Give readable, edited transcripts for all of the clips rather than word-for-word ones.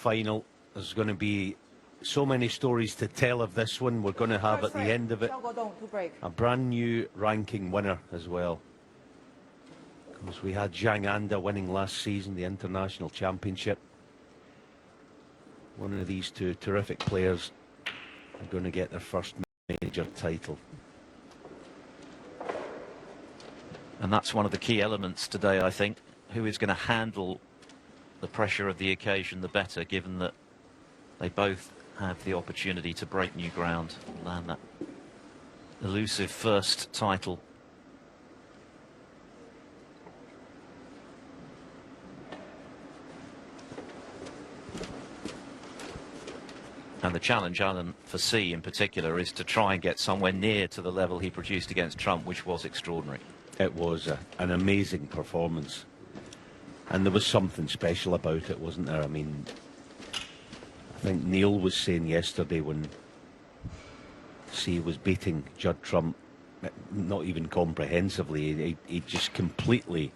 semi-final. There's going to be so many stories to tell of this one. We're going to have at the end of it a brand new ranking winner as well. Because we had Zhang Anda winning last season, the International Championship. One of these two terrific players are going to get their first major title. And that's one of the key elements today, I think. Who is going to handle the pressure of the occasion the better, given that they both have the opportunity to break new ground and land that elusive first title. And the challenge, Alan, for C in particular, is to try and get somewhere near to the level he produced against Trump, which was extraordinary. It was an amazing performance. And there was something special about it, wasn't there? I mean, I think Neil was saying yesterday when C was beating Judd Trump, not even comprehensively, he just completely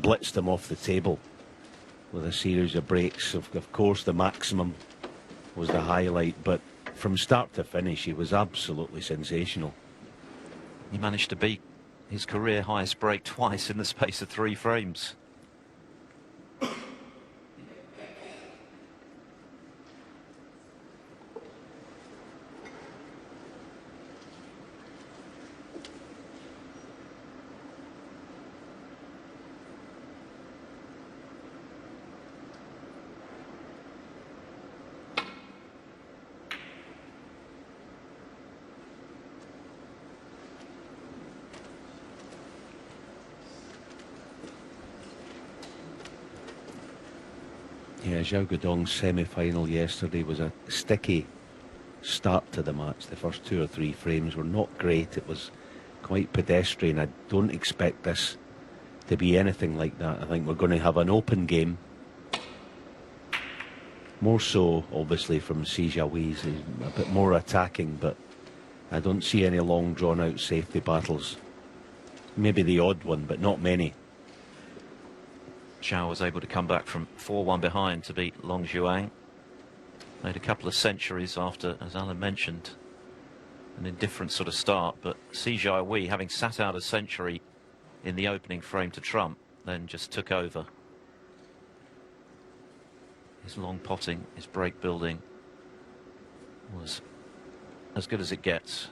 blitzed him off the table with a series of breaks. Of course, the maximum was the highlight, but from start to finish, he was absolutely sensational. He managed to beat his career highest break twice in the space of 3 frames. Yeah, Xiao Guodong's semi-final yesterday was a sticky start to the match. The first 2 or 3 frames were not great. It was quite pedestrian. I don't expect this to be anything like that. I think we're going to have an open game. More so, obviously, from Jiahui. He's a bit more attacking, but I don't see any long drawn-out safety battles. Maybe the odd one, but not many. Xiao was able to come back from 4-1 behind to beat Long Zhuang. Made a couple of centuries after, as Alan mentioned, an indifferent sort of start. But Jiahui, having sat out a century in the opening frame to Trump, then just took over. His long potting, his break building was as good as it gets.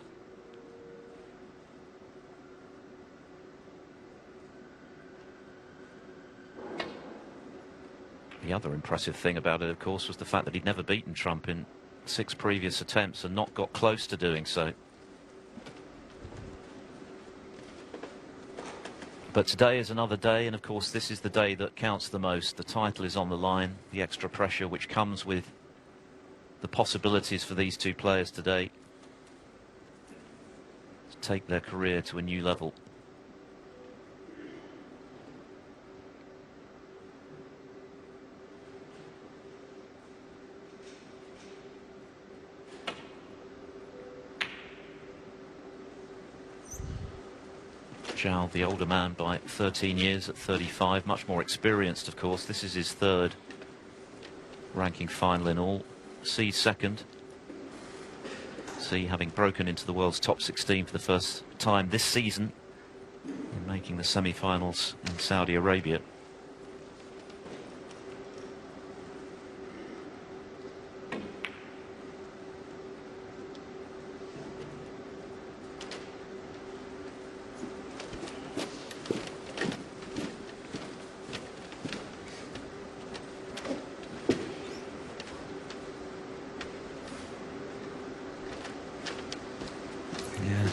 The other impressive thing about it, of course, was the fact that he'd never beaten Trump in 6 previous attempts and not got close to doing so. But today is another day, and of course this is the day that counts the most. The title is on the line, the extra pressure which comes with the possibilities for these two players today to take their career to a new level. Xiao, the older man by 13 years at 35, much more experienced, of course. This is his 3rd ranking final in all. C second. C having broken into the world's top 16 for the first time this season in making the semi-finals in Saudi Arabia.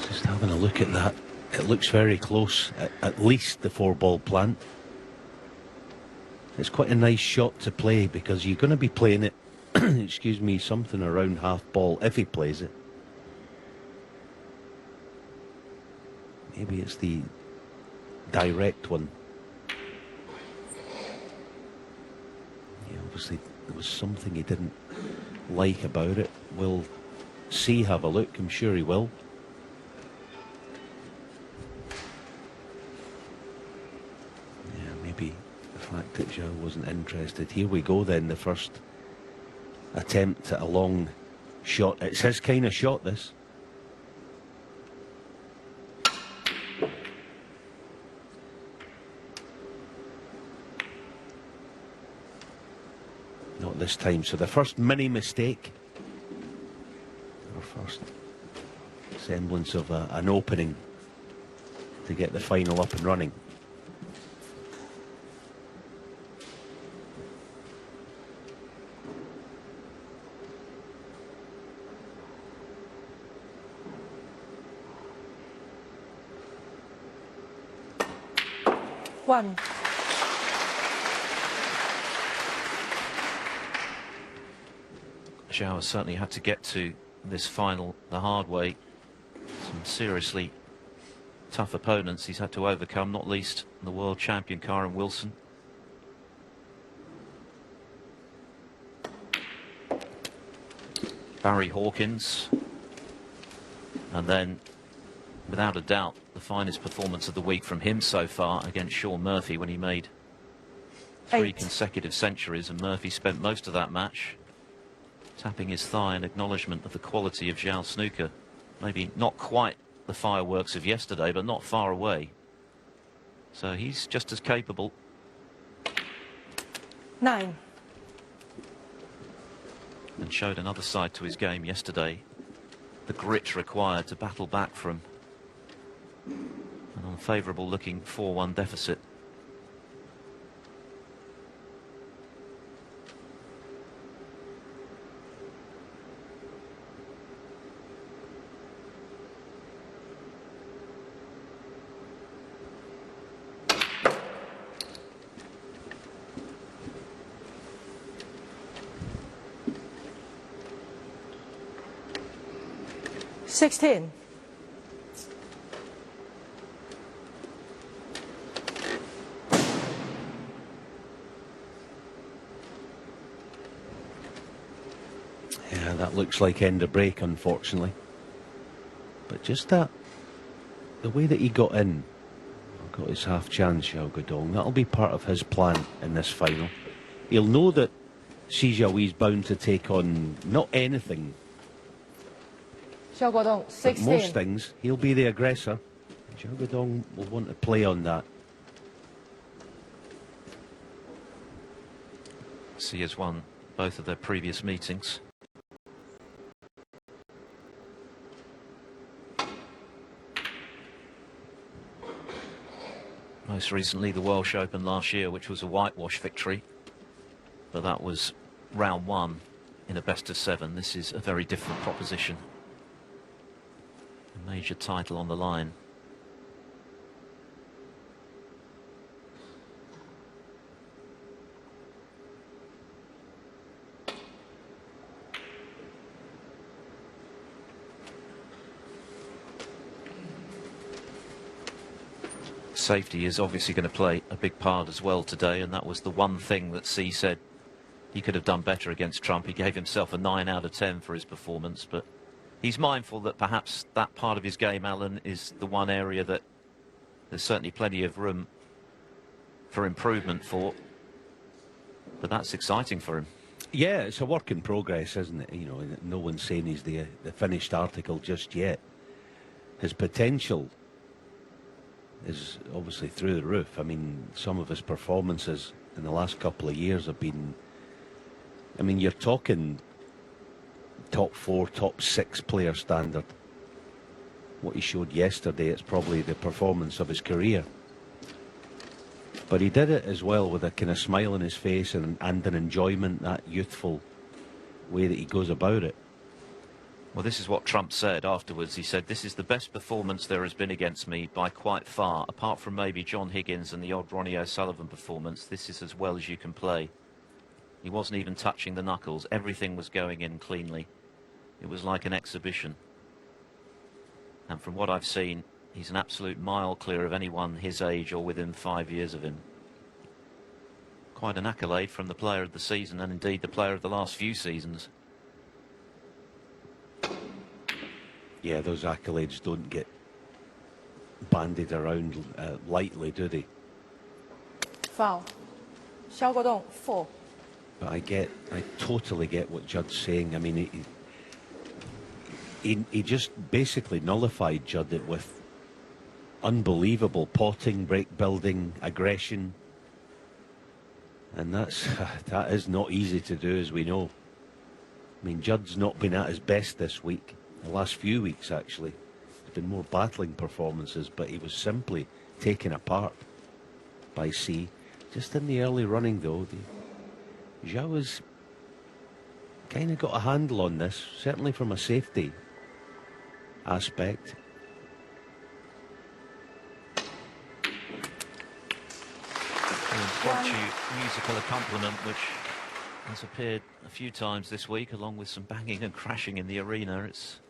Just having a look at that, it looks very close, at least the 4-ball plant. It's quite a nice shot to play because you're going to be playing it, excuse me, something around half ball if he plays it. Maybe it's the direct one. Yeah, obviously there was something he didn't like about it. Will C have a look? I'm sure he will. Yeah, maybe the fact that Xiao wasn't interested. Here we go then, the first attempt at a long shot. It's his kind of shot, this. Not this time. So the first mini mistake, our first semblance of an opening to get the final up and running. One. Xiao has certainly had to get to this final the hard way. Some seriously tough opponents he's had to overcome, not least the world champion Karen Wilson. Barry Hawkins. And then, without a doubt, the finest performance of the week from him so far against Shaun Murphy when he made 3 consecutive centuries, and Murphy spent most of that match tapping his thigh in acknowledgement of the quality of Xiao's snooker. Maybe not quite the fireworks of yesterday, but not far away. So he's just as capable. 9. And showed another side to his game yesterday. The grit required to battle back from an unfavourable looking 4-1 deficit. Sixteen. Yeah, that looks like end of break, unfortunately. But just that, the way that he got in, got his half chance, Xiao Guodong, that'll be part of his plan in this final. He'll know that Jiahui's bound to take on not anything, Xiao Guodong, but 16. most things. He'll be the aggressor. Xiao Guodong will want to play on that. Xi has won both of their previous meetings. Most recently the Welsh Open last year, which was a whitewash victory, but that was round 1 in a best of 7. This is a very different proposition. A major title on the line. Safety is obviously going to play a big part as well today, and that was the one thing that Xi said he could have done better against Trump. He gave himself a 9 out of 10 for his performance, but he's mindful that perhaps that part of his game, Alan, is the one area that there's certainly plenty of room for improvement for, but that's exciting for him. Yeah, it's a work in progress, isn't it? You know, no one's saying he's the finished article just yet. His potential is obviously through the roof. I mean, some of his performances in the last couple of years have been, I mean, you're talking top 4, top 6 player standard. What he showed yesterday, it's probably the performance of his career. But he did it as well with a kind of smile on his face and an enjoyment, that youthful way that he goes about it. Well, this is what Trump said afterwards. He said, "This is the best performance there has been against me by quite far. Apart from maybe John Higgins and the odd Ronnie O'Sullivan performance, this is as well as you can play." He wasn't even touching the knuckles. Everything was going in cleanly. It was like an exhibition. And from what I've seen, he's an absolute mile clear of anyone his age or within 5 years of him. Quite an accolade from the player of the season, and indeed the player of the last few seasons. Yeah, those accolades don't get bandied around lightly, do they? Foul. Xiao Guodong, 4. But I totally get what Judd's saying. I mean, he just basically nullified Judd with unbelievable potting, break building, aggression. And that is not easy to do, as we know. I mean, Judd's not been at his best this week. The last few weeks, actually. There's been more battling performances, but he was simply taken apart by C. Just in the early running, though, Xiao has kind of got a handle on this, certainly from a safety aspect. Impromptu musical accompaniment, which has appeared a few times this week, along with some banging and crashing in the arena. It's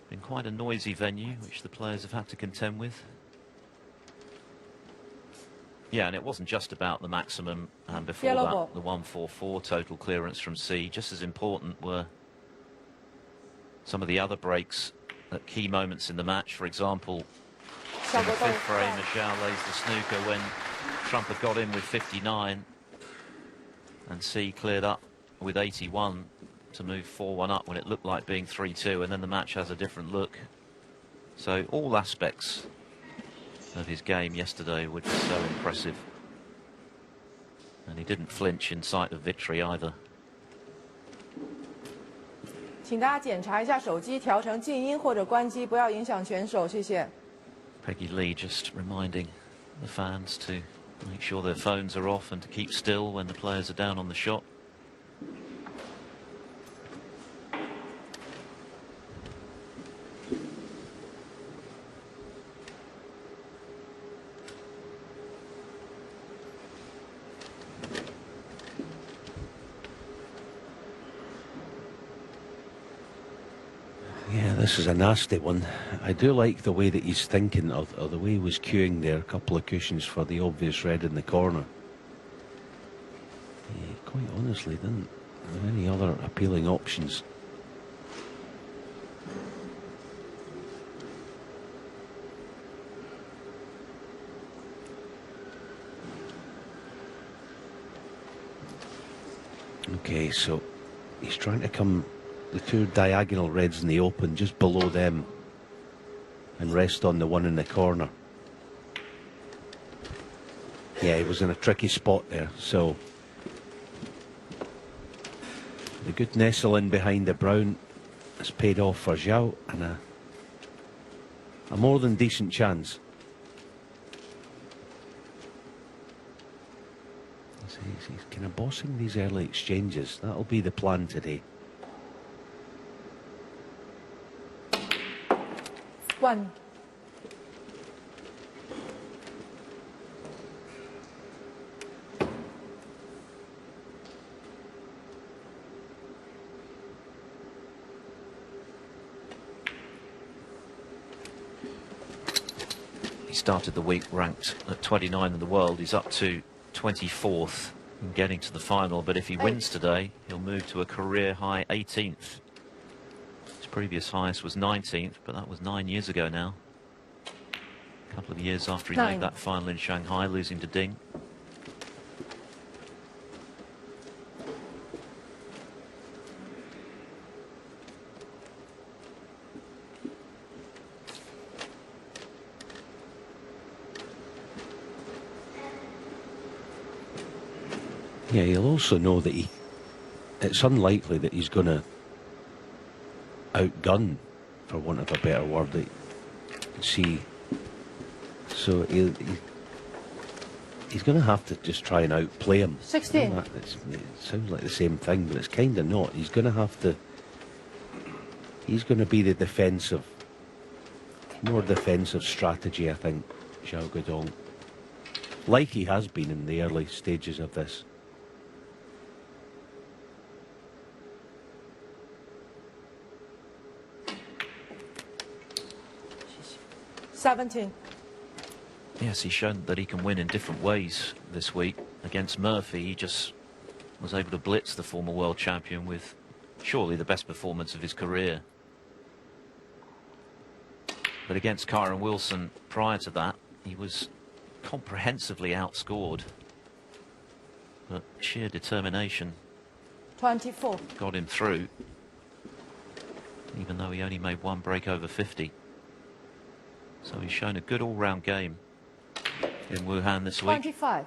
been quite a noisy venue, which the players have had to contend with. Yeah, and it wasn't just about the maximum, and before Yellow that, ball. the 144 total clearance from C. Just as important were some of the other breaks at key moments in the match. For example, in the fifth frame, as Xiao lays the snooker when Trump had got in with 59, and C cleared up with 81 to move 4-1 up when it looked like being 3-2, and then the match has a different look. So all aspects of his game yesterday were just so impressive, and he didn't flinch in sight of victory either. 请大家检查一下手机，调成静音或者关机，不要影响选手，谢谢。 Peggy Lee just reminding the fans to make sure their phones are off and to keep still when the players are down on the shot. Yeah, this is a nasty one. I do like the way that he's thinking, or the way he was queuing there, a couple of cushions for the obvious red in the corner. He quite honestly didn't have any other appealing options. Okay, so he's trying to come the two diagonal reds in the open just below them and rest on the one in the corner. Yeah, he was in a tricky spot there, so the good nestle in behind the brown has paid off for Xiao, and a more than decent chance. He's kind of bossing these early exchanges. That'll be the plan today. 1. He started the week ranked at 29 in the world. He's up to 24th in getting to the final, but if he wins today, he'll move to a career high 18th. His previous highest was 19th, but that was 9 years ago now. A couple of years after he made that final in Shanghai, losing to Ding. Yeah, he'll also know that it's unlikely that he's going to outgun, for want of a better word, that see. So he's going to have to just try and outplay him. 16. It sounds like the same thing, but it's kind of not. He's going to have to. He's going to be the defensive, more defensive strategy, I think, Xiao Guodong, like he has been in the early stages of this. Yes, he's shown that he can win in different ways this week. Against Murphy, he just was able to blitz the former world champion with surely the best performance of his career. But against Kyron Wilson prior to that, he was comprehensively outscored. but sheer determination 24. got him through, even though he only made one break over 50. So he's shown a good all-round game in Wuhan this week. 25.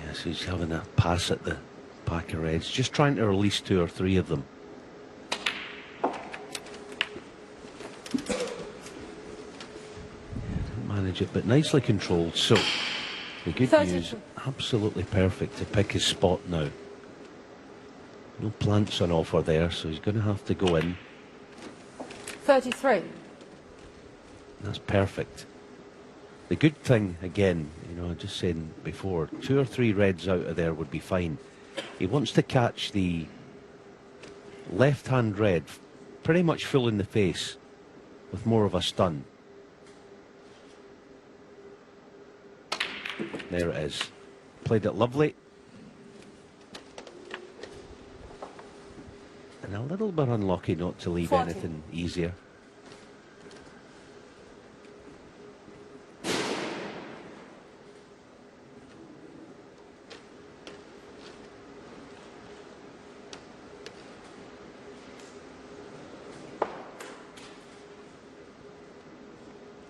Yes, he's having a pass at the pack of reds, just trying to release 2 or 3 of them. Manage it, but nicely controlled. So the good 32. news, absolutely perfect to pick his spot now. No plants on offer there, so he's going to have to go in. 33. That's perfect. The good thing, again, you know, I just saying before, 2 or 3 reds out of there would be fine. He wants to catch the left-hand red pretty much full in the face with more of a stun. There it is. Played it lovely. And a little bit unlucky not to leave 40. anything easier.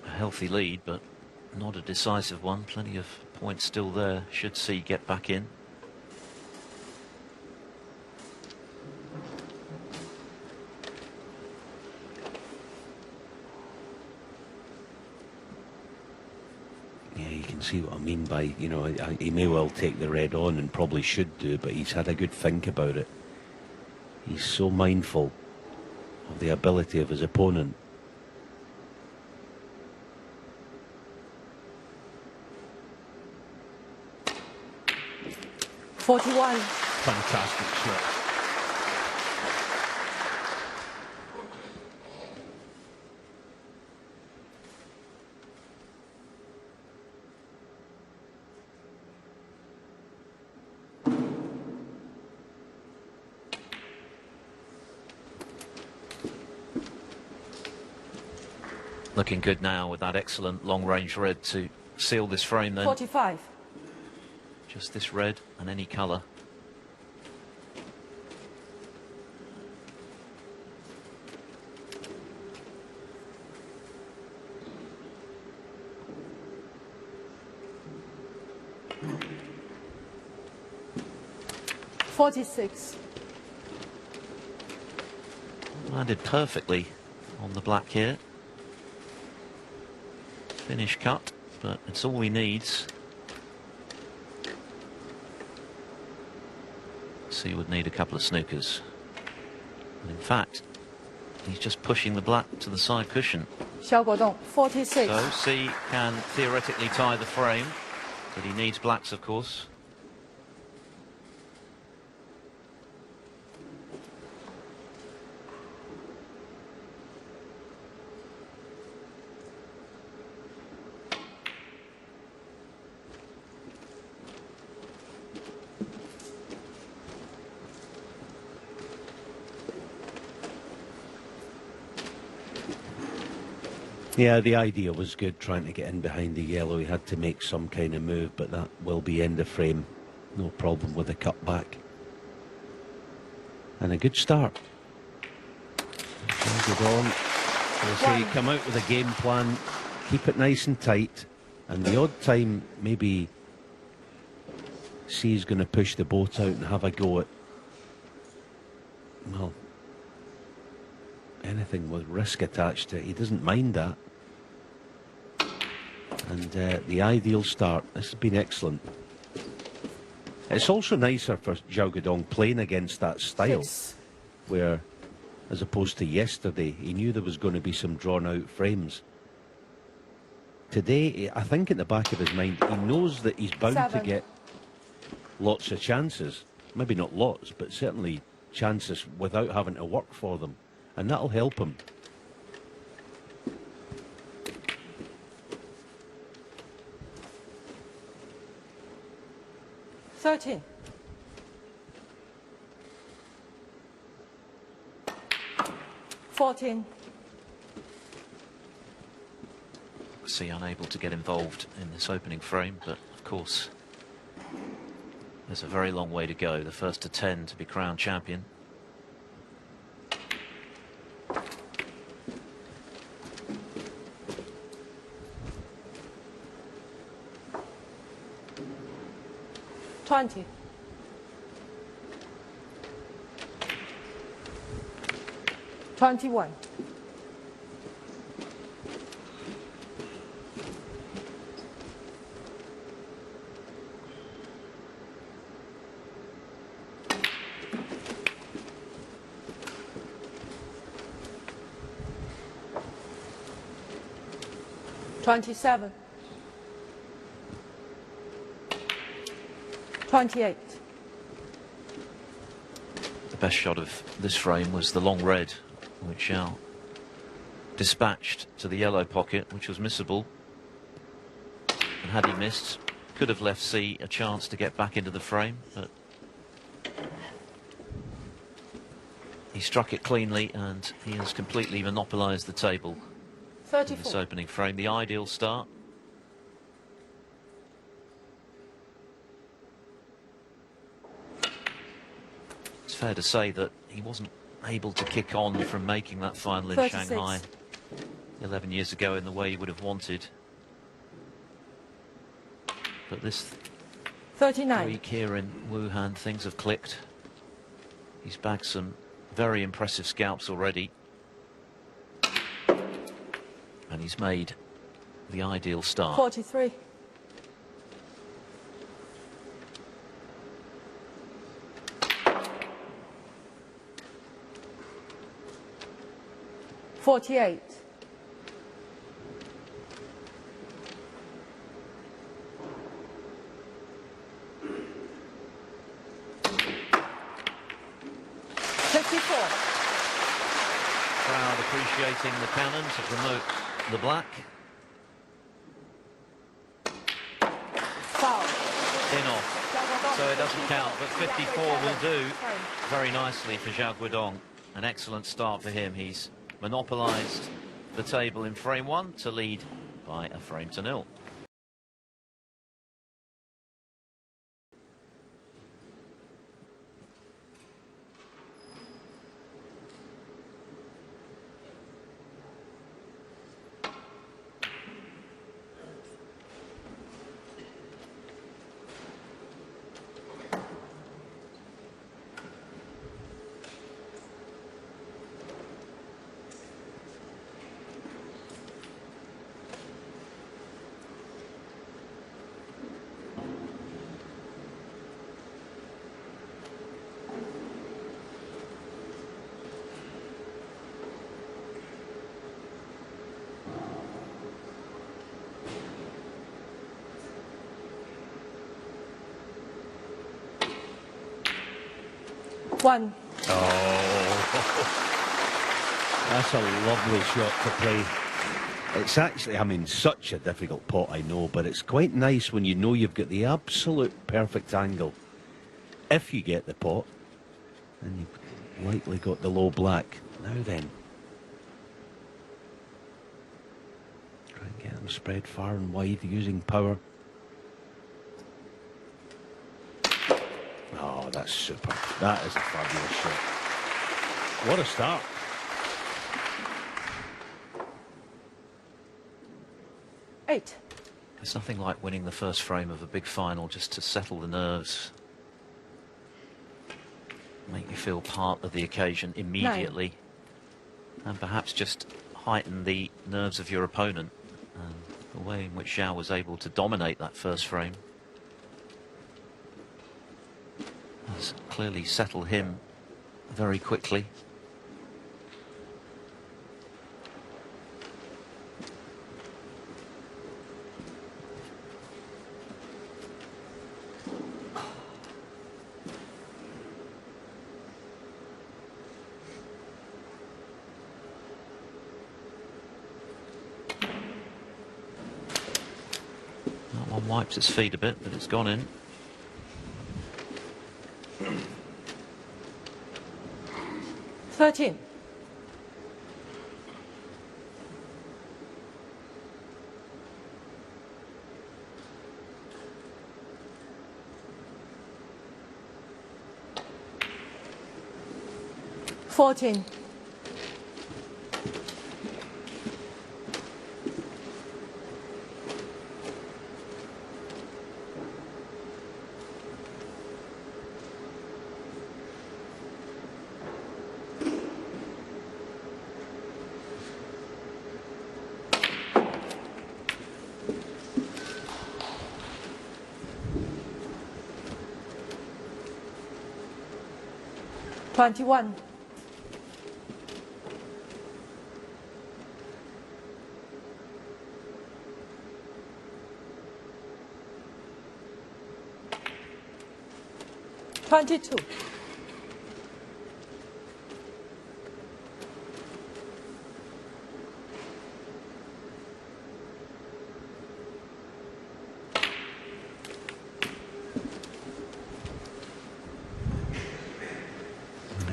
A healthy lead, but not a decisive one. Plenty of points still there. Should see get back in. Yeah, you can see what I mean by, you know, he may well take the red on and probably should do, but he's had a good think about it. He's so mindful of the ability of his opponent. Forty-one. Fantastic shot. Looking good now with that excellent long-range red to seal this frame then. 45. Just this red and any colour. Landed perfectly on the black here. Finish cut, but it's all he needs. So he would need a couple of snookers. And in fact, he's just pushing the black to the side cushion. Xiao Guodong, 46. So C can theoretically tie the frame, but he needs blacks, of course. Yeah, the idea was good, trying to get in behind the yellow. He had to make some kind of move, but that will be end of frame. No problem with the cutback. And a good start. Guodong, as I say, come out with a game plan, keep it nice and tight, and the odd time maybe C's going to push the boat out and have a go at, well, anything with risk attached to it. He doesn't mind that. And the ideal start. This has been excellent. It's also nicer for Xiao Guodong playing against that style, where, as opposed to yesterday, he knew there was going to be some drawn-out frames. Today, I think in the back of his mind, he knows that he's bound to get lots of chances. Maybe not lots, but certainly chances without having to work for them. And that'll help him. 13. (14). See, unable to get involved in this opening frame, but of course there's a very long way to go. The first to 10 to be crowned champion. (20). 21. 27. 28. The best shot of this frame was the long red, which Xiao dispatched to the yellow pocket, which was missable. And had he missed, could have left C a chance to get back into the frame, but he struck it cleanly and he has completely monopolised the table in this 34. opening frame. The ideal start. It's fair to say that he wasn't able to kick on from making that final in 36. Shanghai 11 years ago in the way he would have wanted. But this 39. week here in Wuhan, things have clicked. He's bagged some very impressive scalps already. And he's made the ideal start. 43. 48. 54. Crowd appreciating the cannon to promote the black. Foul. In off. So it doesn't count, but 54 will do very nicely for Xiao Guodong. An excellent start for him. He's monopolised the table in frame one to lead by a frame to nil. One. Oh, that's a lovely shot to play. It's actually, I mean, such a difficult pot, I know, but it's quite nice when you know you've got the absolute perfect angle. If you get the pot, and you've likely got the low black. Now then. Try and get them spread far and wide using power. Oh, that's super. That is a fabulous shot. What a start. Eight. There's nothing like winning the first frame of a big final just to settle the nerves. Make you feel part of the occasion immediately. And perhaps just heighten the nerves of your opponent. And the way in which Xiao was able to dominate that first frame has clearly settled him very quickly. That one wipes its feet a bit, but it's gone in. 13. $14. 21. 22.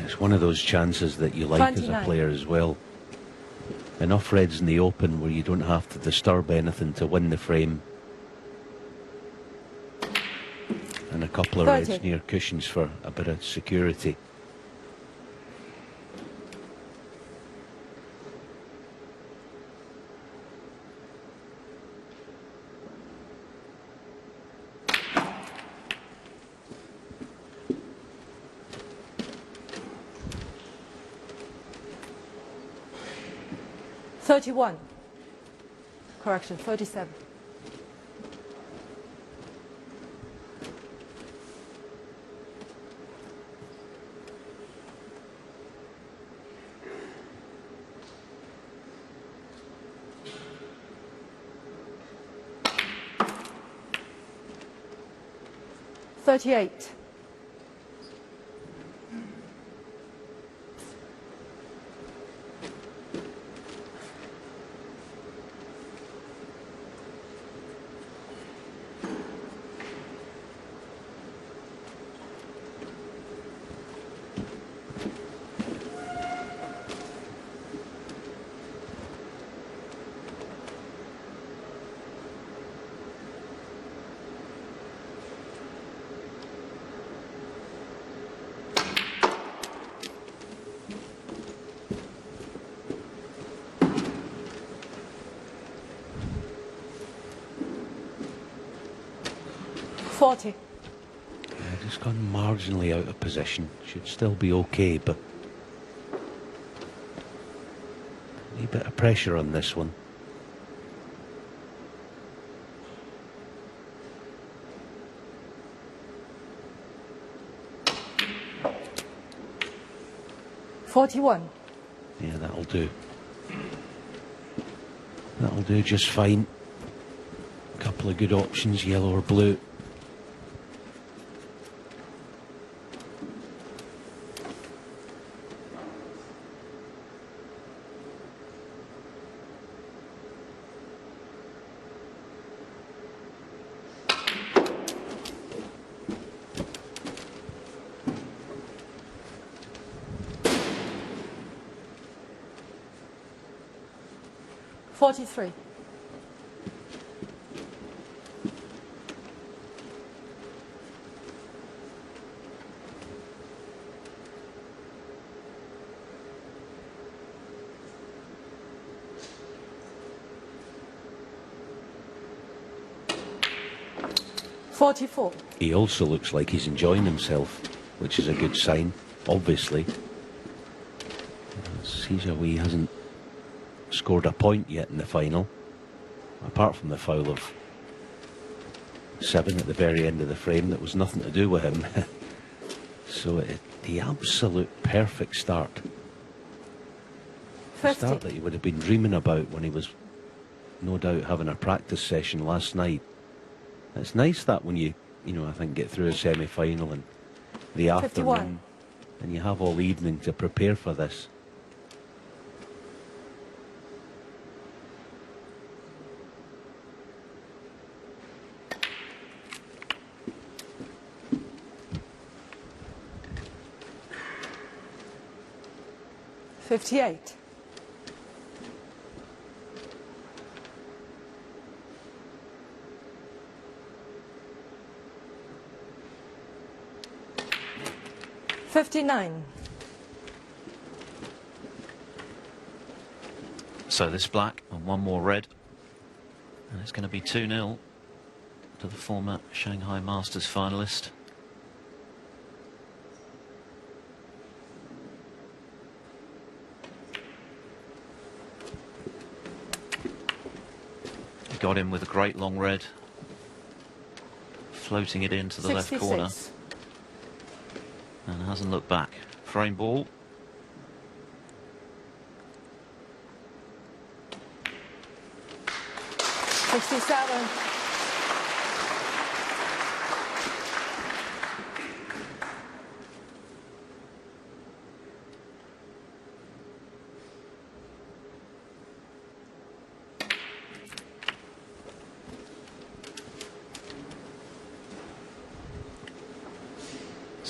'It's one of those chances that you like as a 29. player as well. Enough reds in the open where you don't have to disturb anything to win the frame. And a couple of 30. reds near cushions for a bit of security. $31. Correction, 37. $38. 40. Just gone marginally out of position. Should still be okay, but a bit of pressure on this one. $41. Yeah, that'll do. That'll do just fine. A couple of good options, yellow or blue. $43. $44. He also looks like he's enjoying himself, which is a good sign, obviously. Jiahui hasn't scored a point yet in the final, apart from the foul of 7 at the very end of the frame that was nothing to do with him. So the absolute perfect start. The 50. start that he would have been dreaming about when he was no doubt having a practice session last night. It's nice that when you I think get through a semi-final and the 51. afternoon and you have all evening to prepare for this. 58. $59. So this black and one more red, and it's going to be 2-0 to the former Shanghai Masters finalist. He got in with a great long red, floating it into the 66. left corner, and hasn't looked back. Frame ball. $67.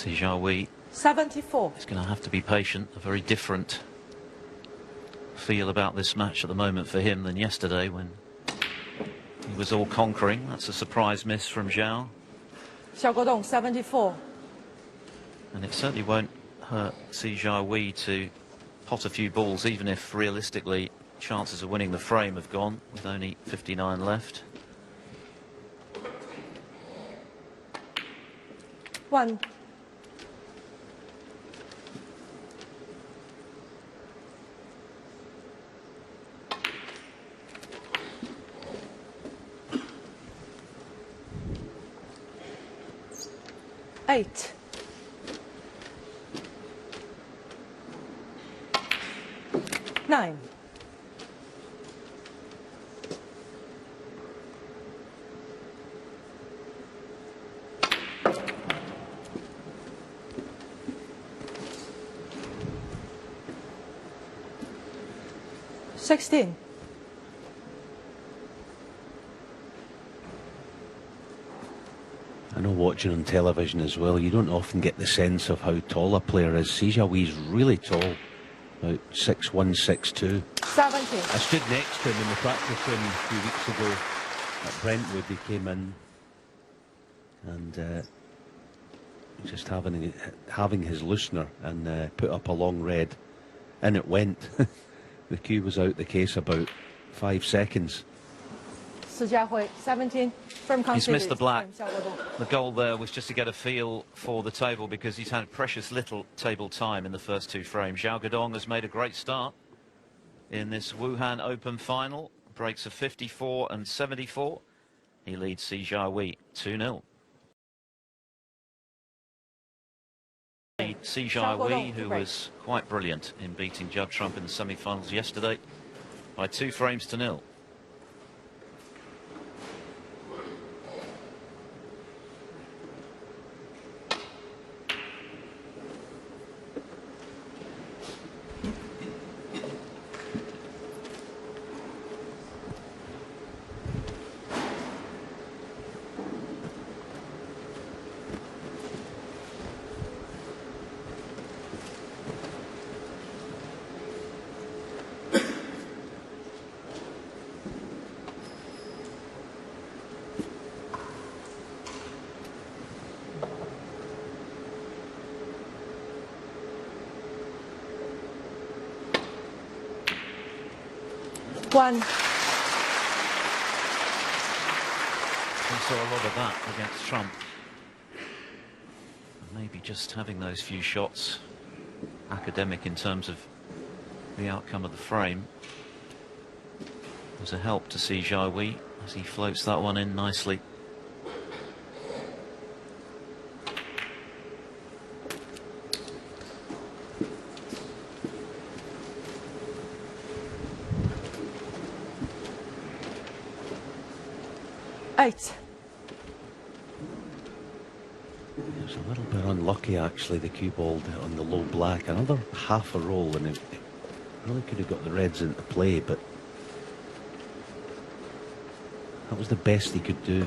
Jiahui 74. is going to have to be patient. A very different feel about this match at the moment for him than yesterday when he was all conquering. That's a surprise miss from Xiao. Xiao Guodong 74. And it certainly won't hurt Jiahui to pot a few balls, even if realistically chances of winning the frame have gone with only 59 left. 1. $8. 9. $16. I know watching on television as well, you don't often get the sense of how tall a player is. Jiahui's really tall, about 6'1", 6'2". 70. I stood next to him in the practice room a few weeks ago at Brentwood. He came in and just having his loosener and put up a long red, and it went. The cue was out the case about 5 seconds. Jiahui 17. Firm He's missed the black. Xiao Guodong. The goal there was just to get a feel for the table because he's had precious little table time in the first two frames. Xiao Guodong has made a great start in this Wuhan Open final. Breaks of 54 and 74. He leads Jiahui 2-0. Jiahui, who was quite brilliant in beating Judd Trump in the semi-finals yesterday by 2 frames to 0. One. We saw a lot of that against Trump. Maybe just having those few shots academic in terms of the outcome of the frame was a help to Jiahui as he floats that one in nicely. It was a little bit unlucky actually, the cue ball on the low black. Another half a roll and it really could have got the reds into play, but that was the best he could do.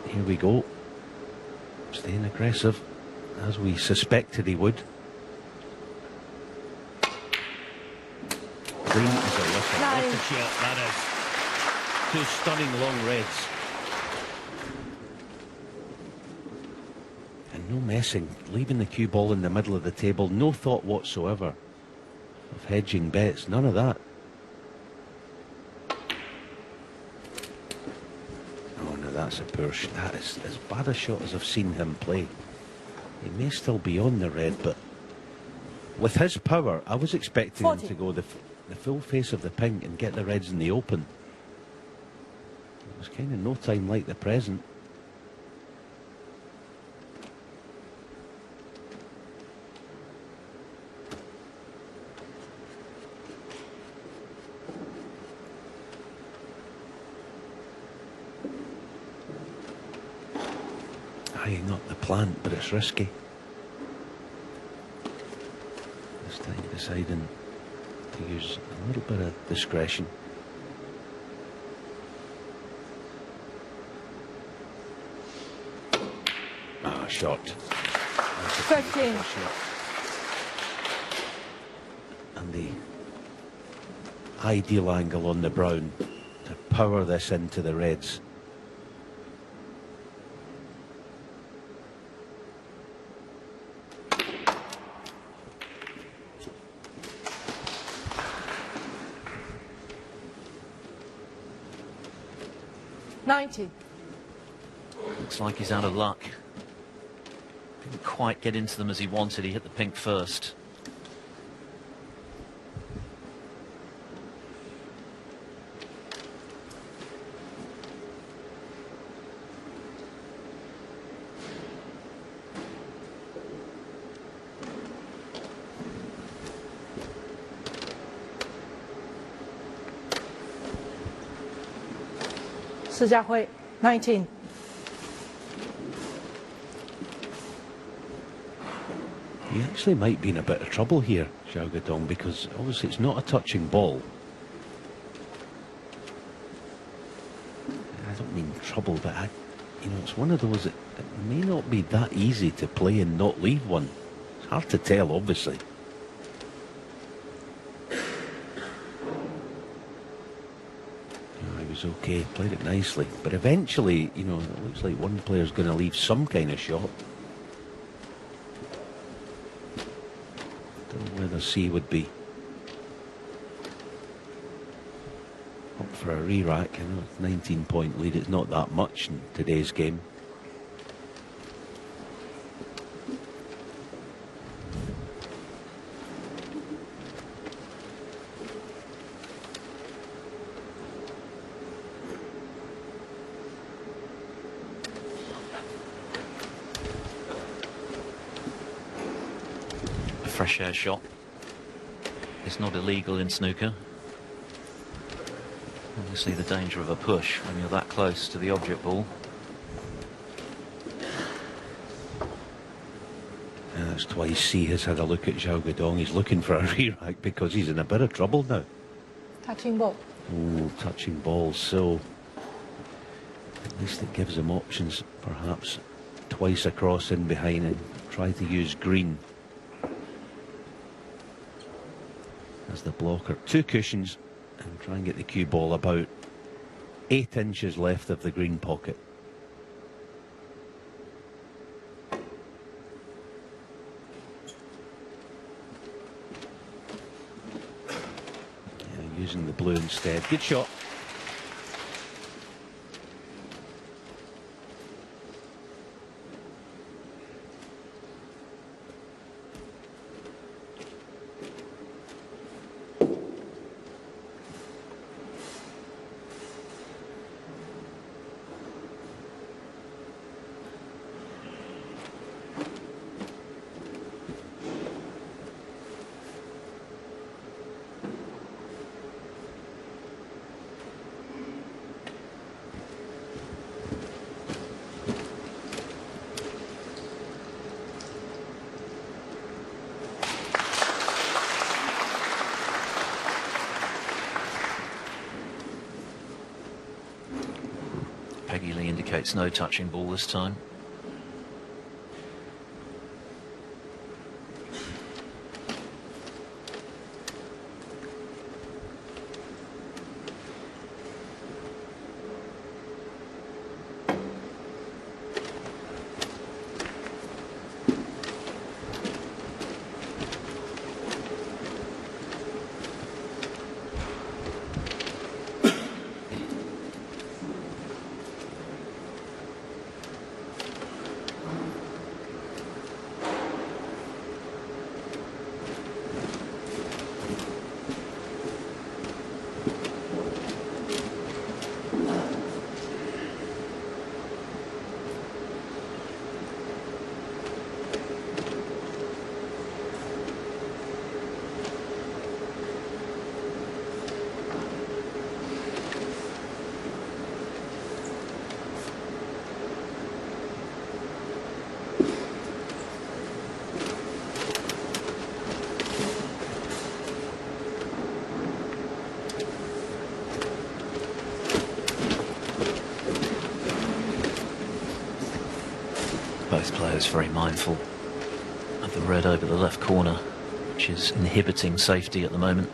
Here we go, staying aggressive as we suspected he would. clean as a whistle. What Nice. a shot that is. Two stunning long reds. And no messing, leaving the cue ball in the middle of the table, no thought whatsoever of hedging bets, none of that. Oh no, that's a poor shot. That is as bad a shot as I've seen him play. He may still be on the red, but with his power, I was expecting 40. him to go the full face of the pink and get the reds in the open. It was kind of no time like the present. Eyeing up the plant, but it's risky. This time deciding to use a little bit of discretion. Shot. 13. Shot. And the ideal angle on the brown to power this into the reds. Looks like he's out of luck. Didn't quite get into them as he wanted. He hit the pink first. Jiahui, 19. He actually might be in a bit of trouble here, Xiao Guodong, because obviously it's not a touching ball. I don't mean trouble, but it's one of those that it may not be that easy to play and not leave one. It's hard to tell, obviously. He was okay, played it nicely, but eventually, it looks like one player's going to leave some kind of shot. Whether C would be up for a re-rack. 19-point lead, it's not that much in today's game. Fresh air shot. It's not illegal in snooker. Obviously the danger of a push when you're that close to the object ball. And that's twice C has had a look at Xiao Guodong. He's looking for a re-rack because he's in a bit of trouble now. Touching ball. Oh, touching balls, so at least it gives him options, perhaps twice across in behind and try to use green as the blocker. Two cushions and try and get the cue ball about 8 inches left of the green pocket. Yeah, using the blue instead. Good shot. Peggy Lee indicates no touching ball this time. Both players very mindful of the red over the left corner, which is inhibiting safety at the moment.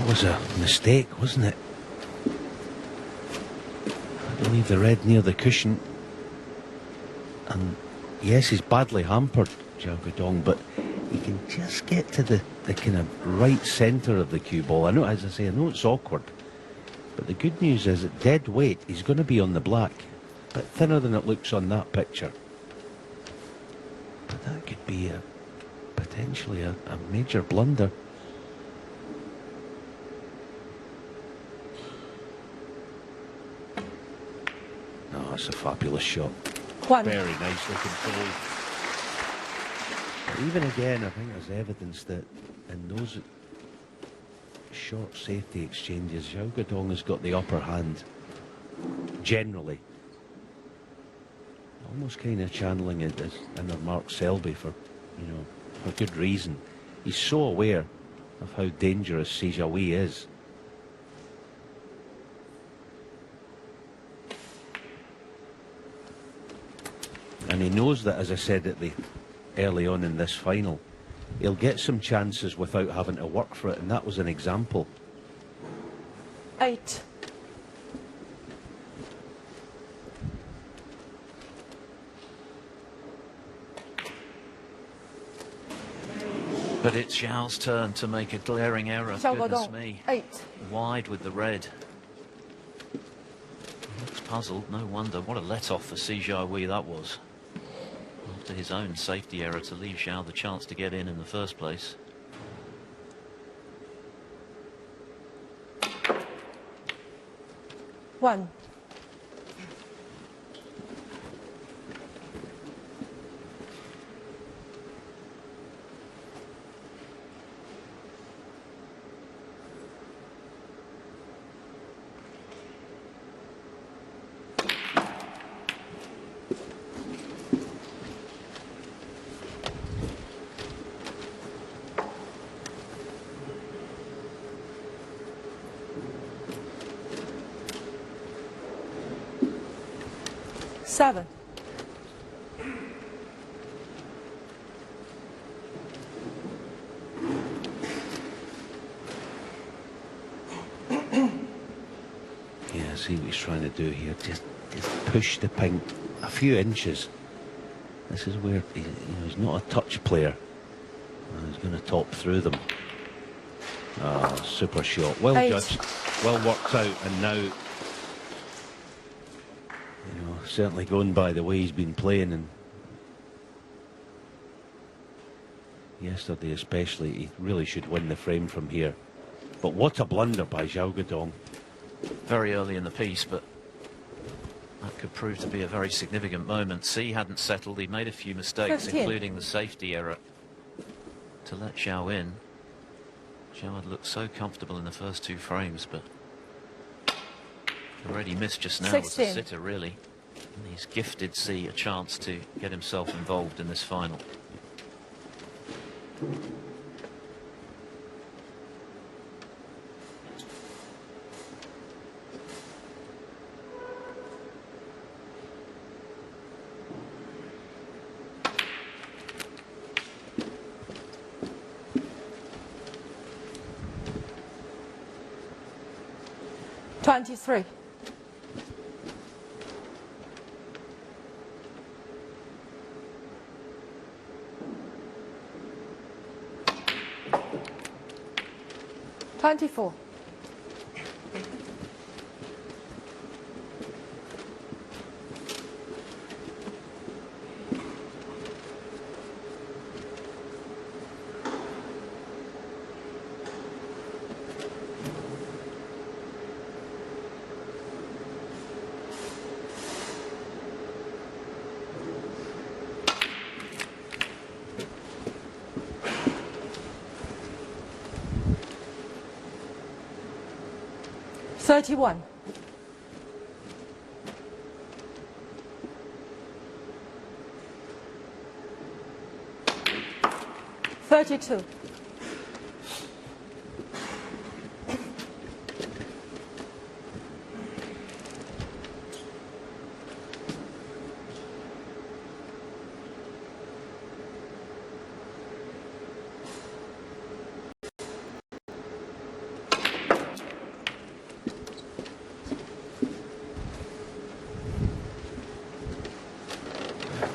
Was a mistake, wasn't it? I leave the red near the cushion, and yes, he's badly hampered, Guodong, but he can just get to the kind of right centre of the cue ball. I know, as I say, I know it's awkward, but the good news is at dead weight he's going to be on the black, a bit thinner than it looks on that picture. But that could be potentially a major blunder. That's a fabulous shot. Very nicely controlled. But even again, I think there's evidence that in those short safety exchanges, Xiao Guodong has got the upper hand. Generally. Almost kind of channeling it as inner Mark Selby for good reason. He's so aware of how dangerous Jiahui is. And he knows that, as I said early on in this final, he'll get some chances without having to work for it, and that was an example. 8. But it's Xiao's turn to make a glaring error. Goodness me. 8. Wide with the red. He looks puzzled, no wonder. What a let-off for Jiahui that was. After his own safety error to leave Xiao the chance to get in the first place. One. Seven. Yeah, see what he's trying to do here. Just push the pink a few inches. This is where he's not a touch player. He's going to top through them. Ah, super shot. Well 8. judged. Well worked out, and now certainly going by the way he's been playing, and yesterday especially, he really should win the frame from here. But what a blunder by Xiao Guodong. Very early in the piece, but that could prove to be a very significant moment. C hadn't settled, he made a few mistakes, 15. including the safety error to let Xiao in. Xiao had looked so comfortable in the first 2 frames, but already missed just now. 16. Was the sitter, really. And he's gifted C a chance to get himself involved in this final. $23. $24. $31. $32.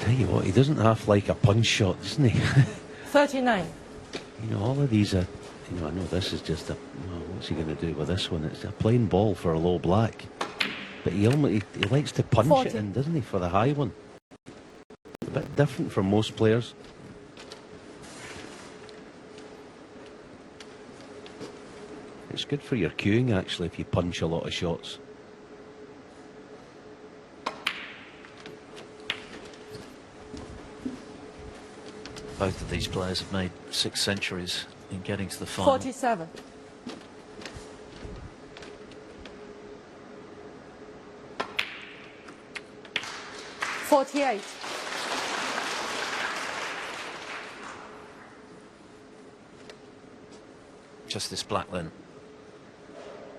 Tell you what, he doesn't half like a punch shot, doesn't he? 39. You know, all of these are, you know, I know this is just a, well, what's he going to do with this one? It's a plain ball for a low black. But he likes to punch 40. it in, doesn't he, for the high one? A bit different from most players. It's good for your cueing, actually, if you punch a lot of shots. Both of these players have made 6 centuries in getting to the final. 47. $48. Just this black then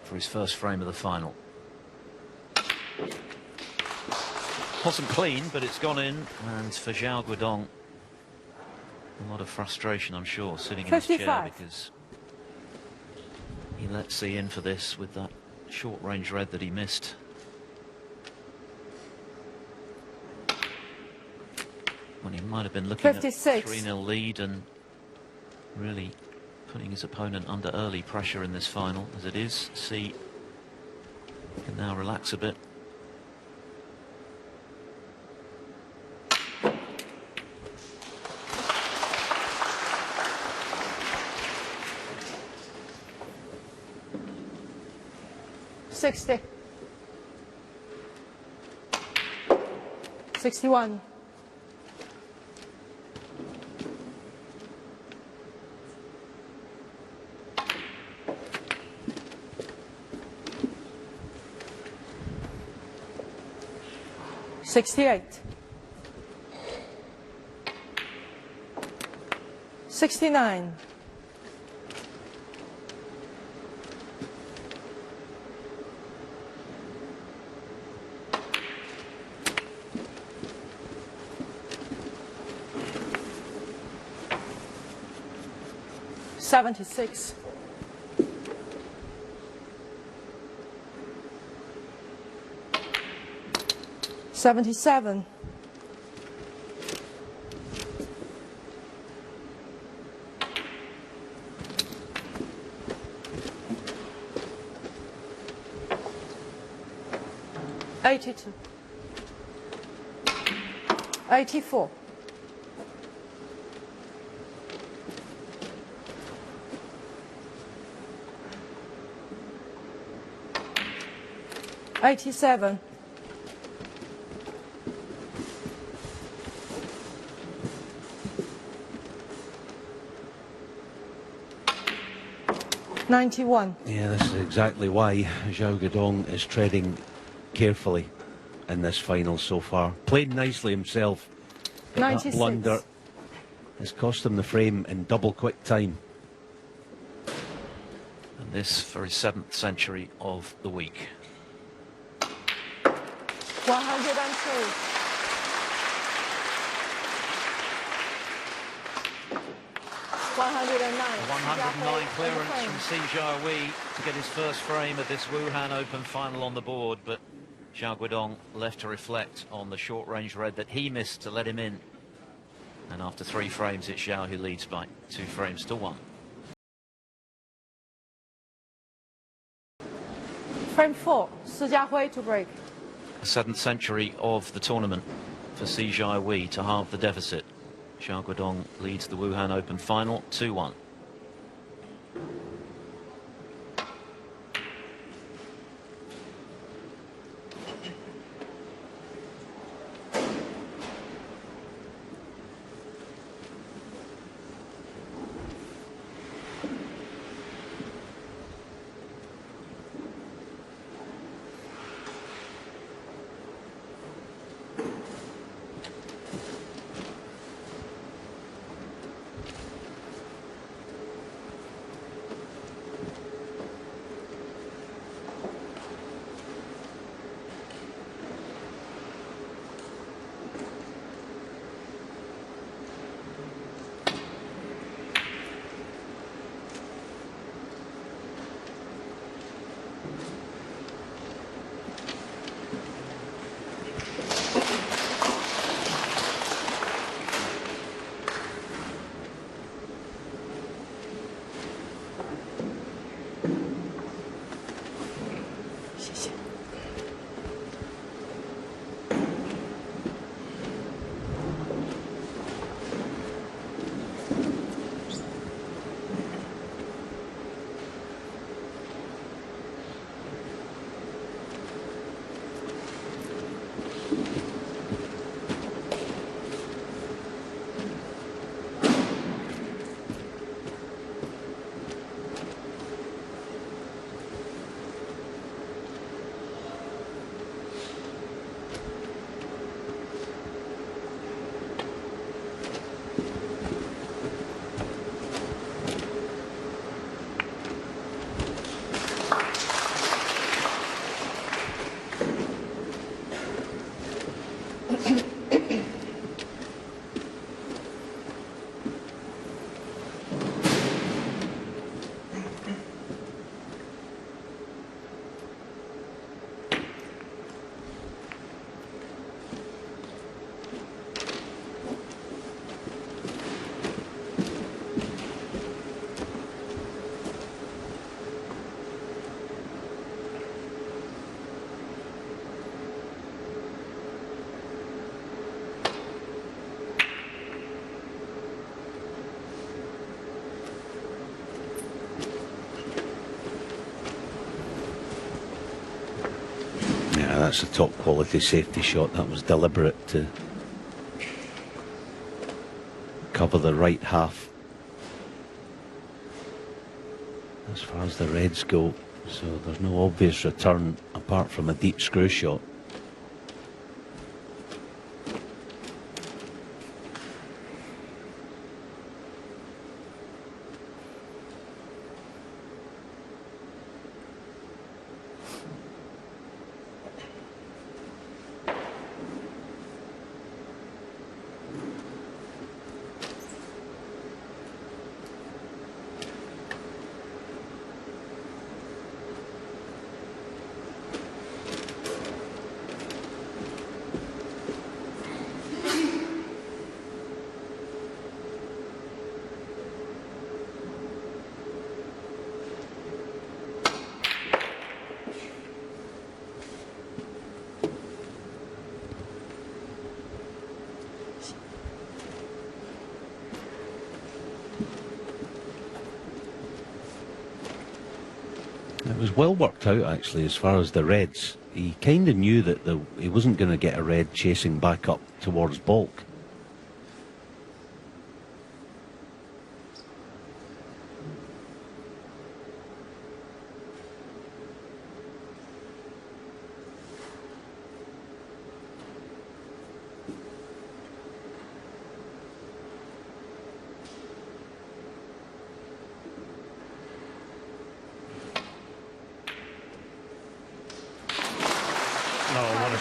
for his first frame of the final. Wasn't clean, but it's gone in, and for Xiao Guodong, a lot of frustration, I'm sure, sitting in his chair 55. because he let C in for this with that short range red that he missed. When he might have been looking 56. at 3-0 lead and really putting his opponent under early pressure in this final. As it is, C can now relax a bit. $60. 61. $68. 69. $76. 77. $82. 84. $87. 91. Yeah, this is exactly why Xiao Guodong is treading carefully in this final so far. Played nicely himself. But that 96. blunder has cost him the frame in double quick time. And this for his 7th century of the week. 102. 109 clearance from Jiahui to get his first frame of this Wuhan Open final on the board, but Xiao Guodong left to reflect on the short-range red that he missed to let him in. And after 3 frames, it's Xiao who leads by 2 frames to 1. Frame 4, Jiahui to break. The 7th century of the tournament for Jiahui to halve the deficit. Xiao Guodong leads the Wuhan Open final 2-1. That's a top quality safety shot. That was deliberate to cover the right half as far as the reds go, so there's no obvious return apart from a deep screw shot. It was well worked out, actually, as far as the reds. He kind of knew that he wasn't going to get a red chasing back up towards baulk.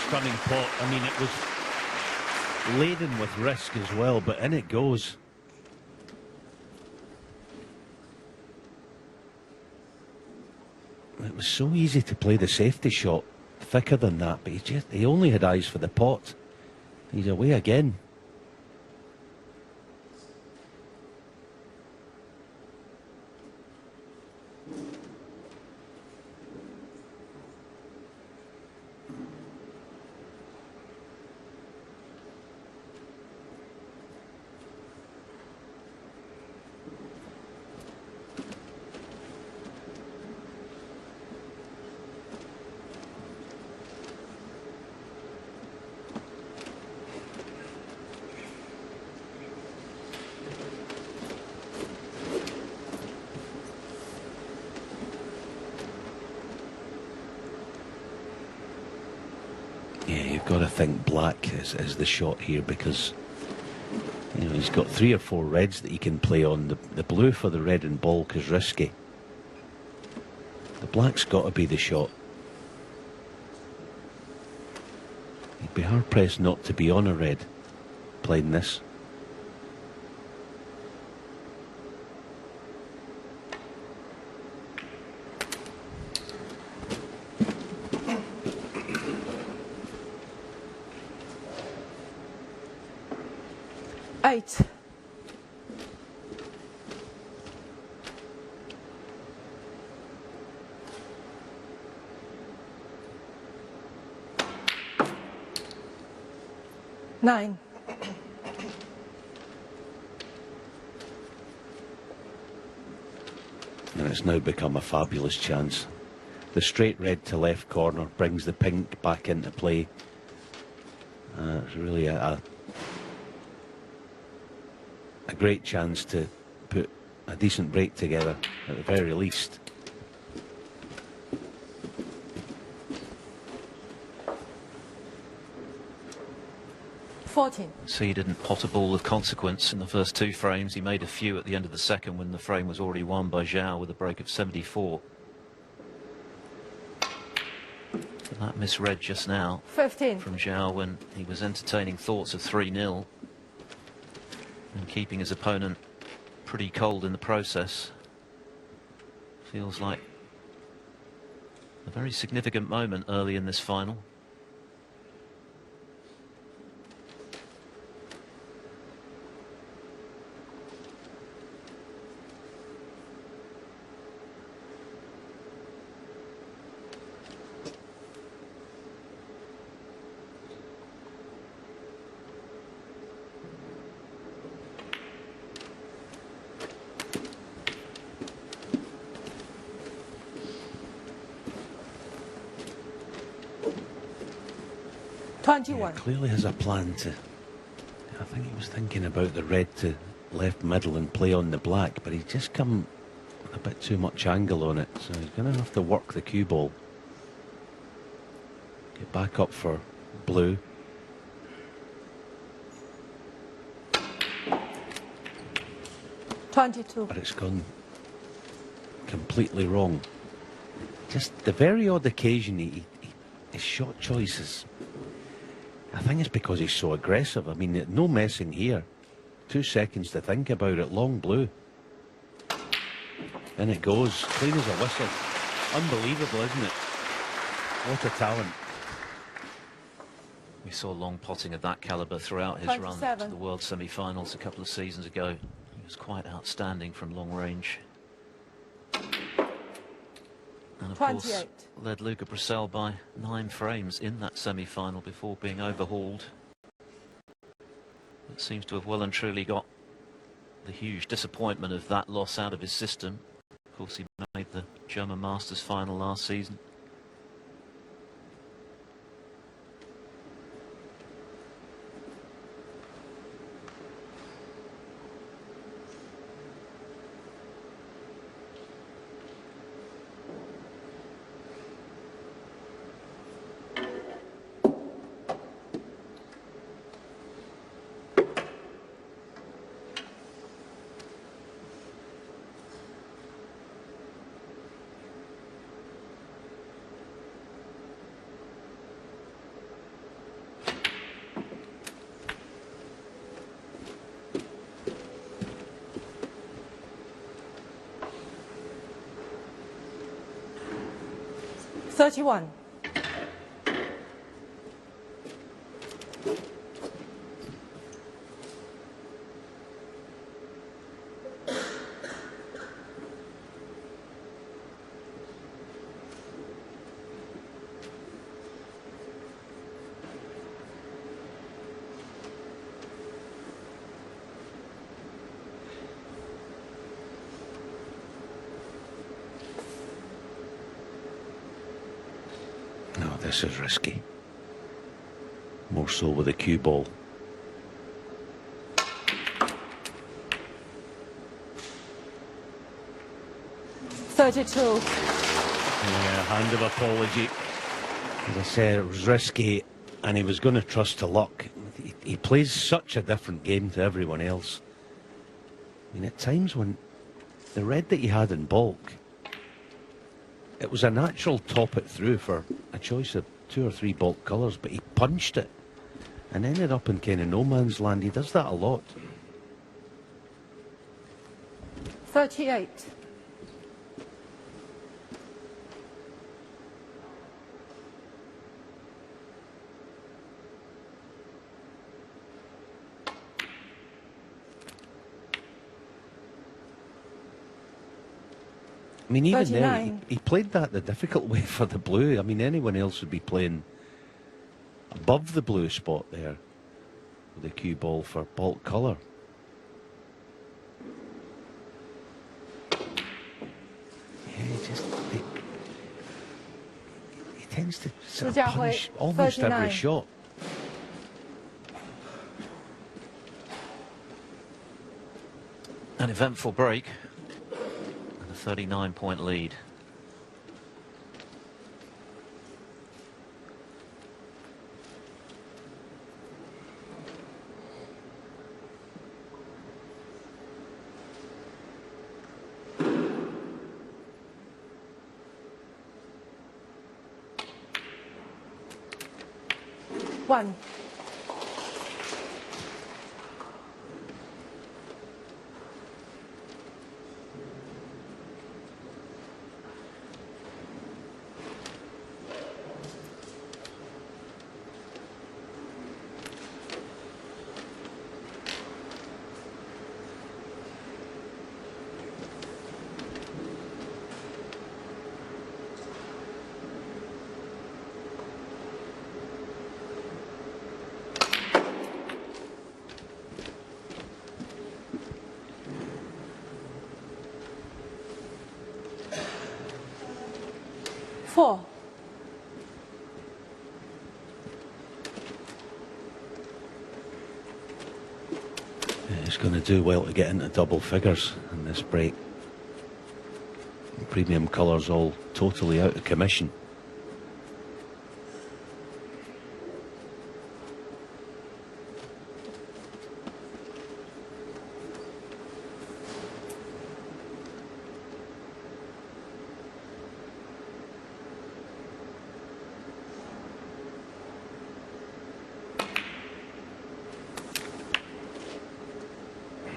stunning pot. I mean, it was laden with risk as well, but in it goes. It was so easy to play the safety shot, thicker than that, but he only had eyes for the pot. He's away again. Yeah, you've got to think black is the shot here, because he's got 3 or 4 reds that he can play on. The blue for the red and baulk is risky. The black's got to be the shot. He'd be hard pressed not to be on a red playing this. Eight. Nine. And it's now become a fabulous chance. The straight red to left corner brings the pink back into play. It's really a great chance to put a decent break together, at the very least. So he didn't pot a ball of consequence in the first 2 frames. He made a few at the end of the second when the frame was already won by Xiao with a break of 74. But that misread just now 15 from Xiao when he was entertaining thoughts of 3-0 and keeping his opponent pretty cold in the process. Feels like a very significant moment early in this final. Yeah, clearly has a plan to. I think he was thinking about the red to left middle and play on the black, but he's just come a bit too much angle on it, so he's going to have to work the cue ball. Get back up for blue. But it's gone completely wrong. Just the very odd occasion his shot choices. I think it's because he's so aggressive. I mean, no messing here. 2 seconds to think about it. Long blue. And it goes. Clean as a whistle. Unbelievable, isn't it? What a talent. We saw long potting of that calibre throughout his run to the World Semi-Finals a couple of seasons ago. He was quite outstanding from long range. And of course, led Luca Brissell by 9 frames in that semi-final before being overhauled. It seems to have well and truly got the huge disappointment of that loss out of his system. Of course, he made the German Masters final last season. 31. No, this is risky. More so with the cue ball. $32. Yeah, hand of apology. As I said, it was risky, and he was going to trust to luck. He plays such a different game to everyone else. I mean, at times when the red that he had in bulk, it was a natural top it through for a choice of 2 or 3 bulk colours, but he punched it and ended up in kind of no man's land. He does that a lot. 38. I mean, even there, 39. he played that the difficult way for the blue. I mean, anyone else would be playing above the blue spot there with the cue ball for bulk colour. Yeah, he tends to sort of Jiahui, punch almost 39. every shot. An eventful break. 39-point lead. One. Four. He's going to do well to get into double figures in this break. Premium colours all totally out of commission.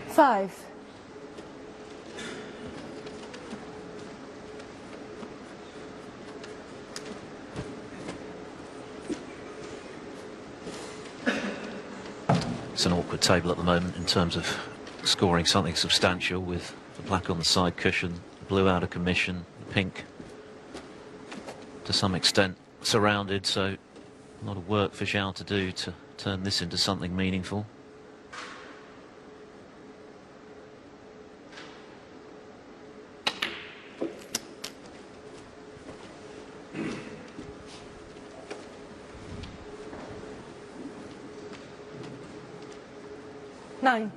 Five. It's an awkward table at the moment in terms of scoring something substantial, with the black on the side cushion, blue out of commission, pink to some extent surrounded, so a lot of work for Xiao to do to turn this into something meaningful. Nine.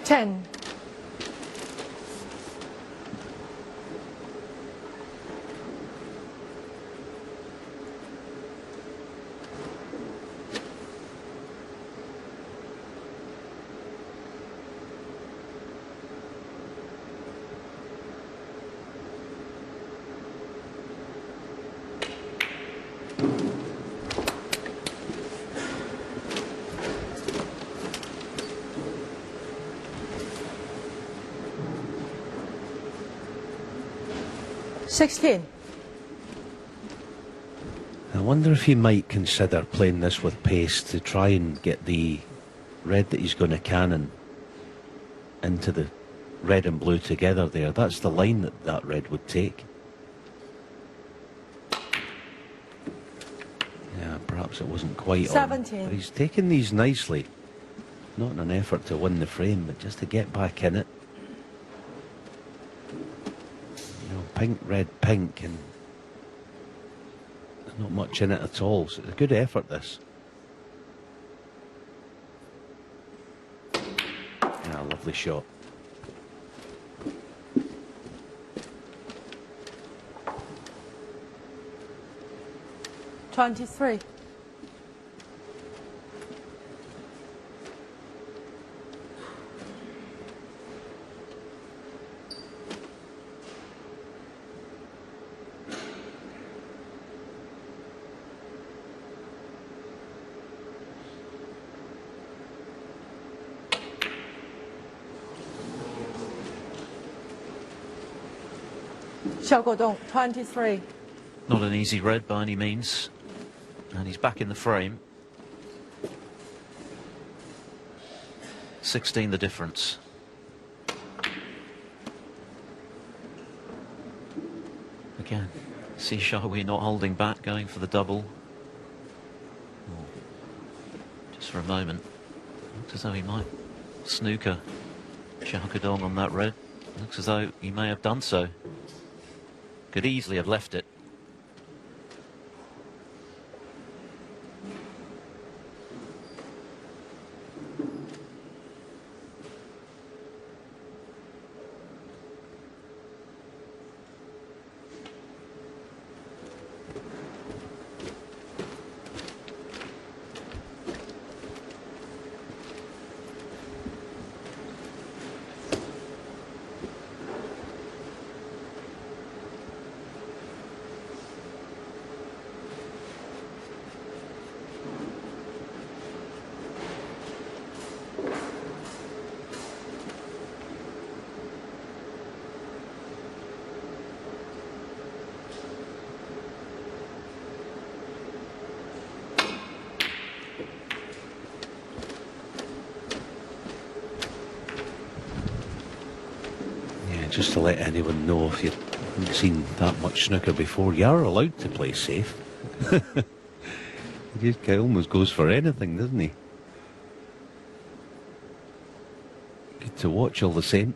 Ten. 16. I wonder if he might consider playing this with pace to try and get the red that he's going to cannon into the red and blue together there. That's the line that that red would take. Yeah, perhaps it wasn't quite 17. on. But he's taking these nicely. Not in an effort to win the frame, but just to get back in it. You know, pink, red, pink, and there's not much in it at all. So it's a good effort, this. Yeah, lovely shot. $23. Xiao Guodong, 23. Not an easy red by any means. And he's back in the frame. 16 the difference. Again, see Jiahui not holding back, going for the double. Oh, just for a moment. Looks as though he might snooker Xiao Guodong on that red. Looks as though he may have done so. Could easily have left it. Just to let anyone know, if you haven't seen that much snooker before, you are allowed to play safe. He just almost goes for anything, doesn't he? Good to watch all the same.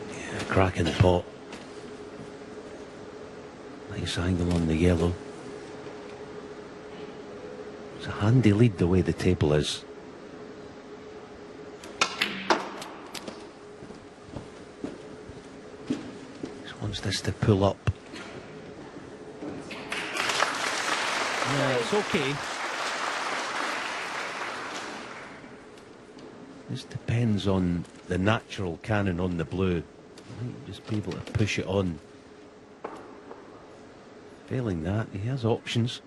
Yeah, crack in the pot. Nice angle on the yellow. It's a handy lead the way the table is. Just wants this to pull up. Yeah, it's okay. This depends on the natural cannon on the blue. Might just be able to push it on. Failing that, he has options.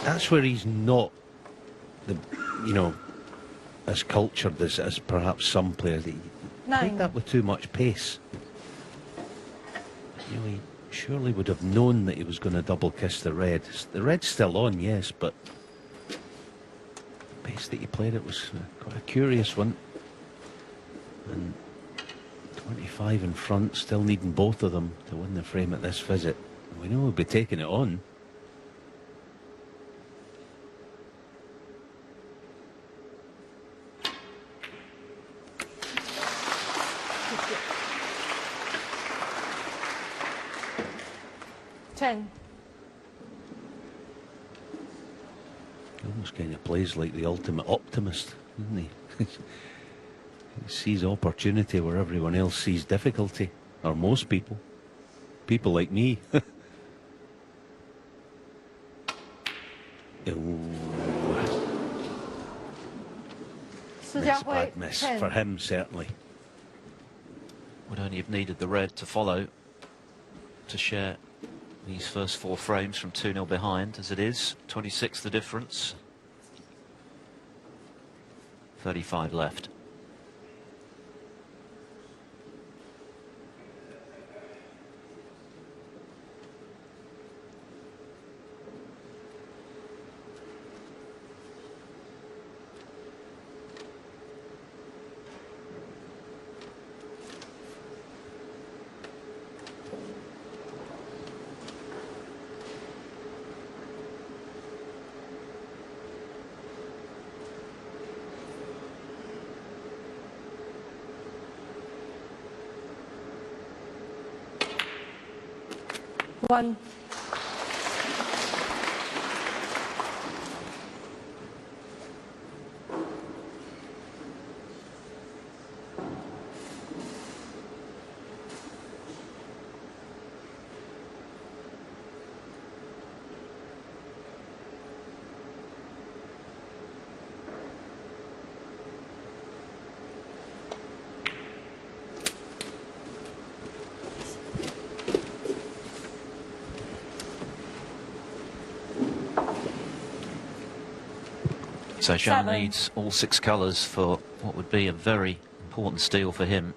that's where he's not the, you know, as cultured as perhaps some players. He played that with too much pace. You know, he surely would have known that he was going to double kiss the red. The red's still on, yes, but the pace that he played it was quite a curious one. And 25 in front, still needing both of them to win the frame at this visit. We know we'll be taking it on. He almost kind of plays like the ultimate optimist, doesn't he? He sees opportunity where everyone else sees difficulty, or most people. People like me. Bad miss for him, certainly. Would only have needed the red to follow to share these first 4 frames from 2-0 behind. As it is, 26 the difference. 35 left. One. So Xiao needs all 6 colours for what would be a very important steal for him.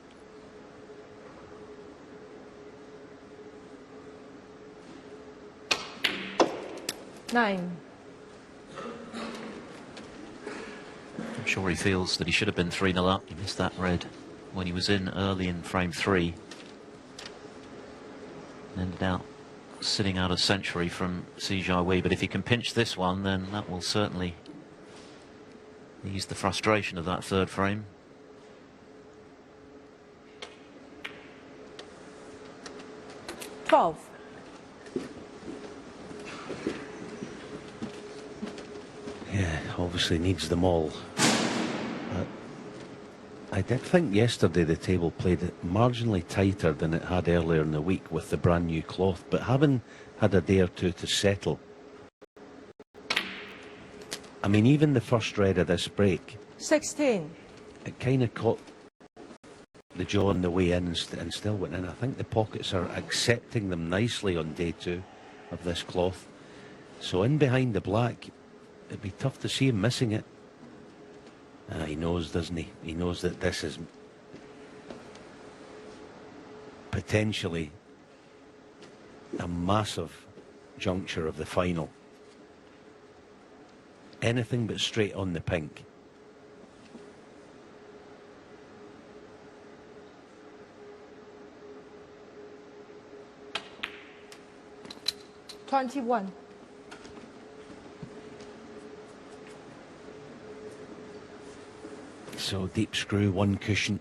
Nine. I'm sure he feels that he should have been 3-0 up. He missed that red when he was in early in frame 3. Ended out sitting out a century from Jiahui, but if he can pinch this one, then that will certainly ease the frustration of that 3rd frame. Yeah, obviously needs them all. I did think yesterday the table played it marginally tighter than it had earlier in the week with the brand new cloth, but having had a day or two to settle, I mean, even the first red of this break, 16. it kind of caught the jaw on the way in and still went in. I think the pockets are accepting them nicely on day 2 of this cloth. So in behind the black, it'd be tough to see him missing it. He knows, doesn't he? He knows that this is potentially a massive juncture of the final. Anything but straight on the pink. $21. So deep screw, 1 cushion.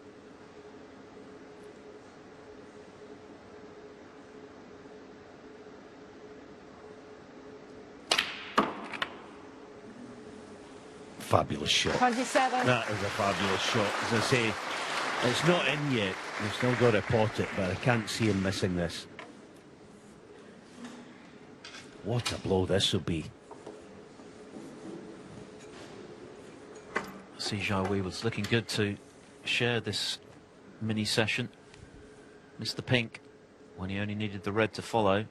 Fabulous shot. 27. That is a fabulous shot. As I say, it's not in yet. We've still got to pot it, but I can't see him missing this. What a blow this will be. Jiahui was looking good to share this mini session. Missed the pink when he only needed the red to follow.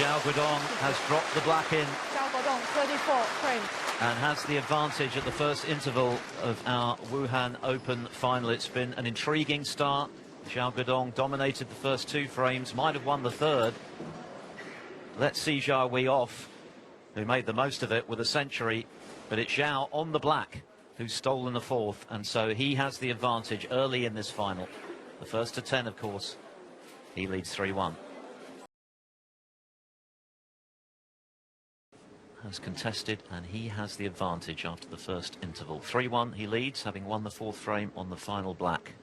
Xiao Guodong has dropped the black in Xiao Guodong, 34 frames. and has the advantage at the first interval of our Wuhan Open final. It's been an intriguing start. Xiao Guodong dominated the first 2 frames, might have won the third. Let's see Jiahui off, who made the most of it with a century, but it's Xiao on the black who's stolen the fourth, and so he has the advantage early in this final. The first to 10, of course. He leads 3-1. Has contested, and he has the advantage after the first interval. 3-1 he leads, having won the fourth frame on the final black.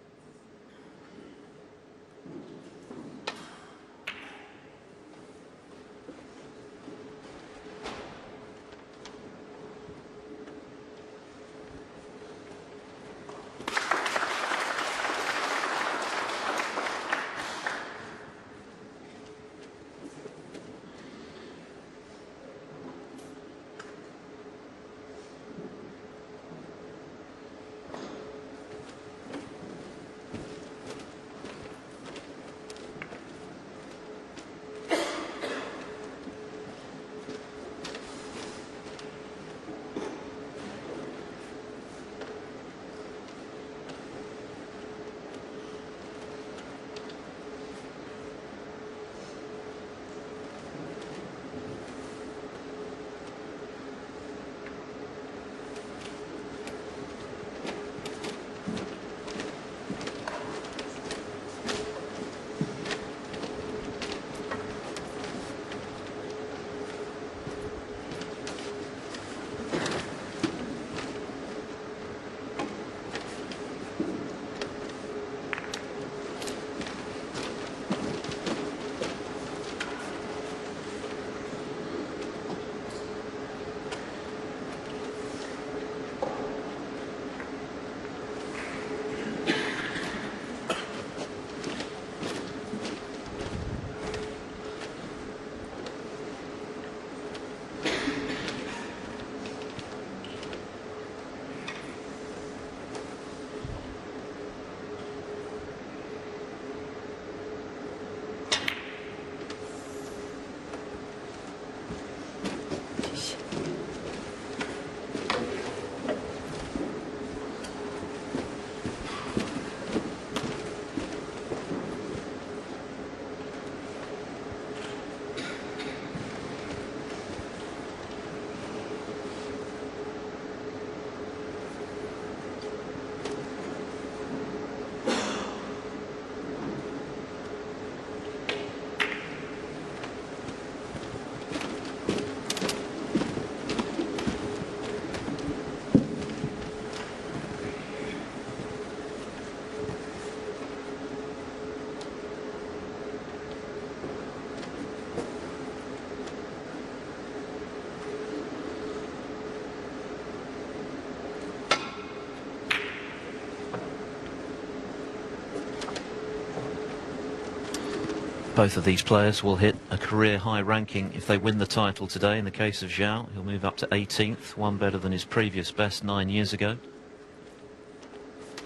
Both of these players will hit a career-high ranking if they win the title today. In the case of Xiao, he'll move up to 18th, one better than his previous best 9 years ago.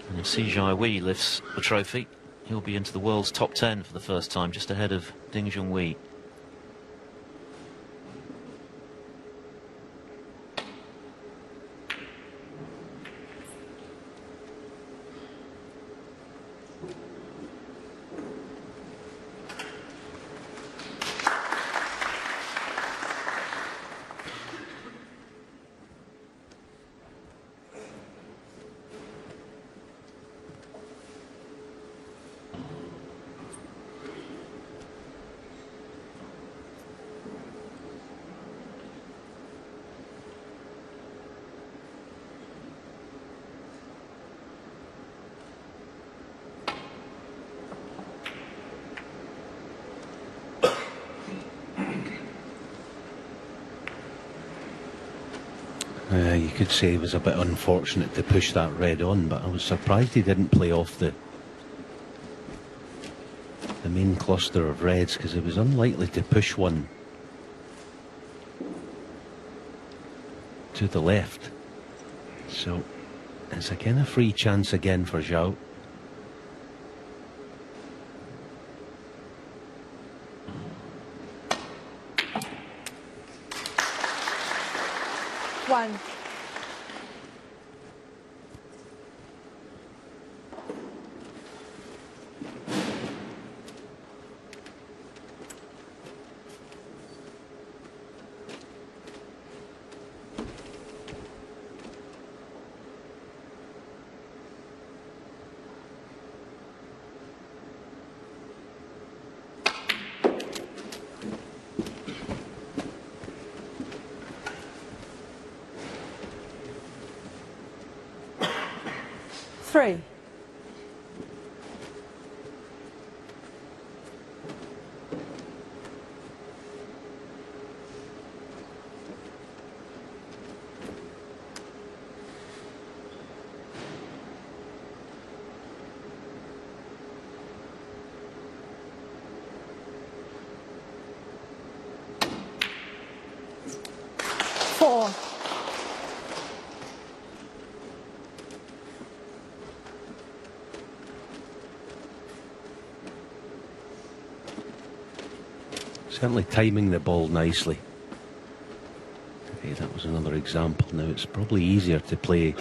And if Jiahui lifts the trophy, he'll be into the world's top 10 for the first time, just ahead of Ding Junhui. You could say it was a bit unfortunate to push that red on, but I was surprised he didn't play off the main cluster of reds, because it was unlikely to push one to the left. So it's a kind of free chance again for Xiao. 1. Three. Four. Certainly timing the ball nicely. Okay, that was another example. Now it's probably easier to play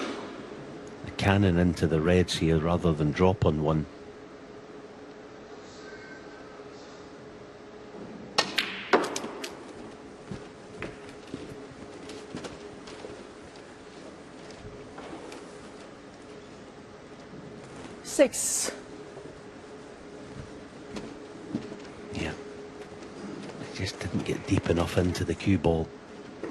the cannon into the reds here rather than drop on one. Six. Yeah. It just didn't get deep enough into the cue ball.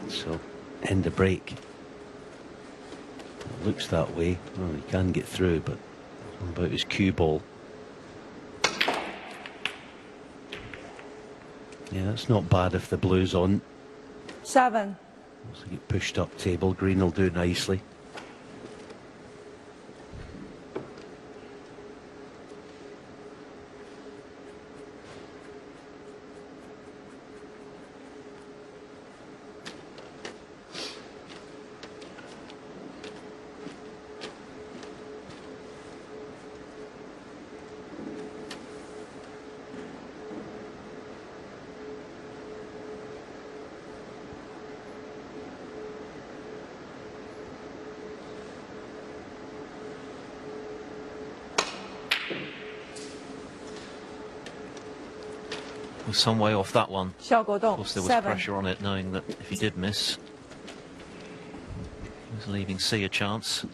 So, end of break. It looks that way. Well, he can get through, but what about his cue ball? Yeah, that's not bad if the blue's on. 7. So get pushed up table. Green will do nicely. Was some way off that one. Xiao Of Guodong, course, there was 7. pressure on it, knowing that if he did miss, he was leaving C a chance.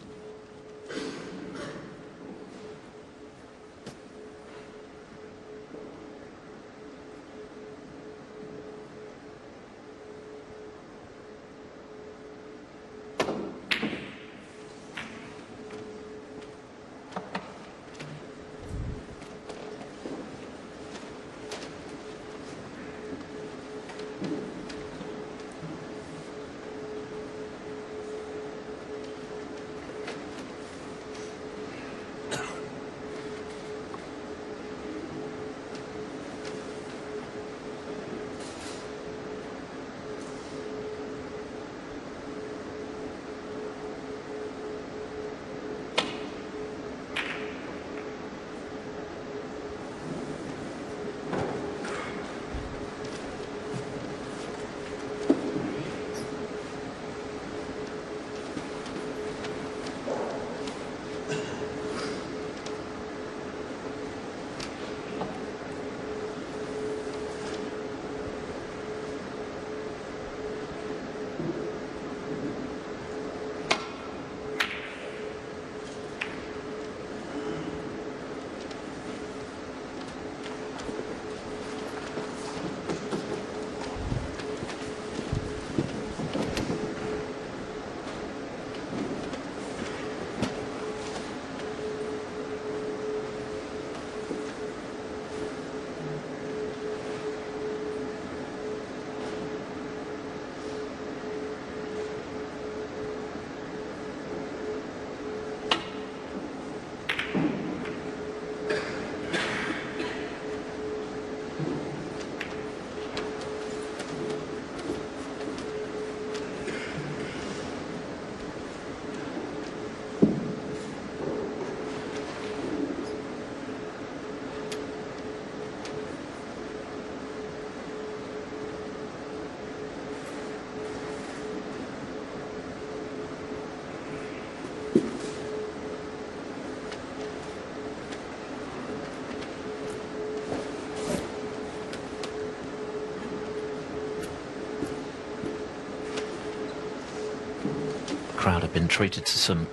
crowd have been treated to some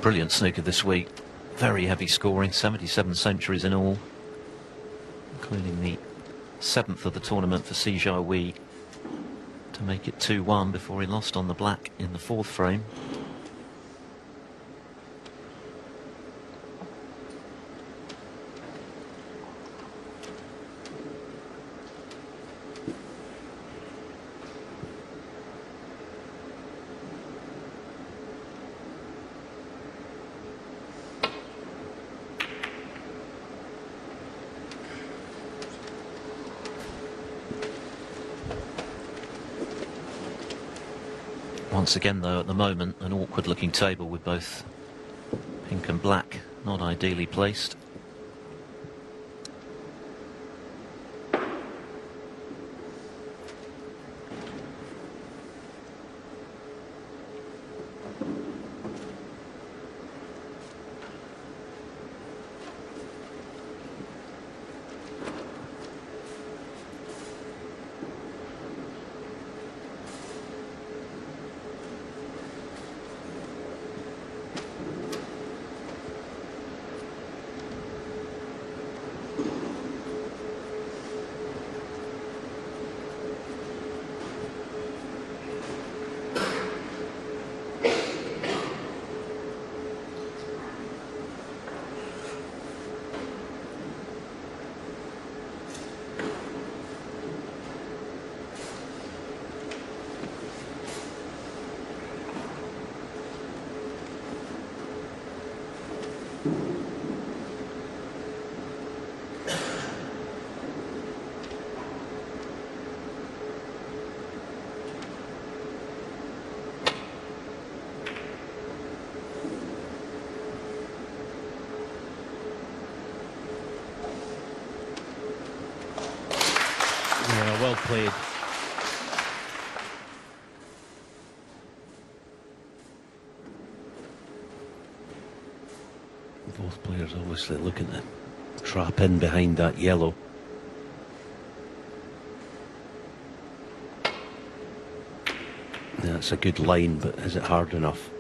brilliant snooker this week. Very heavy scoring, 77 centuries in all, including the 7th of the tournament for Jiahui to make it 2-1 before he lost on the black in the 4th frame. Once again, though, at the moment, an awkward-looking table with both pink and black not ideally placed. Yeah, well played. Both players obviously looking to trap in behind that yellow. Yeah, it's a good line, but is it hard enough?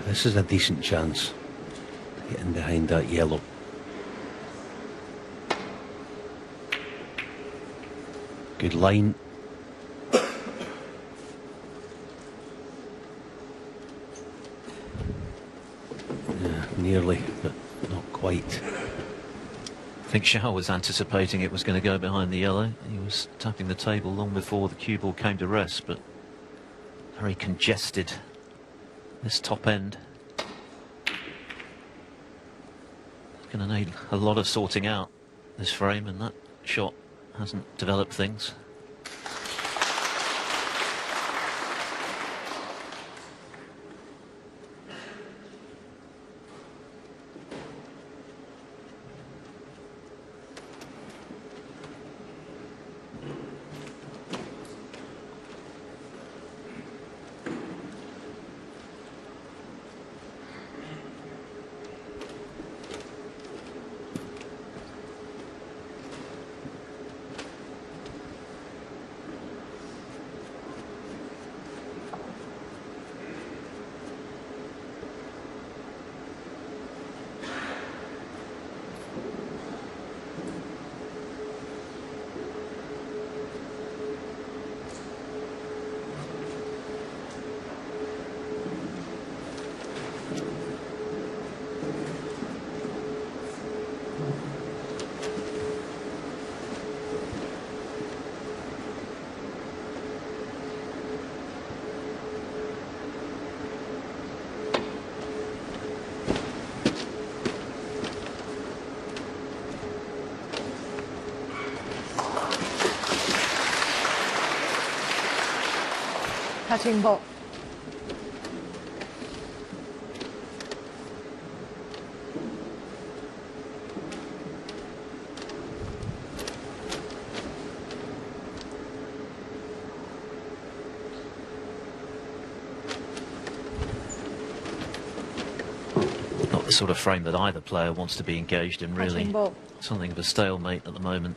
This is a decent chance to get in behind that yellow. Good line. Yeah, nearly, but not quite. I think Xiao was anticipating it was going to go behind the yellow. He was tapping the table long before the cue ball came to rest, but very congested, this top end. Going to need a lot of sorting out this frame, and that shot hasn't developed things. touching ball. Not the sort of frame that either player wants to be engaged in, really. Touching ball. Something of a stalemate at the moment.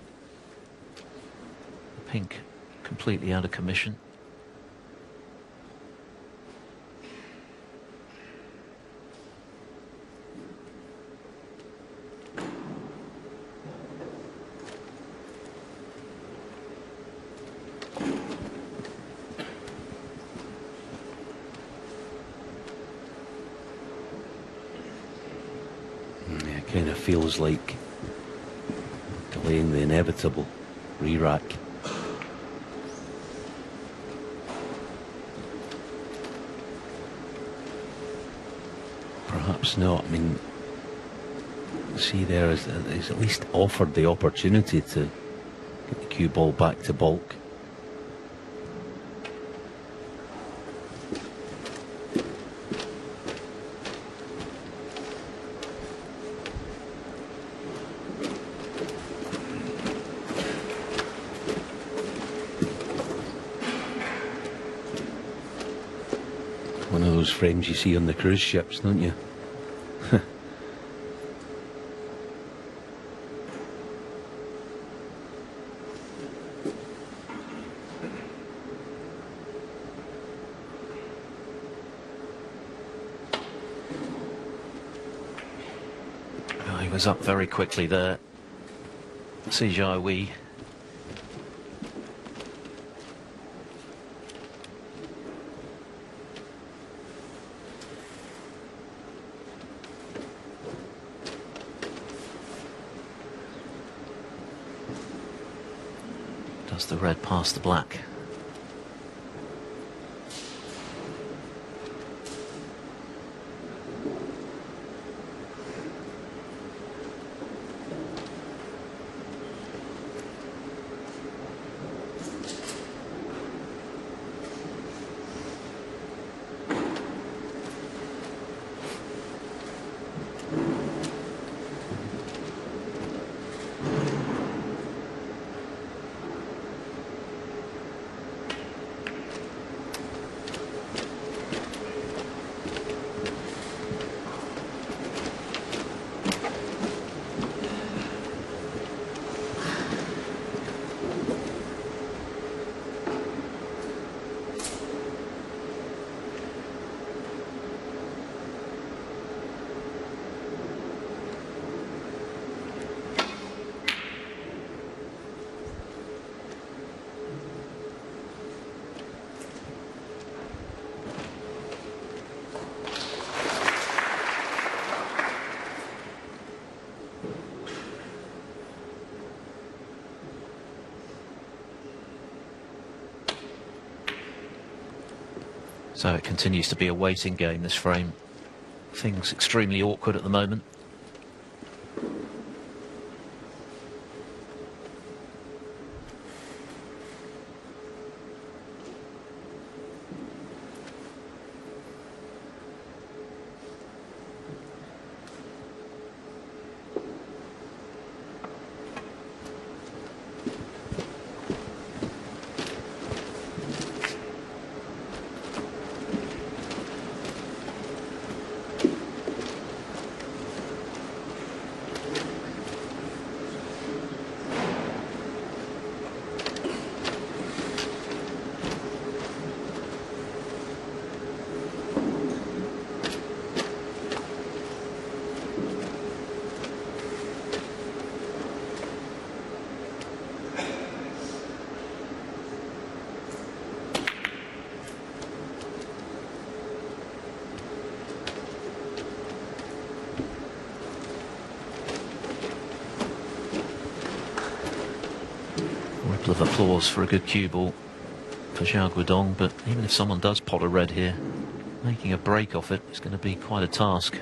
Pink completely out of commission. Yeah, it kind of feels like delaying the inevitable re-rack. Perhaps not. I mean, see there is he's at least offered the opportunity to get the cue ball back to bulk. One of those frames you see on the cruise ships, don't you? Oh, he was up very quickly there. Jiahui. Does the red pass the black? So it continues to be a waiting game, this frame. Things extremely awkward at the moment. Ripple of applause for a good cue ball for Xiao Guodong, but even if someone does pot a red here, making a break off it is going to be quite a task.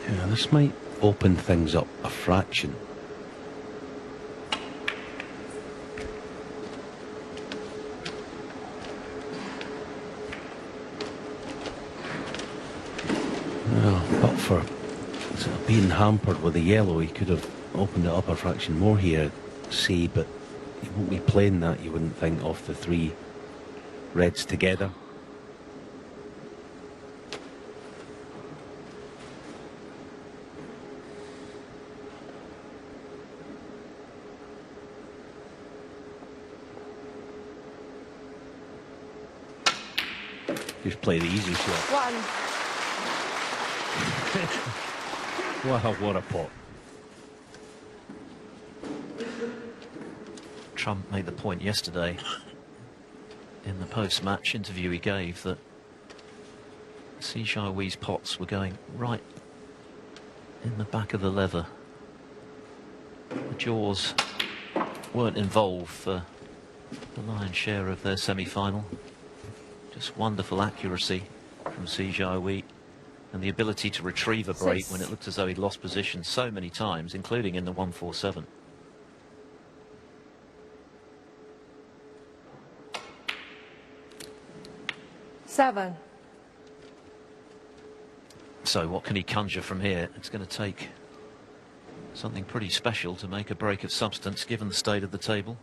Yeah, this might open things up a fraction. Well, but for sort of being hampered with the yellow, he could have opened it up a fraction more here, see, but he won't be playing that, you wouldn't think, off the three reds together. Just play the easy shot. What a pot. Trump made the point yesterday in the post-match interview he gave that Xiaohui's pots were going right in the back of the leather. The jaws weren't involved for the lion's share of their semi-final. Just wonderful accuracy from Xiaohui and the ability to retrieve a break when it looked as though he'd lost position so many times, including in the 147. Seven. So what can he conjure from here? It's going to take something pretty special to make a break of substance given the state of the table.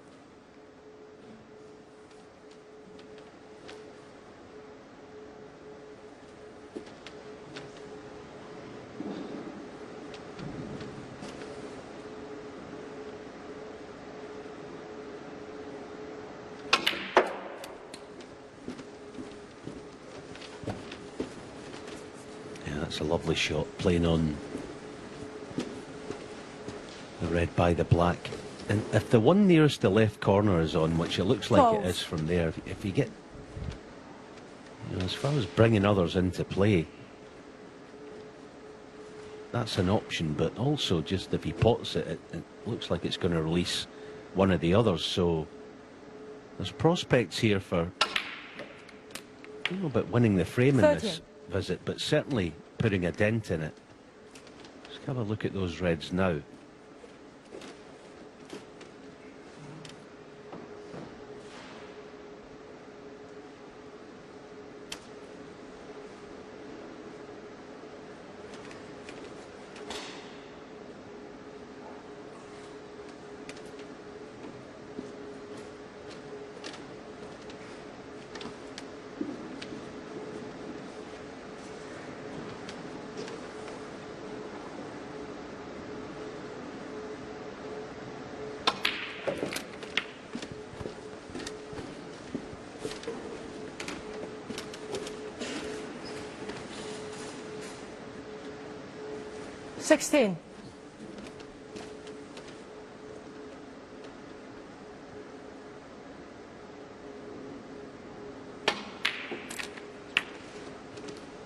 That's a lovely shot, playing on the red by the black. And if the one nearest the left corner is on, which it looks like it is from there, if you get, you know, as far as bringing others into play, that's an option. But also, just if he pots it, it looks like it's going to release one of the others. So there's prospects here for, I don't know about winning the frame in this visit, but certainly putting a dent in it. Let's have a look at those reds now. Sixteen.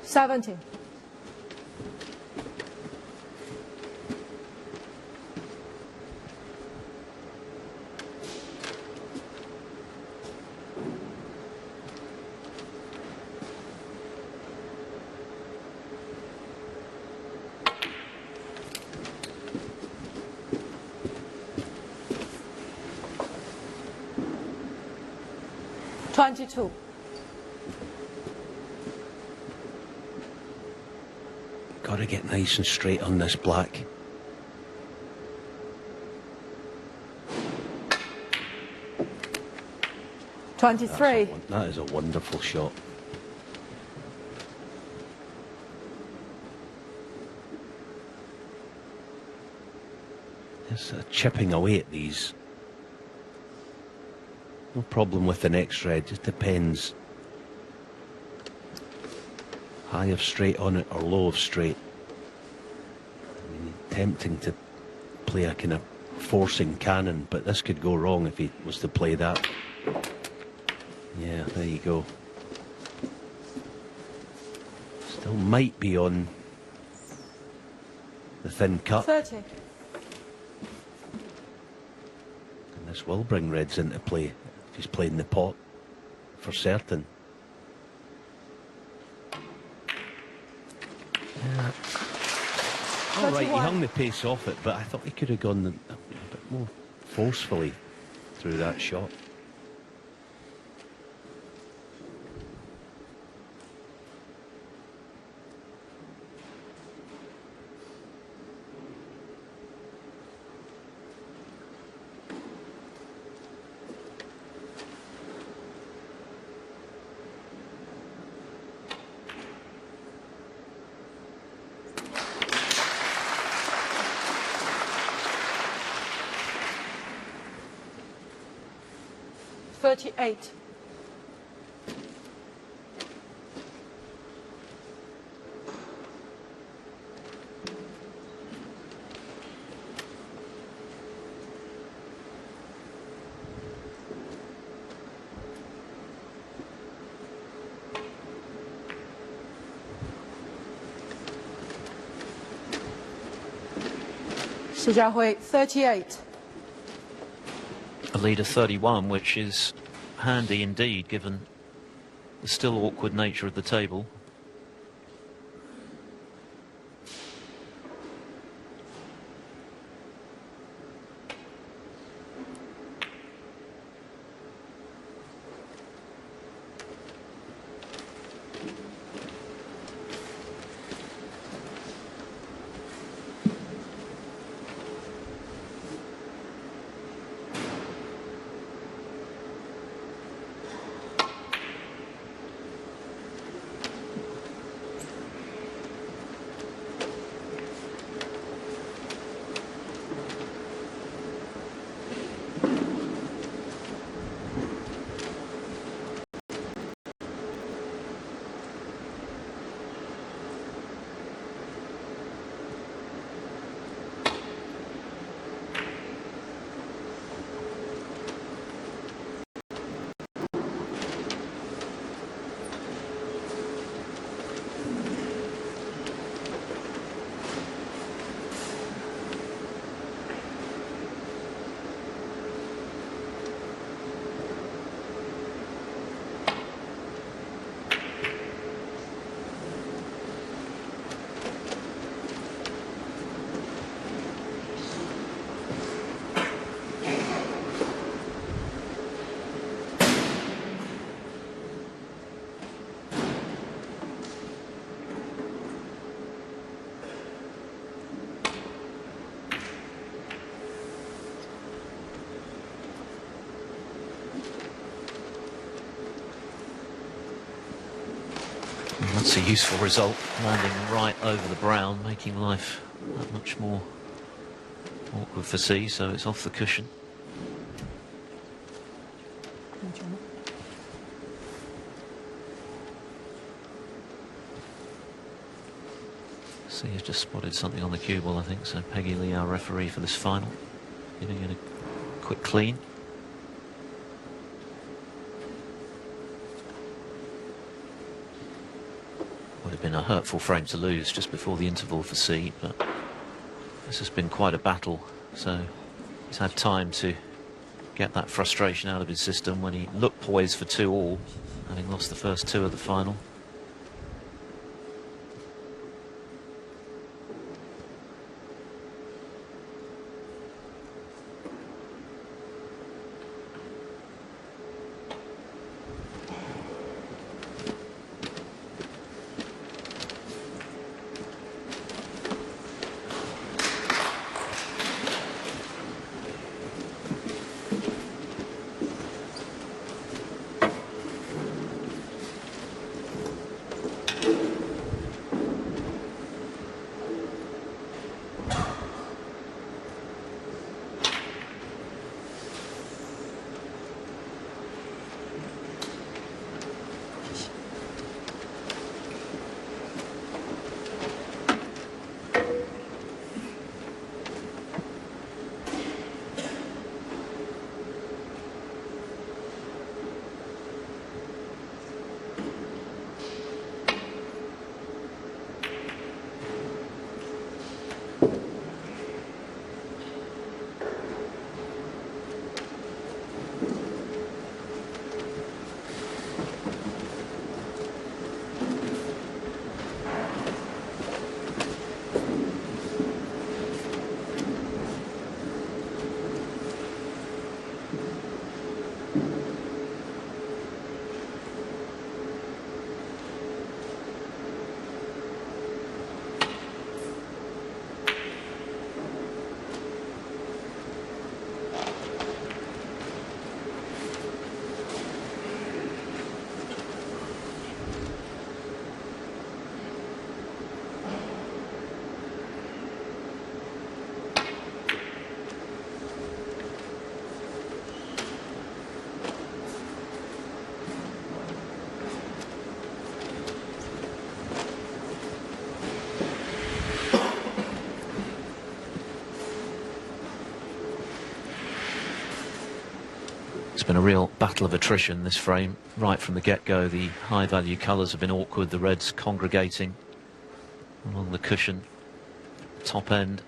Seventeen. $22. Got to get nice and straight on this black. $23. That is a wonderful shot. Just chipping away at these. No problem with the next red, just depends. High of straight on it or low of straight. I mean, tempting to play a kind of forcing cannon, but this could go wrong if he was to play that. Yeah, there you go. Still might be on the thin cut. 30. And this will bring reds into play if he's playing the pot for certain. Yeah. All right, he 31. hung the pace off it, but I thought he could have gone a bit more forcefully through that shot. $38. Jiahui, 38. A lead of 31, which is handy indeed, given the still awkward nature of the table. That's a useful result, landing right over the brown, making life that much more awkward for C, so it's off the cushion. C has just spotted something on the cue ball, I think, so Peggy Lee, our referee for this final, giving it a quick clean. Would have been a hurtful frame to lose just before the interval for C, but this has been quite a battle, so he's had time to get that frustration out of his system when he looked poised for 2-all, having lost the first 2 of the final. It's been a real battle of attrition, this frame, right from the get-go. The high-value colours have been awkward, the reds congregating along the cushion, top end.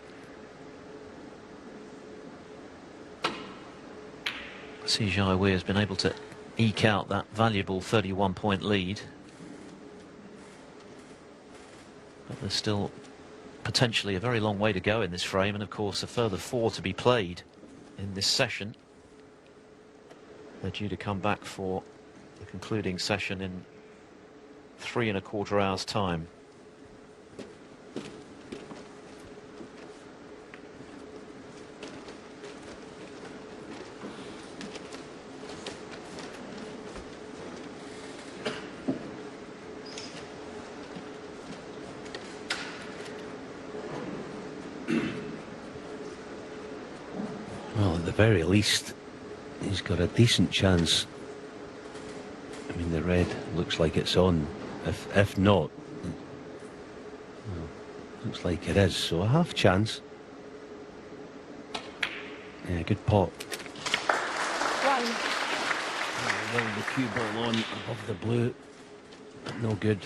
Jiahui has been able to eke out that valuable 31-point lead. But there's still potentially a very long way to go in this frame, and of course a further 4 to be played in this session. They're due to come back for the concluding session in 3¼ hours' time. Well, at the very least, he's got a decent chance. I mean, the red looks like it's on. If not, well, looks like it is. So a half chance. Yeah, good pot. One. Well, the cue ball on above the blue. No good.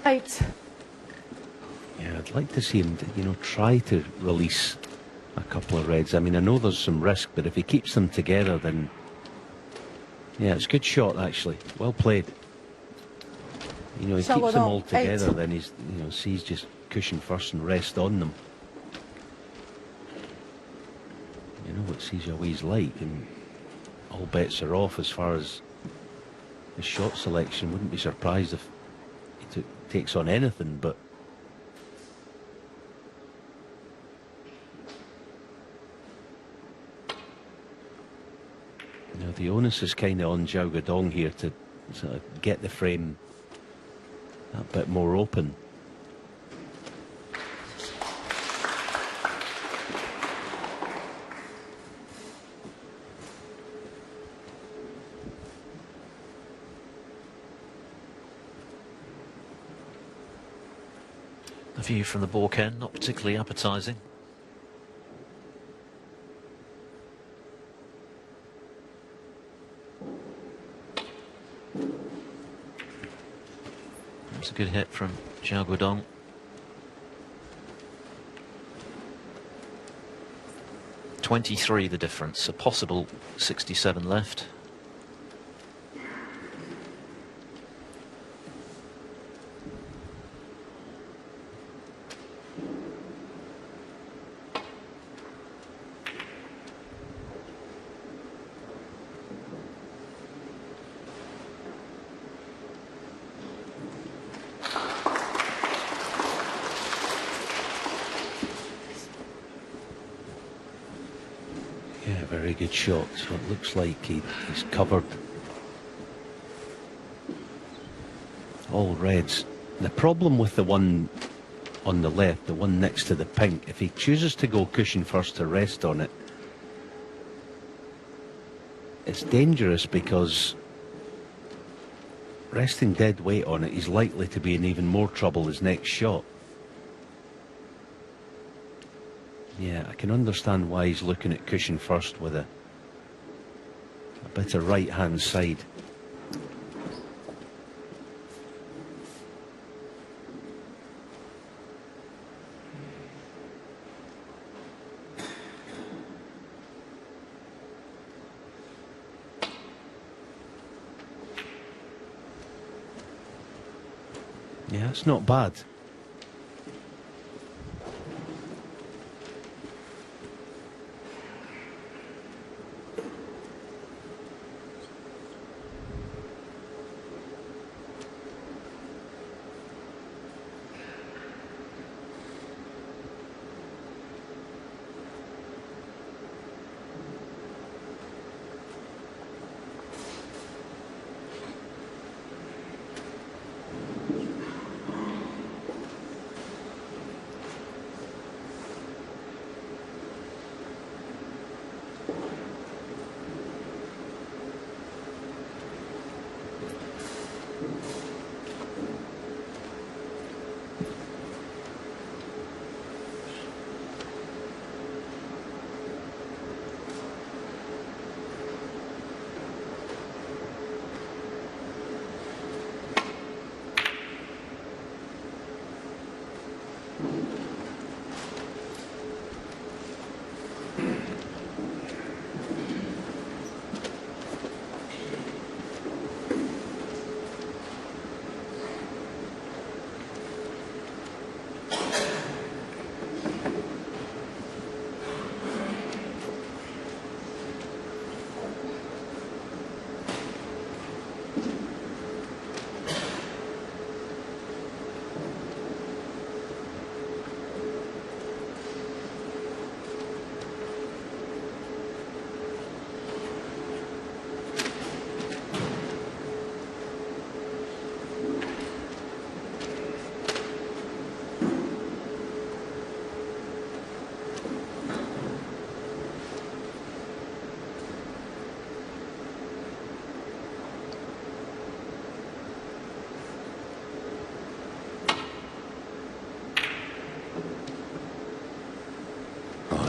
Eight. Yeah, I'd like to see him, try to release a couple of reds. I mean, I know there's some risk, but if he keeps them together, then yeah, it's a good shot actually. Well played. He keeps them all Guodong, together, 8. then he's, sees just cushion first and rest on them. You know what Jiahui's like, and all bets are off as far as his shot selection. Wouldn't be surprised if he takes on anything, but the onus is kind of on Xiao Guodong here to sort of get the frame that bit more open. The view from the balk end, not particularly appetising. That's a good hit from Xiao Guodong. .23 the difference, a possible 67 left. Yeah, very good shot. So it looks like he's covered all reds. The problem with the one on the left, the one next to the pink, if he chooses to go cushion first to rest on it, it's dangerous because resting dead weight on it, he's likely to be in even more trouble his next shot. Yeah, I can understand why he's looking at cushion first with a bit of right hand side. Yeah, it's not bad.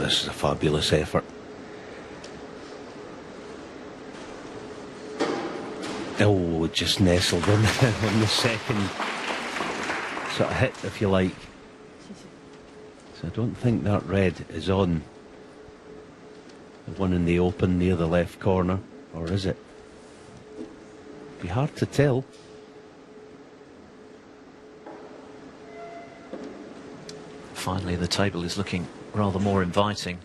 this is a fabulous effort. Oh, just nestled in on the second sort of hit, if you like. So I don't think that red is on the one in the open near the left corner, or is it? Be hard to tell. Finally, the table is looking rather more inviting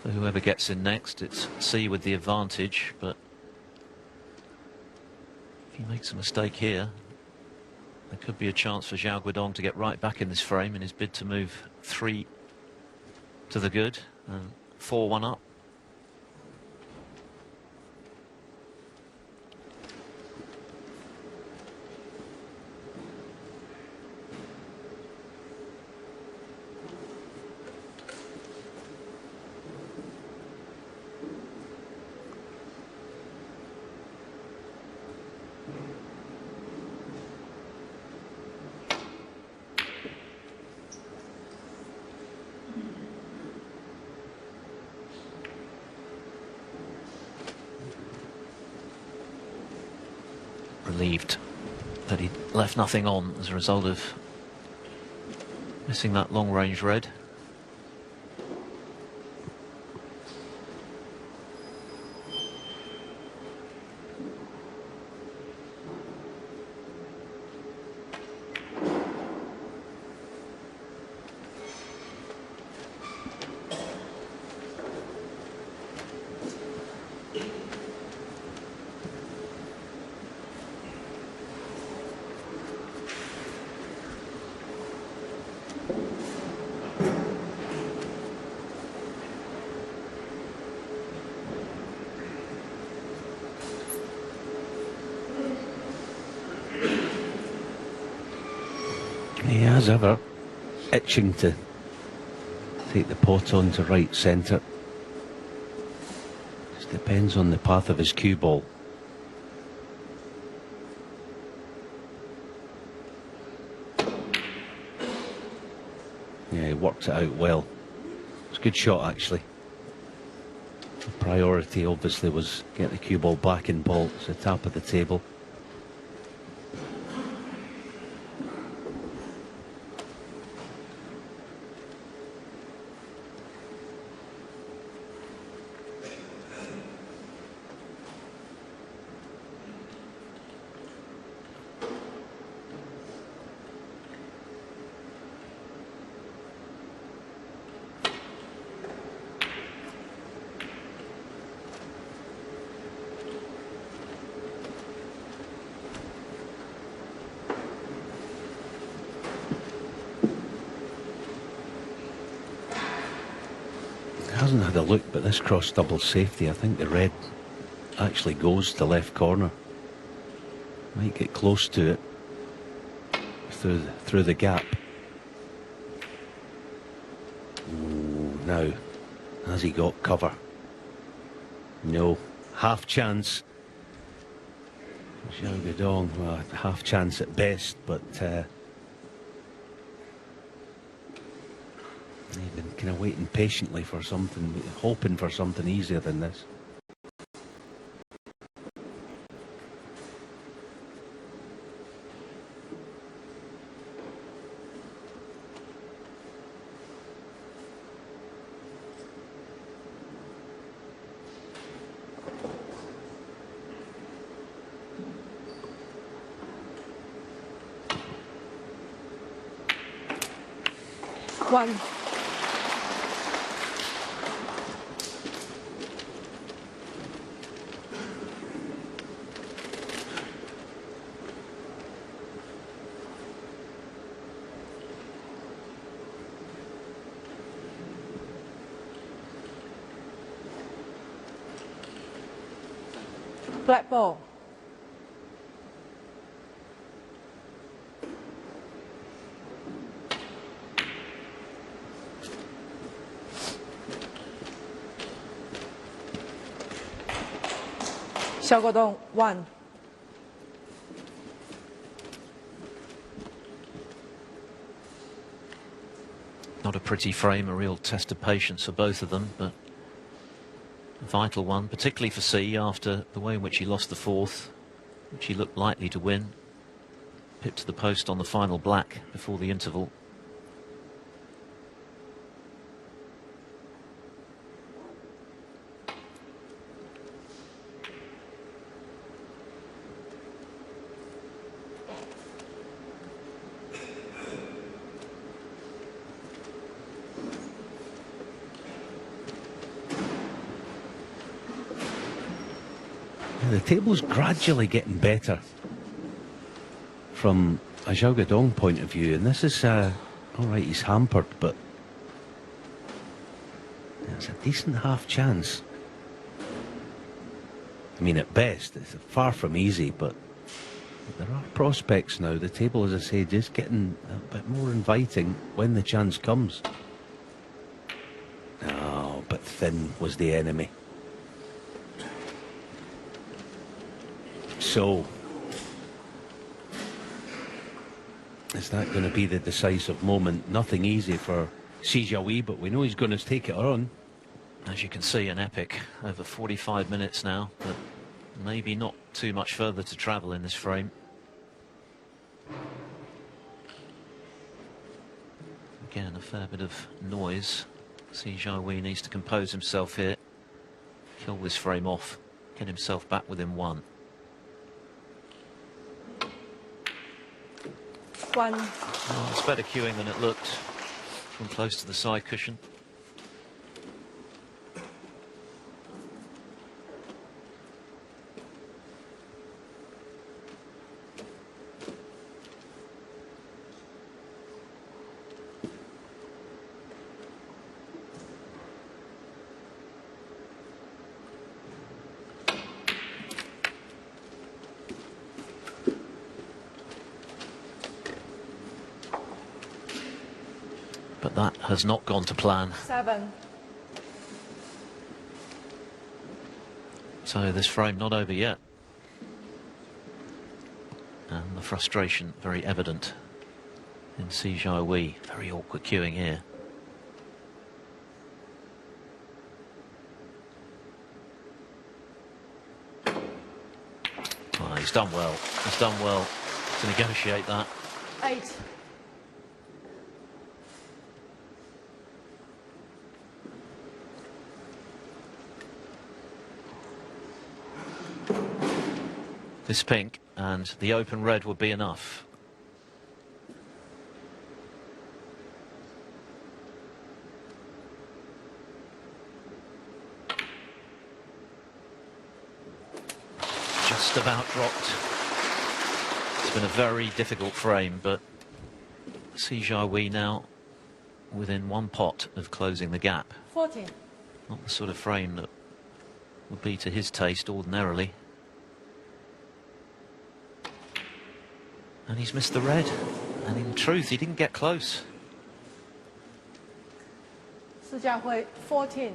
for whoever gets in next. It's C with the advantage, but if he makes a mistake here, there could be a chance for Xiao Guodong to get right back in this frame in his bid to move 3 to the good and 4-1 up. Relieved that he left nothing on as a result of missing that long-range red. He has ever itching to take the pot on to right centre. Just depends on the path of his cue ball. Yeah, he worked it out well. It's a good shot, actually. The priority obviously was get the cue ball back in ball. It's the top of the table. Hasn't had a look, but this cross double safety, I think the red actually goes to left corner. Might get close to it through the gap. Ooh, now has he got cover? No, half chance. Xiao Guodong, well, half chance at best, but they've been kind of waiting patiently for something, hoping for something easier than this. One. Black ball. Xiao Guodong, 1. Not a pretty frame, a real test of patience for both of them, but a vital one, particularly for C after the way in which he lost the fourth, which he looked likely to win. Pipped to the post on the final black before the interval. The table's gradually getting better from a Xiao Guodong point of view, and this is all right, he's hampered, but it's a decent half chance. I mean, at best it's far from easy, but there are prospects now. The table, as I say, just getting a bit more inviting when the chance comes. Oh, but thin was the enemy. So, is that going to be the decisive moment? Nothing easy for Jiahui, but we know he's going to take it on. As you can see, an epic over 45 minutes now, but maybe not too much further to travel in this frame. Again, a fair bit of noise. Jiahui needs to compose himself here, kill this frame off, get himself back within one. Well, it's better cueing than it looked from close to the side cushion. But that has not gone to plan. 7. So this frame not over yet. And the frustration very evident in Jiahui. Very awkward cueing here. Oh, he's done well. He's done well to negotiate that. 8. This pink and the open red would be enough. Just about dropped. It's been a very difficult frame, but Jiahui now within one pot of closing the gap. 14. Not the sort of frame that would be to his taste ordinarily. And he's missed the red, and in truth he didn't get close. Jiahui, 14.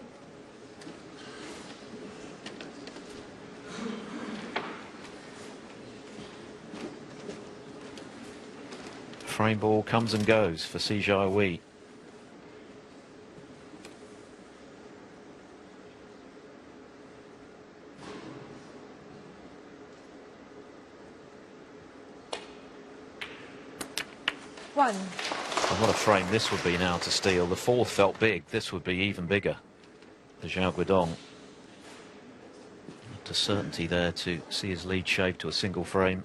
Frame ball comes and goes for Jiahui. One. And what a frame this would be now to steal. The fourth felt big. This would be even bigger for Xiao Guodong. Not a certainty there to see his lead shaved to a single frame.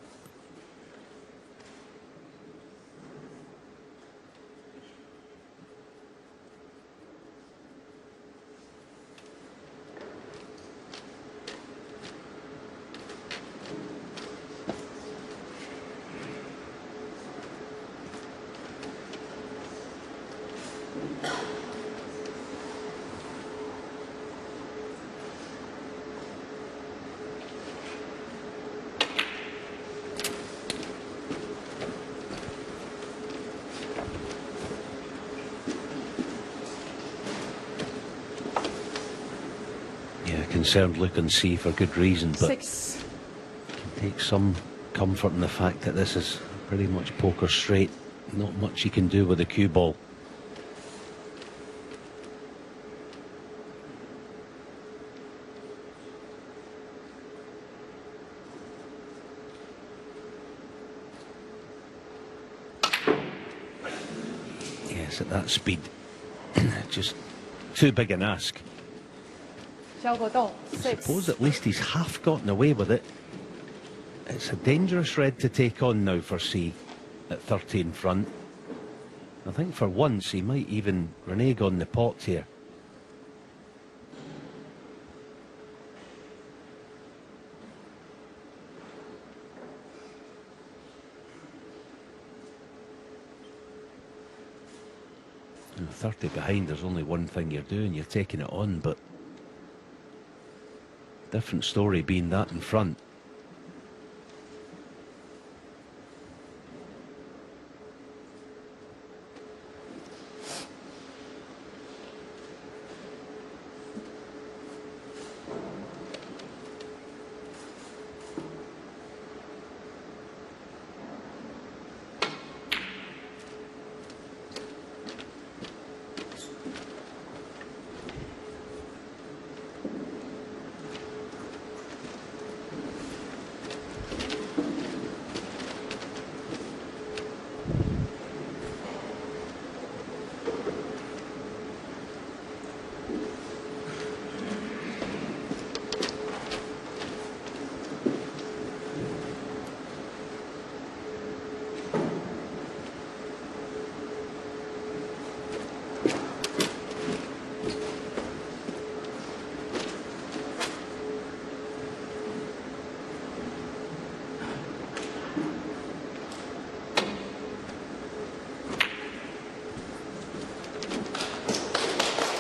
Concerned look and see for good reason, but 6. can take some comfort in the fact that this is pretty much poker straight. Not much you can do with a cue ball. Yes, at that speed, just too big an ask. Xiao Guodong, I 6. suppose at least he's half gotten away with it. It's a dangerous red to take on now for C at 30 in front. I think for once he might even renege on the pot here. And 30 behind, there's only one thing you're doing, you're taking it on, but different story being that in front.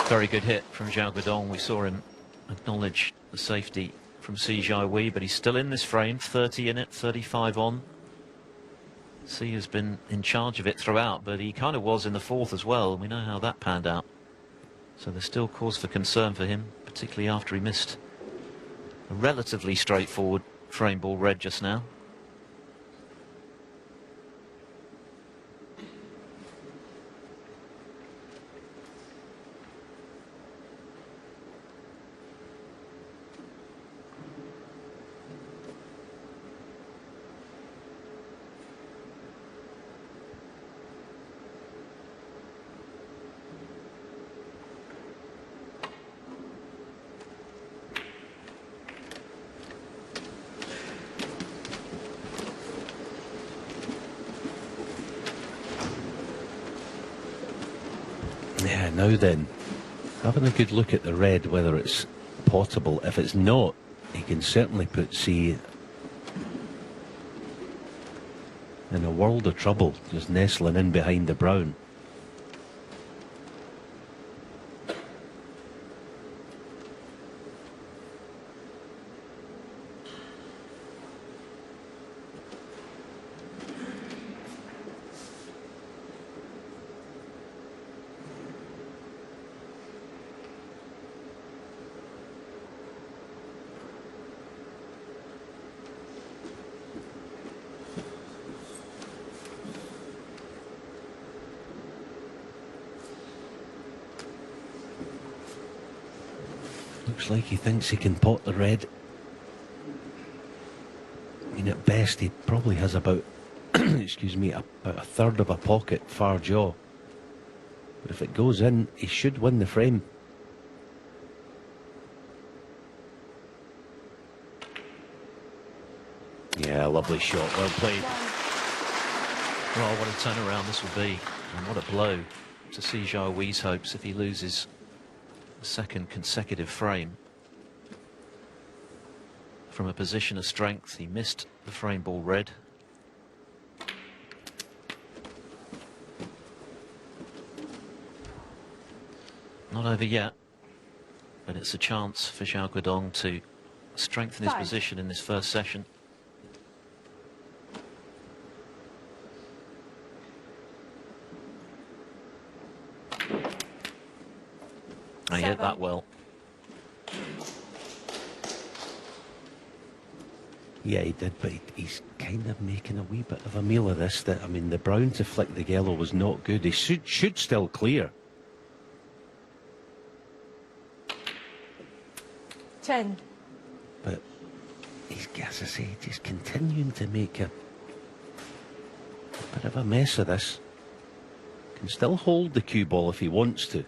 Very good hit from Xiao Guodong. We saw him acknowledge the safety from Jiahui, but he's still in this frame, 30 in it, 35 on. C has been in charge of it throughout, but he kind of was in the fourth as well. We know how that panned out. So there's still cause for concern for him, particularly after he missed a relatively straightforward frame ball red just now. Yeah, now then, having a good look at the red, whether it's potable. If it's not, he can certainly put C in a world of trouble, just nestling in behind the brown. Looks like he thinks he can pot the red. I mean, at best, he probably has about, excuse me, about a third of a pocket far jaw. But if it goes in, he should win the frame. Yeah, lovely shot, well played. Oh, what a turnaround this will be, and what a blow to see Jiahui's hopes if he loses a second consecutive frame. From a position of strength, he missed the frame ball red. Not over yet, but it's a chance for Xiao Guodong to strengthen his position in this first session. He hit that well. Yeah, he did, but he's kind of making a wee bit of a meal of this. That, I mean, the brown to flick the yellow was not good. He should still clear. 10. But he's, as I say, just continuing to make a bit of a mess of this. Can still hold the cue ball if he wants to.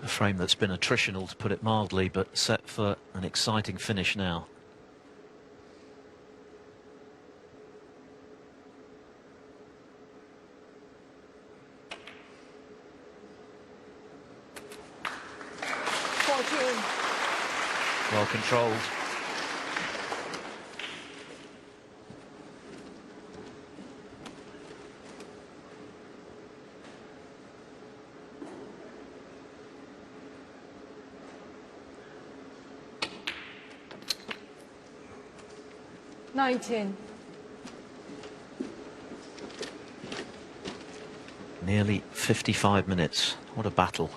A frame that's been attritional, to put it mildly, but set for an exciting finish now. Well controlled. Nearly 55 minutes. What a battle.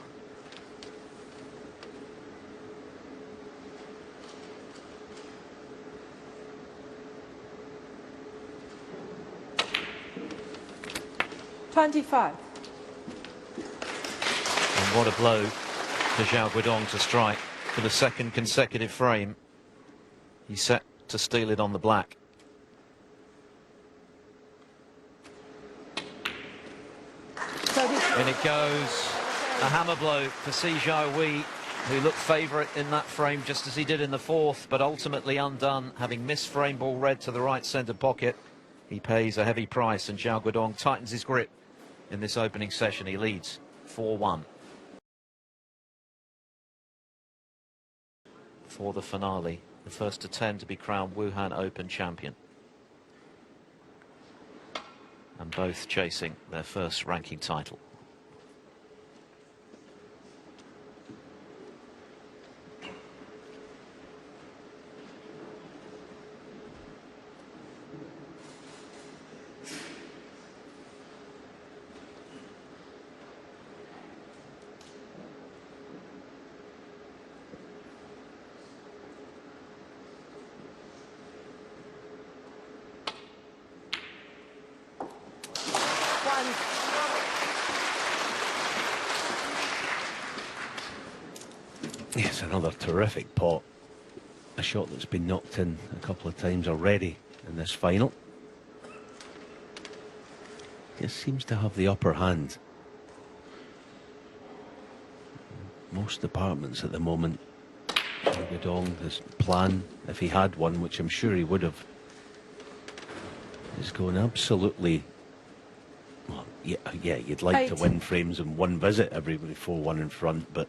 $25. And what a blow for Xiao Guodong to strike for the second consecutive frame. He's set to steal it on the black. In it goes. A hammer blow for Jiahui, who looked favourite in that frame just as he did in the fourth, but ultimately undone, having missed frame ball red to the right centre pocket. He pays a heavy price, and Xiao Guodong tightens his grip in this opening session. He leads 4-1. For the finale, the first to 10 to be crowned Wuhan Open champion. And both chasing their first ranking title. Yes, another terrific pot. A shot that's been knocked in a couple of times already in this final. Just seems to have the upper hand. Most departments at the moment. Guodong, his plan, if he had one, which I'm sure he would have, is going absolutely... Well, yeah, you'd like to win frames in one visit, everybody 4-1 in front, but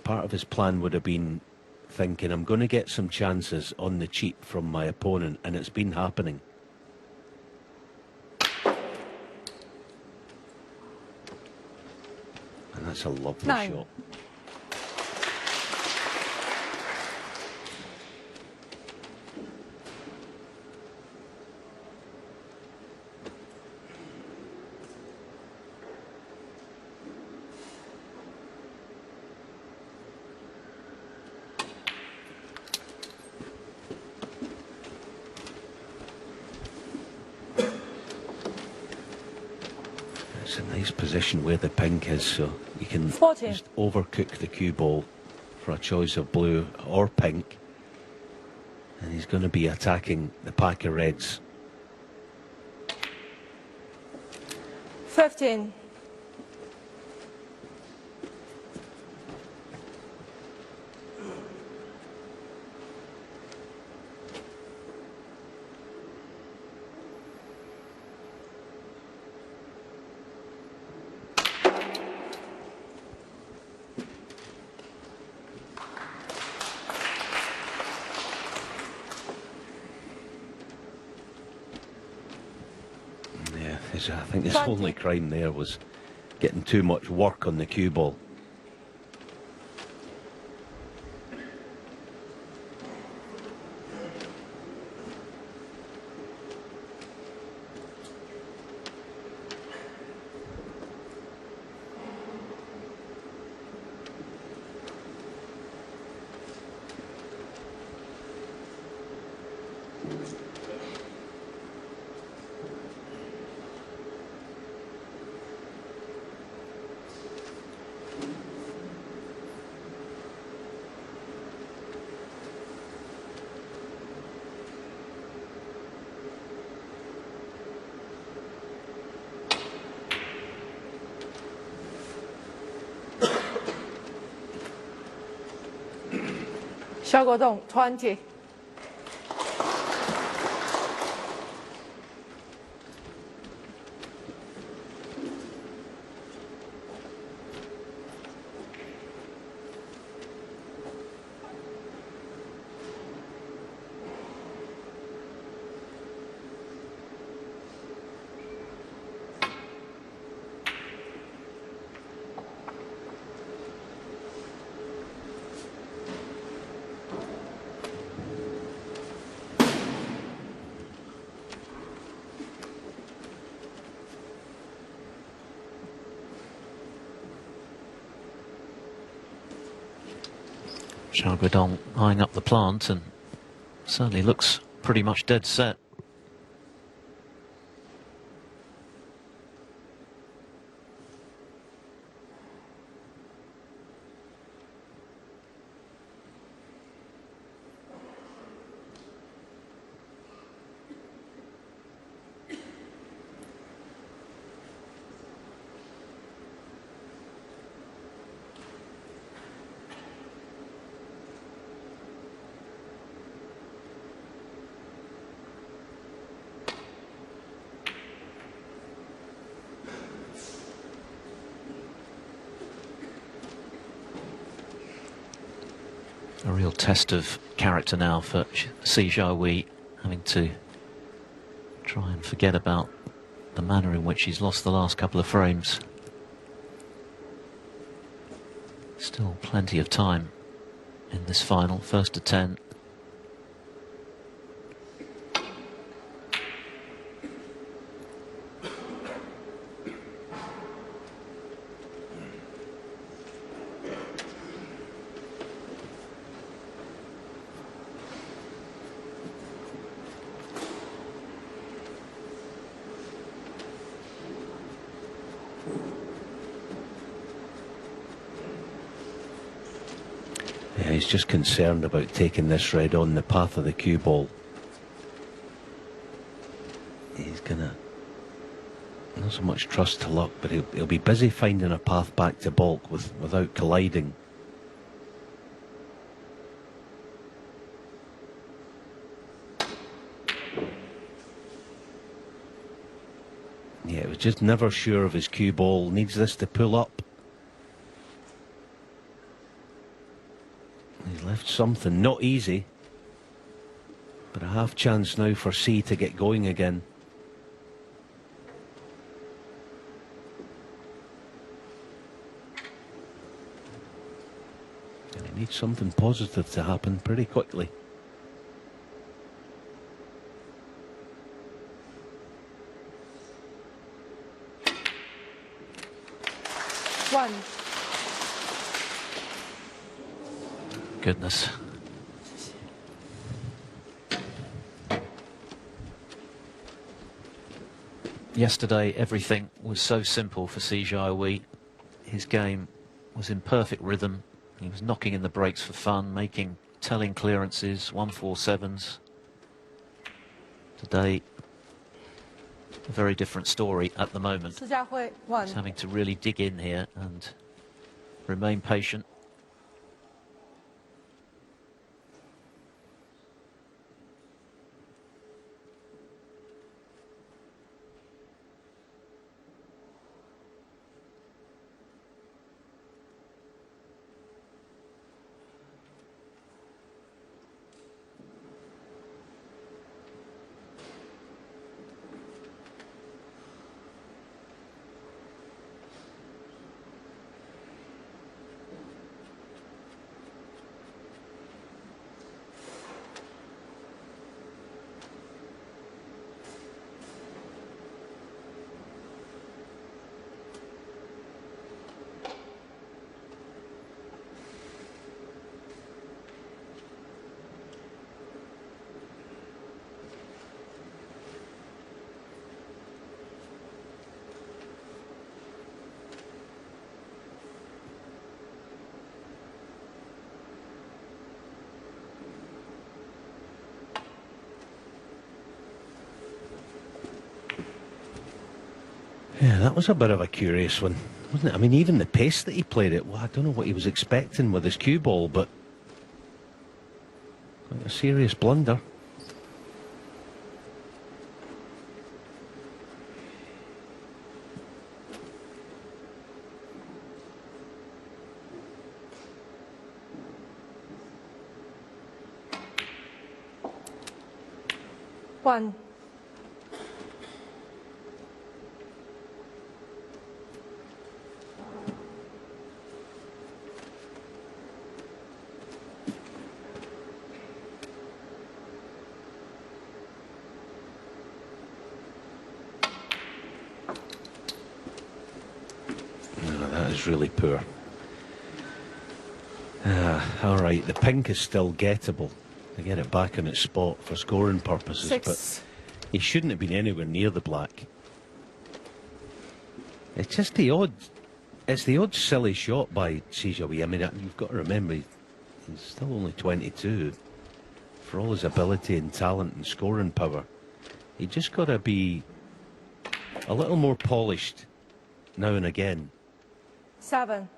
part of his plan would have been thinking, I'm going to get some chances on the cheap from my opponent, and it's been happening. And that's a lovely shot. It's a nice position where the pink is, so you can just overcook the cue ball for a choice of blue or pink. And he's going to be attacking the pack of reds. 15. I think his only crime there was getting too much work on the cue ball. Xiao Guodong, 20. Xiao Guodong eyeing up the plant and certainly looks pretty much dead set. A real test of character now for Jiahui, having to try and forget about the manner in which he's lost the last couple of frames. Still plenty of time in this final, first to 10. Yeah, he's just concerned about taking this red on the path of the cue ball. He's gonna, not so much trust to luck, but he'll be busy finding a path back to baulk without colliding. Yeah, he was just never sure of his cue ball. Needs this to pull up. He's left something, not easy, but a half chance now for C to get going again. And he needs something positive to happen pretty quickly. One. Goodness. Yesterday, everything was so simple for Jiahui. His game was in perfect rhythm. He was knocking in the breaks for fun, making telling clearances, 147s. Today, a very different story at the moment. Jiahui, 1. He's having to really dig in here and remain patient. Yeah, that was a bit of a curious one, wasn't it? I mean, even the pace that he played it, well, I don't know what he was expecting with his cue ball, but Quite a serious blunder. One. No, that is really poor. All right, the pink is still gettable. To get it back on its spot for scoring purposes, 6. but he shouldn't have been anywhere near the black. It's just the odd. It's the odd silly shot by Jiahui. I mean, you've got to remember he's still only 22. For all his ability and talent and scoring power, he just got to be a little more polished now and again. 7.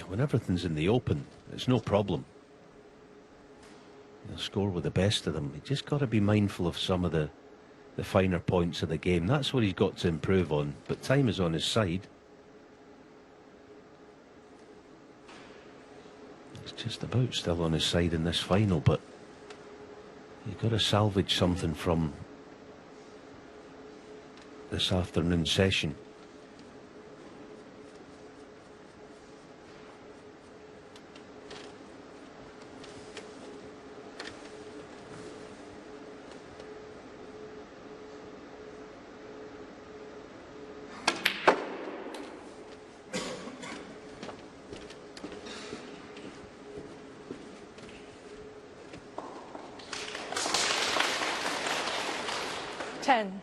When everything's in the open, it's no problem. He'll score with the best of them. He just got to be mindful of some of the finer points of the game. That's what he's got to improve on. But time is on his side. It's just about still on his side in this final, but you've got to salvage something from this afternoon session. Ten.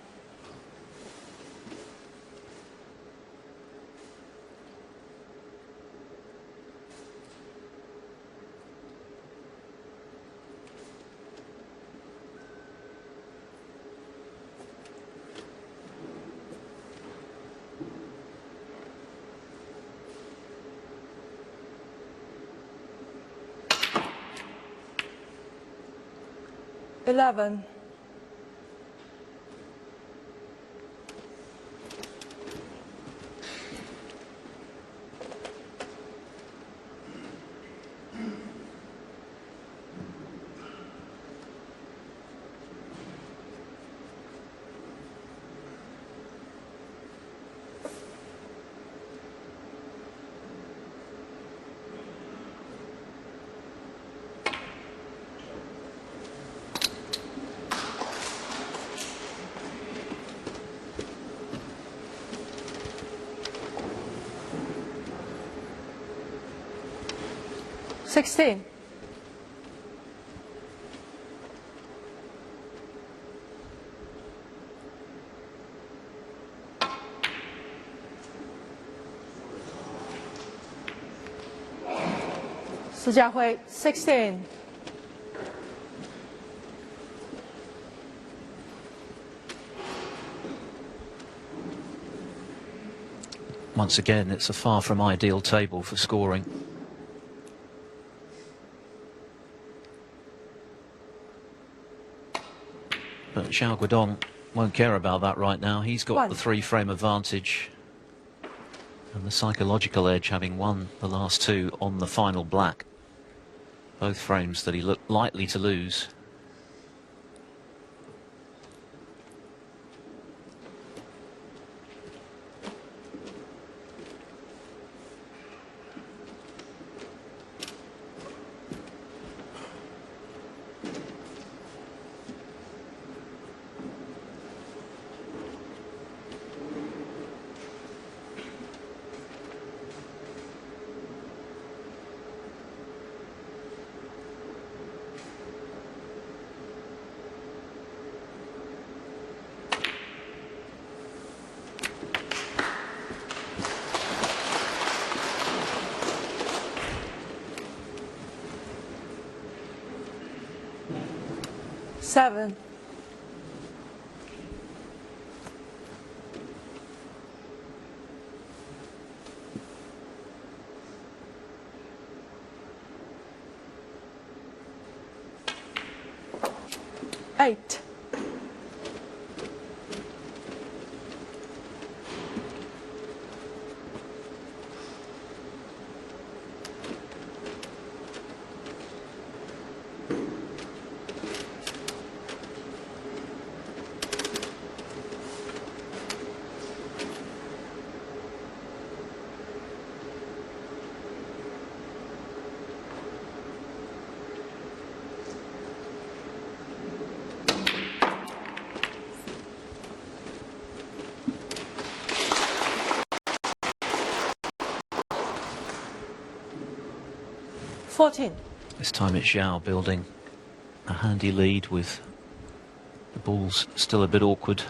Eleven. Sixteen. Jiahui, 16. Once again, it's a far from ideal table for scoring. But Xiao Guodong won't care about that right now. He's got the 3-frame advantage and the psychological edge, having won the last two on the final black. Both frames that he looked likely to lose. Seven. 8. This time it's Xiao building a handy lead with the balls still a bit awkward.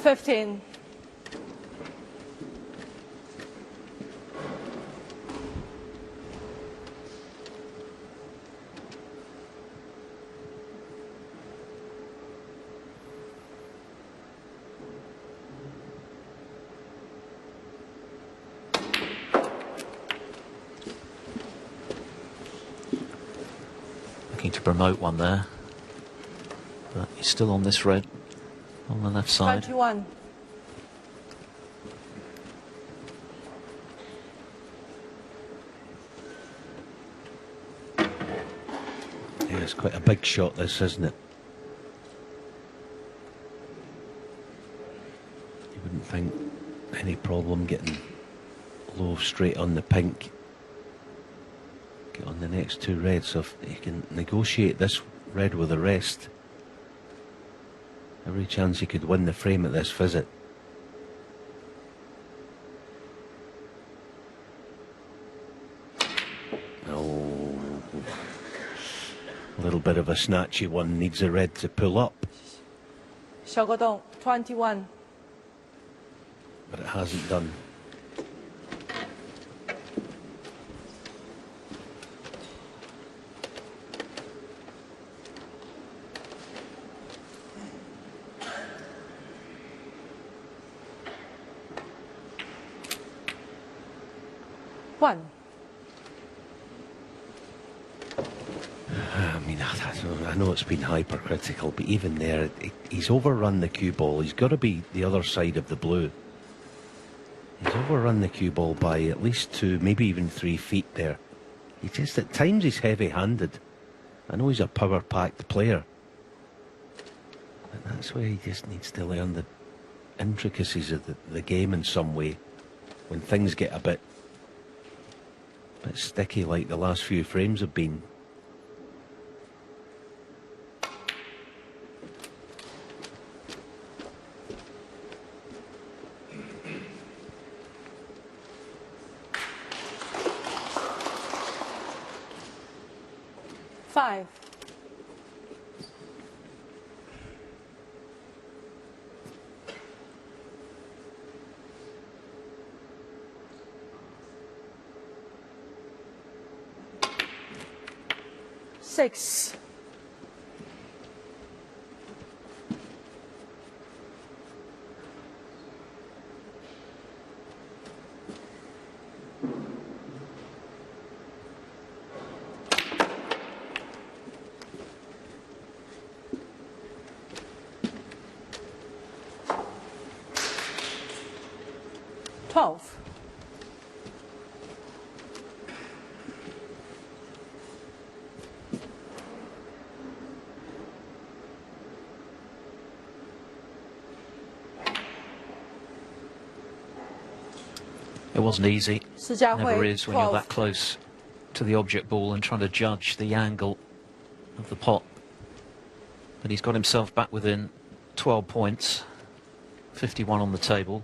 $15. Looking to promote one there, but he's still on this red on the left side. 21. Yeah, it's quite a big shot, this, isn't it? You wouldn't think any problem getting low straight on the pink. Get on the next two reds, so if you can negotiate this red with the rest, every chance you could win the frame at this visit. Oh, a little bit of a snatchy one, needs a red to pull up. Xiao Guodong, 21. But it hasn't done. One. I mean, I know it's been hypercritical, but even there, he's overrun the cue ball. He's got to be the other side of the blue. He's overrun the cue ball by at least 2, maybe even 3 feet there. He just, at times, he's heavy-handed. I know he's a power-packed player, but that's where he just needs to learn the intricacies of the game in some way. When things get a bit sticky like the last few frames have been. Five. Six. $12. It wasn't easy. Jiahui, Never is when you're 12. that close to the object ball and trying to judge the angle of the pot. But he's got himself back within 12 points, 51 on the table.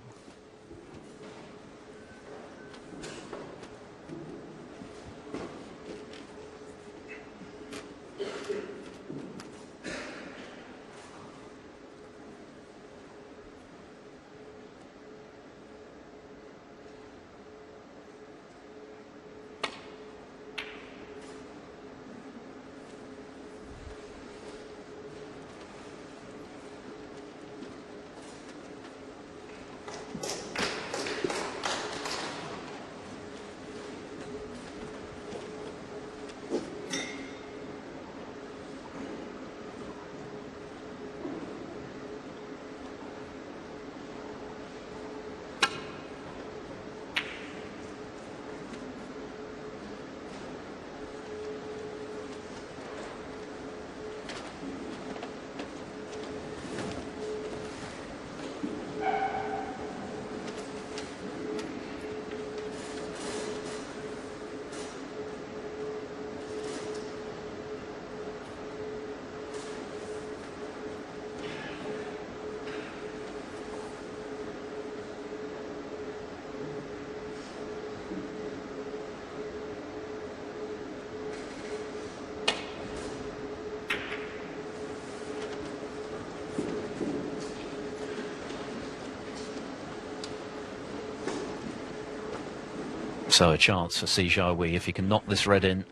So a chance for Jiahui if he can knock this red in.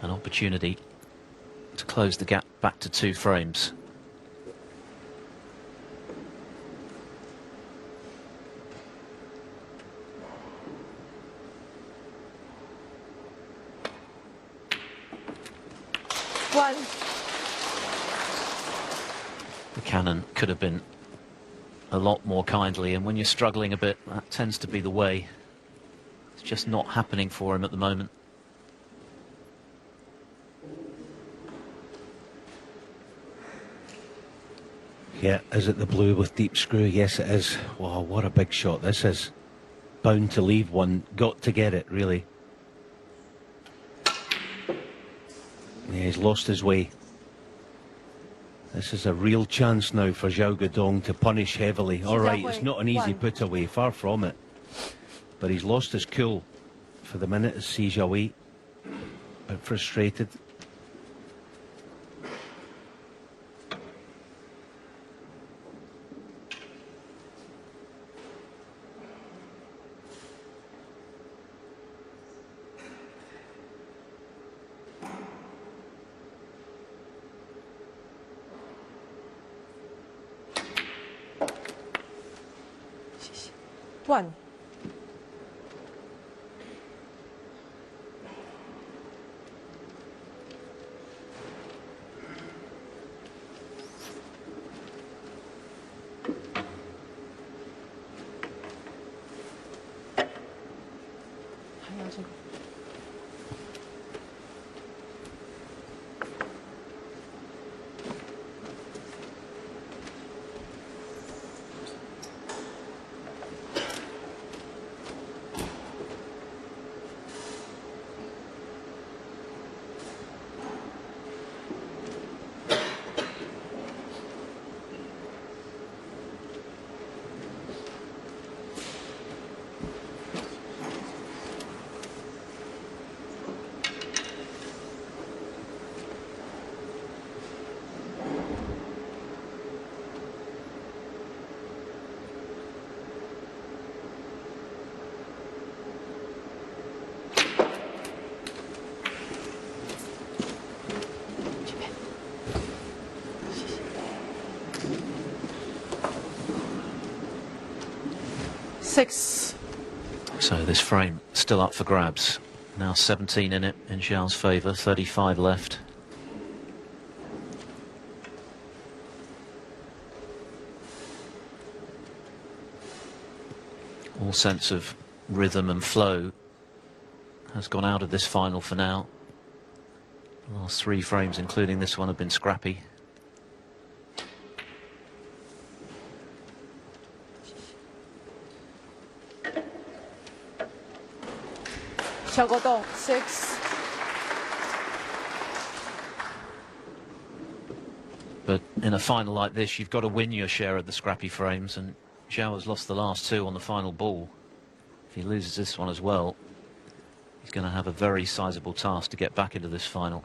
An opportunity to close the gap back to 2 frames. One. The cannon could have been a lot more kindly, and when you're struggling a bit, that tends to be the way. It's just not happening for him at the moment. Yeah, is it the blue with deep screw? Yes, it is. Wow, what a big shot this is. Bound to leave one. Got to get it, really. Yeah, he's lost his way. This is a real chance now for Xiao Guodong to punish heavily. All right, it's not an easy put away, far from it. But he's lost his cool for the minute as Jiahui. A bit frustrated. One. Six. So this frame still up for grabs. Now 17 in it in Xiao's favour, 35 left. All sense of rhythm and flow has gone out of this final for now. The last 3 frames, including this one, have been scrappy. Xiao Guodong, 6. But in a final like this, you've got to win your share of the scrappy frames, and Xiao has lost the last 2 on the final ball. If he loses this one as well, he's going to have a very sizable task to get back into this final.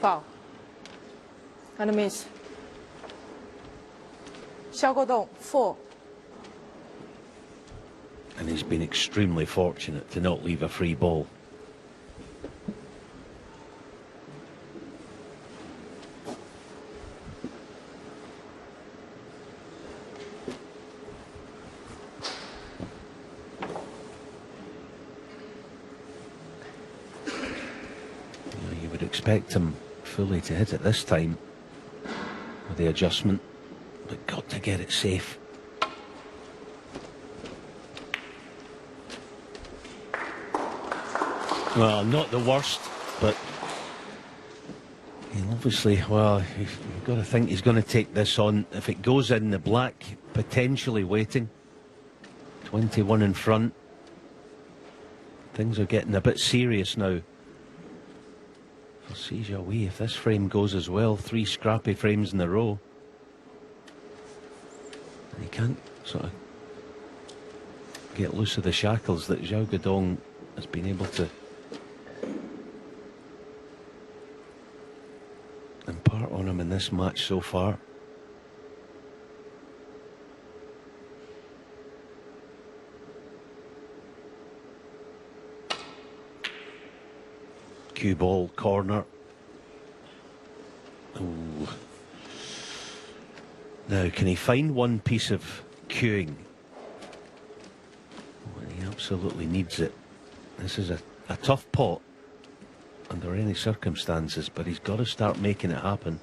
Foul. And a miss. Xiao Guodong, 4. And he's been extremely fortunate to not leave a free ball. You would expect him fully to hit it this time with the adjustment, but got to get it safe. Well, not the worst, but he'll obviously, well, you've got to think he's going to take this on. If it goes in, the black potentially waiting. 21 in front. Things are getting a bit serious now. For Jiahui, if this frame goes as well, 3 scrappy frames in a row. And he can't sort of get loose of the shackles that Xiao Guodong has been able to apart on him in this match so far. Cue ball, corner. Ooh. Now, can he find one piece of cueing? Oh, he absolutely needs it. This is a tough pot under any circumstances, but he's got to start making it happen.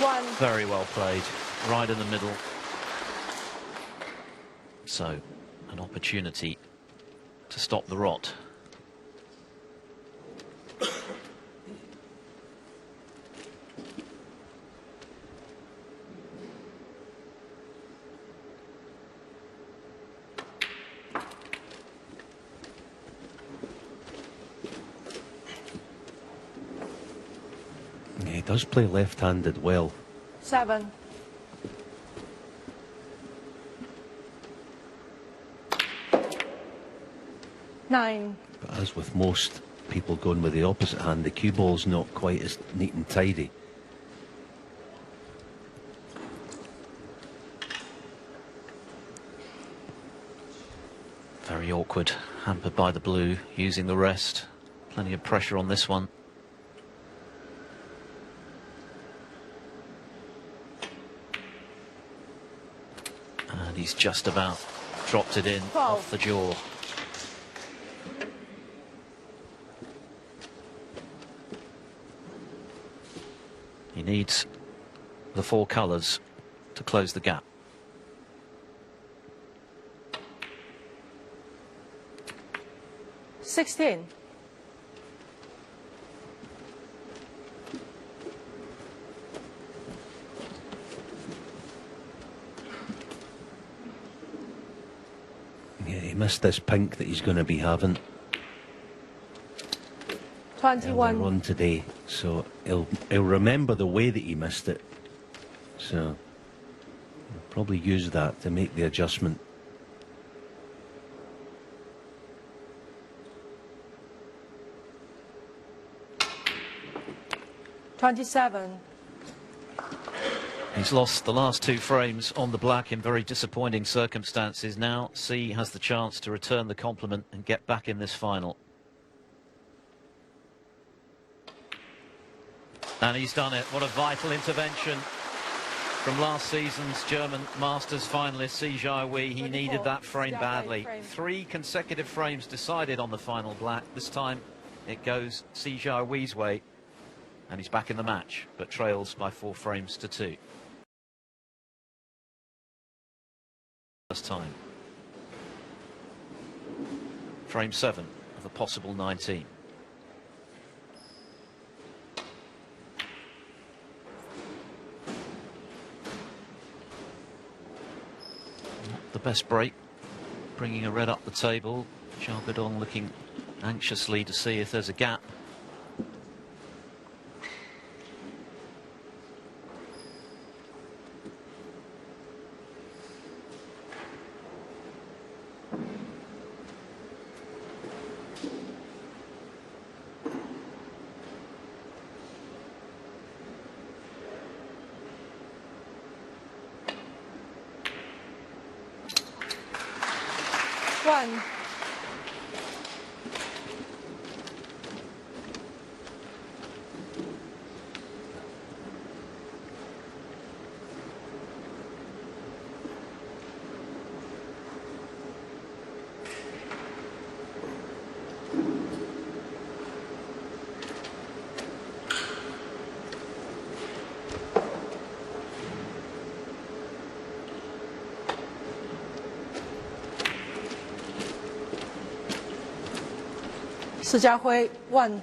One. Very well played, right in the middle. So, an opportunity to stop the rot. Yeah, he does play left-handed well. 7. Nine. But as with most people going with the opposite hand, the cue ball's not quite as neat and tidy. Very awkward, hampered by the blue, using the rest. Plenty of pressure on this one. And he's just about dropped it in off the jaw. He needs the 4 colours to close the gap. 16. Yeah, he missed this pink that he's going to be having 21. earlier on today, so he'll remember the way that he missed it. So he'll probably use that to make the adjustment. $27. He's lost the last 2 frames on the black in very disappointing circumstances. Now C has the chance to return the compliment and get back in this final. And he's done it. What a vital intervention from last season's German Masters finalist Jiahui. He needed that frame badly. 3 consecutive frames decided on the final black. This time it goes Jiahui's way. And he's back in the match, but trails by 4 frames to 2. First time. Frame 7 of a possible 19. Not the best break, bringing a red up the table. Guodong looking anxiously to see if there's a gap. One. Jiahui, 1.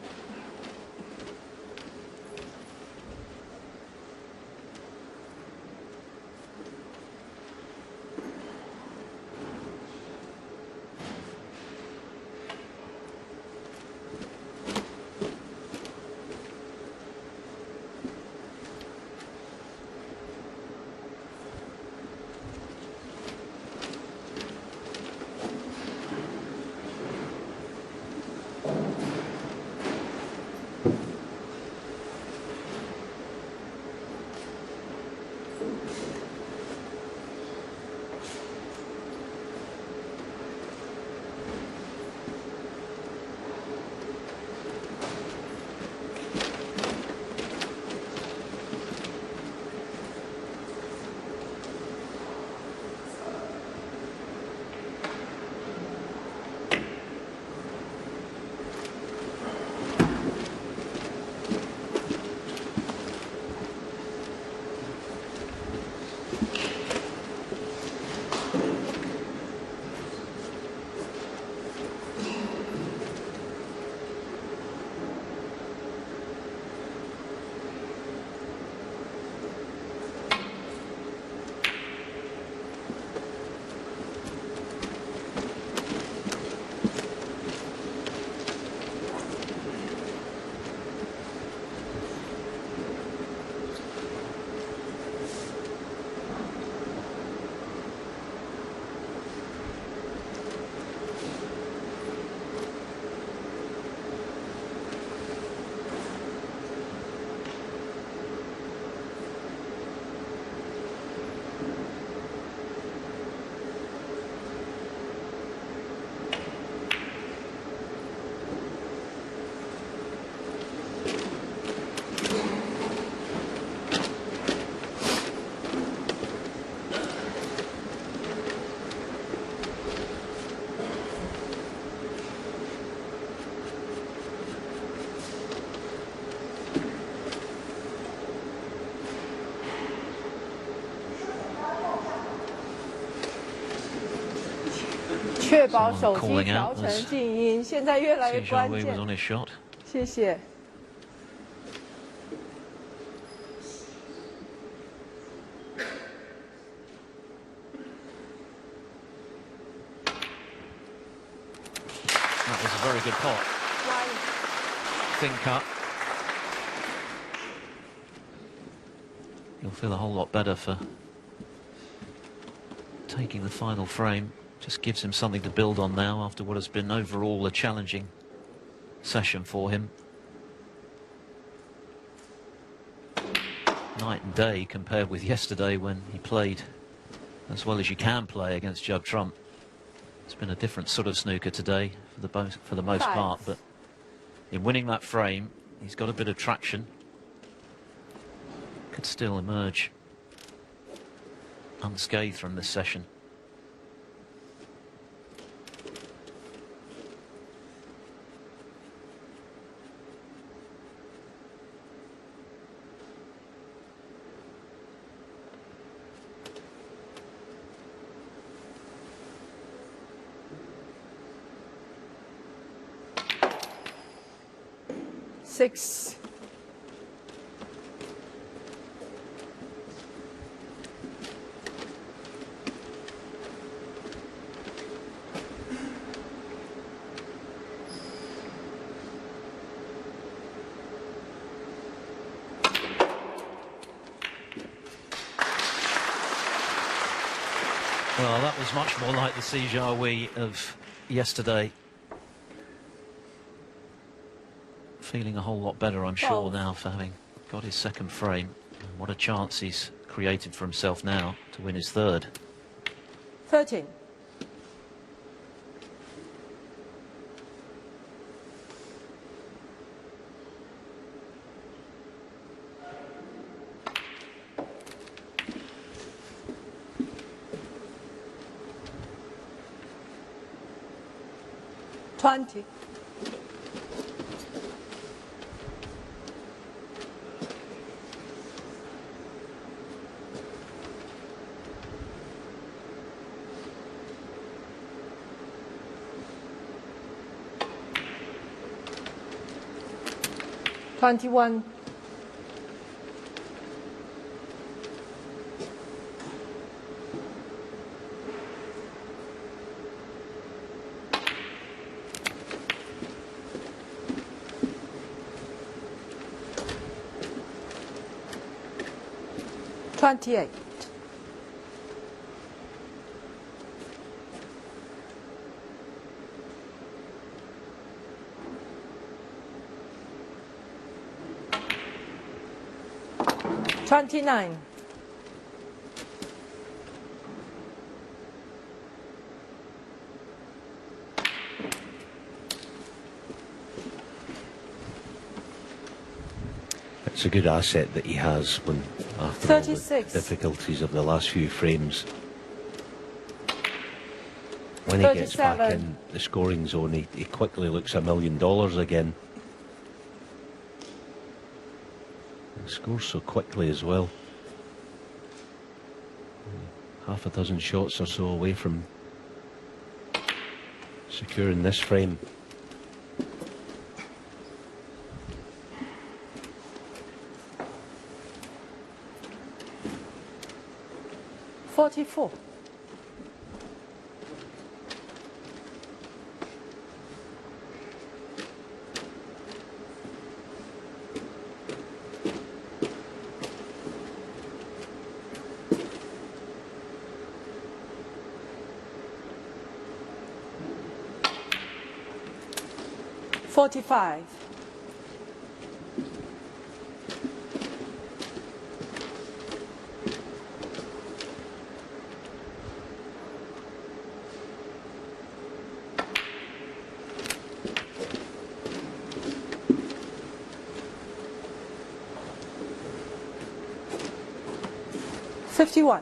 确保手机调成静音，现在越来越关 Jiahui 键 was。on his shot. 谢谢。That was a very good pot. Thin cut. You'll feel a whole lot better for taking the final frame. Just gives him something to build on now after what has been overall a challenging session for him. Night and day compared with yesterday when he played as well as you can play against Judd Trump. It's been a different sort of snooker today for the most part, but in winning that frame, he's got a bit of traction. Could still emerge unscathed from this session. Six. Well, that was much more like the Jiahui of yesterday. Feeling a whole lot better, I'm sure, now for having got his second frame. And what a chance he's created for himself now to win his third. 13. $20. $21. $28. $29. It's a good asset that he has when, after all the 36. difficulties of the last few frames, when he gets back 37. in the scoring zone, he quickly looks $1 million again. And scores so quickly as well. half a dozen shots or so away from securing this frame. $44. $45. $51.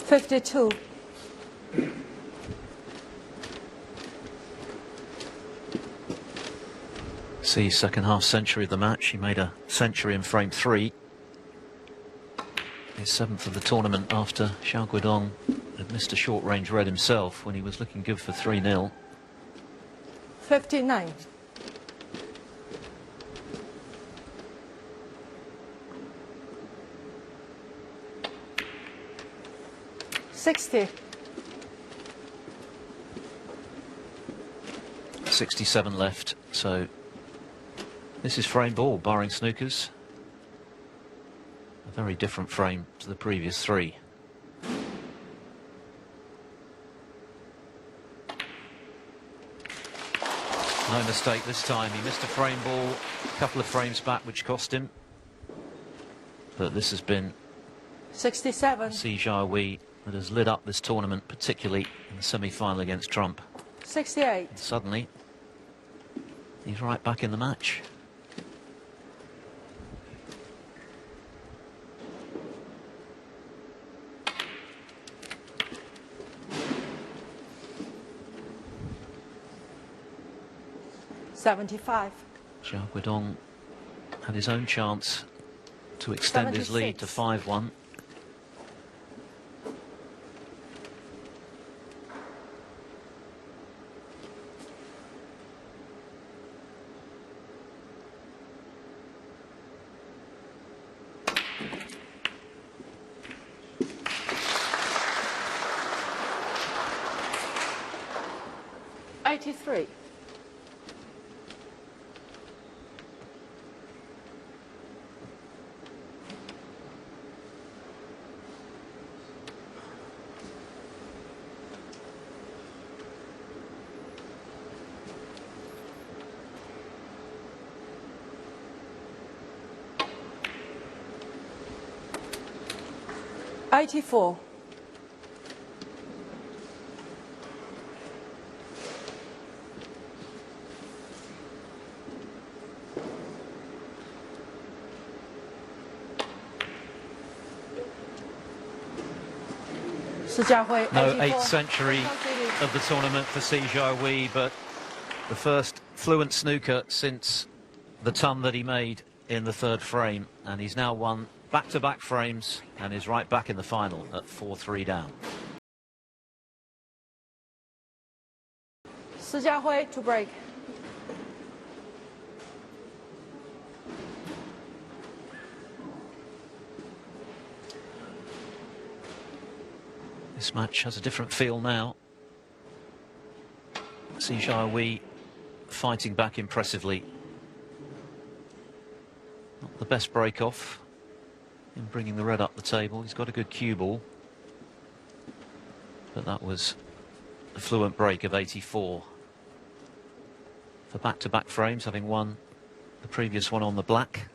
$52. See, second half century of the match. He made a century in frame 3. His 7th of the tournament after Xiao Guodong had missed a short range red himself when he was looking good for 3-0. 59. $60. 67 left, so this is frame ball, barring snookers. A very different frame to the previous 3. No mistake this time. He missed a frame ball a couple of frames back, which cost him. But this has been 67. Jiahui that has lit up this tournament, particularly in the semi-final against Trump. 68. And suddenly, he's right back in the match. $75. Xiao Guodong had his own chance to extend his lead to 5-1. $83. $84. Jiahui, No 84. 8th century of the tournament for Jiahui, but the first fluent snooker since the ton that he made in the 3rd frame, and he's now won back-to-back frames and is right back in the final at 4-3 down. Jiahui to break. This match has a different feel now. Jiahui fighting back impressively. Not the best break-off in bringing the red up the table. He's got a good cue ball, but that was a fluent break of 84. For back-to-back frames, having won the previous one on the black.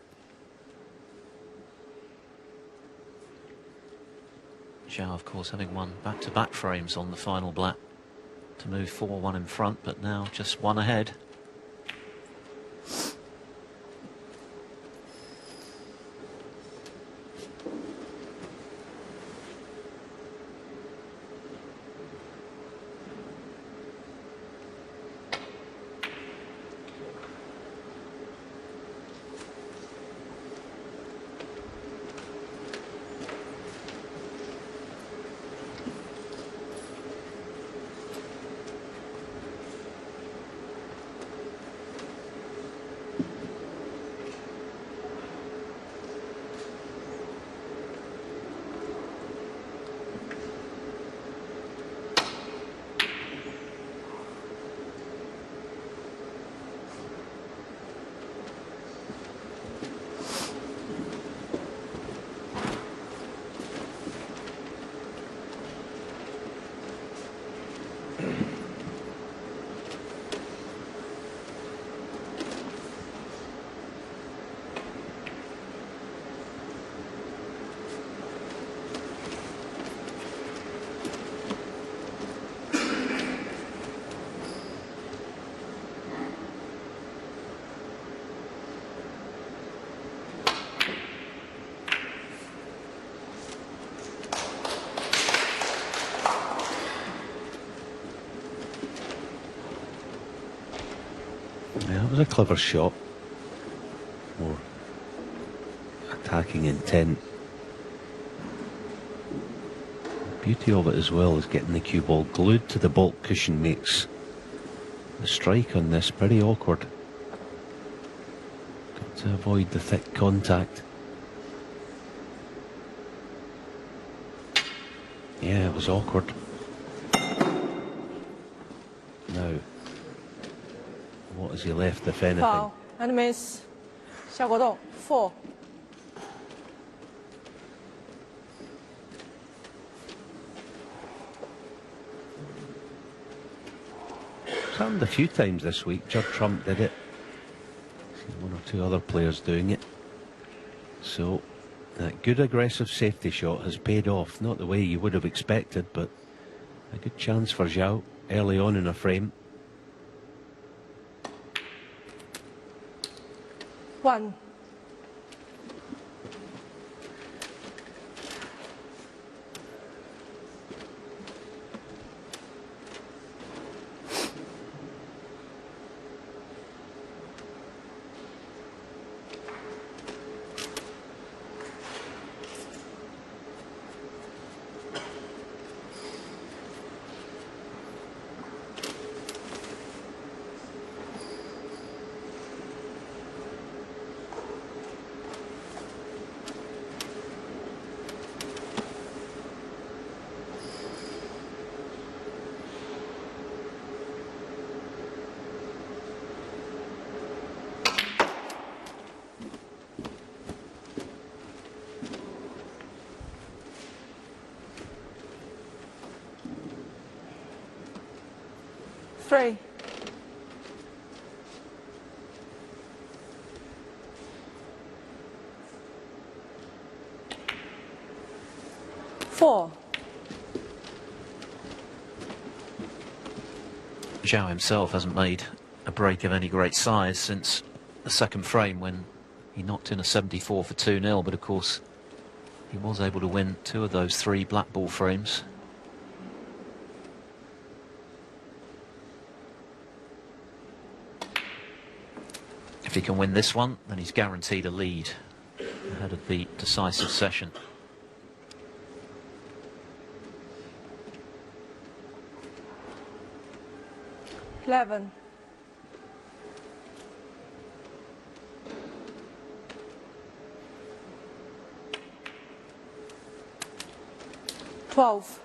Xiao, of course, having won back-to-back frames on the final black to move 4-1 in front, but now just 1 ahead. a clever shot. More attacking intent. The beauty of it as well is getting the cue ball glued to the baulk cushion makes the strike on this pretty awkward. Got to avoid the thick contact. Yeah, it was awkward. Now, what has he left, if anything? Foul and miss. Xiao Guodong, 4. It's happened a few times this week. Judd Trump did it. Seen one or two other players doing it. So that good aggressive safety shot has paid off. Not the way you would have expected, but a good chance for Xiao early on in a frame. 1. Three. 4. Xiao himself hasn't made a break of any great size since the second frame when he knocked in a 74 for 2-0, but of course he was able to win 2 of those 3 black ball frames. If he can win this one, then he's guaranteed a lead ahead of the decisive session. Eleven. 12.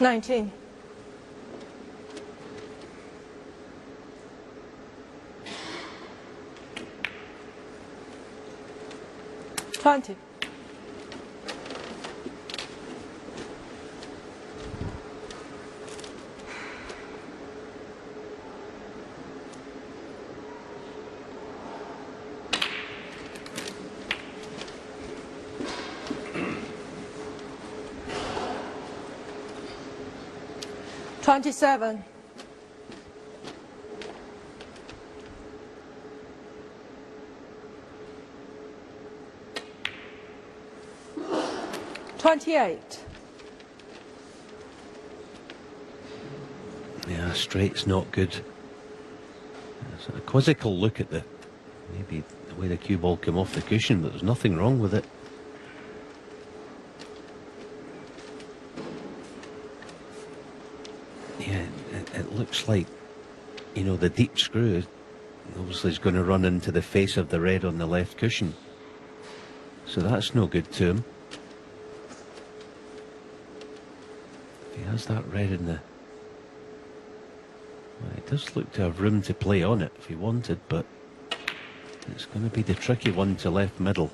19. 20. 27. 28. Yeah, straight's not good. It's a quizzical look at maybe the way the cue ball came off the cushion, but there's nothing wrong with it. Yeah, it looks like, you know, the deep screw obviously is going to run into the face of the red on the left cushion. So that's no good to him. He has that red in the... Well, it does look to have room to play on it if he wanted, but it's going to be the tricky one to left middle.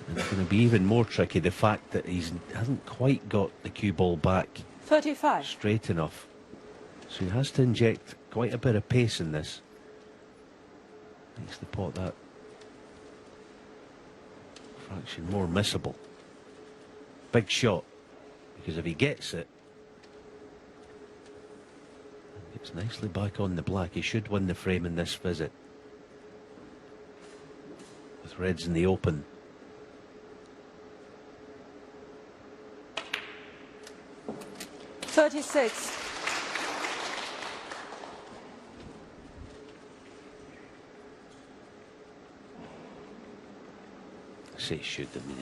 And it's going to be even more tricky the fact that he hasn't quite got the cue ball back 35. straight enough. So he has to inject quite a bit of pace in this. Makes the pot that fraction more missable. big shot, because if he gets it, it's nicely back on the black. He should win the frame in this visit. With reds in the open. .36. I say should, I mean,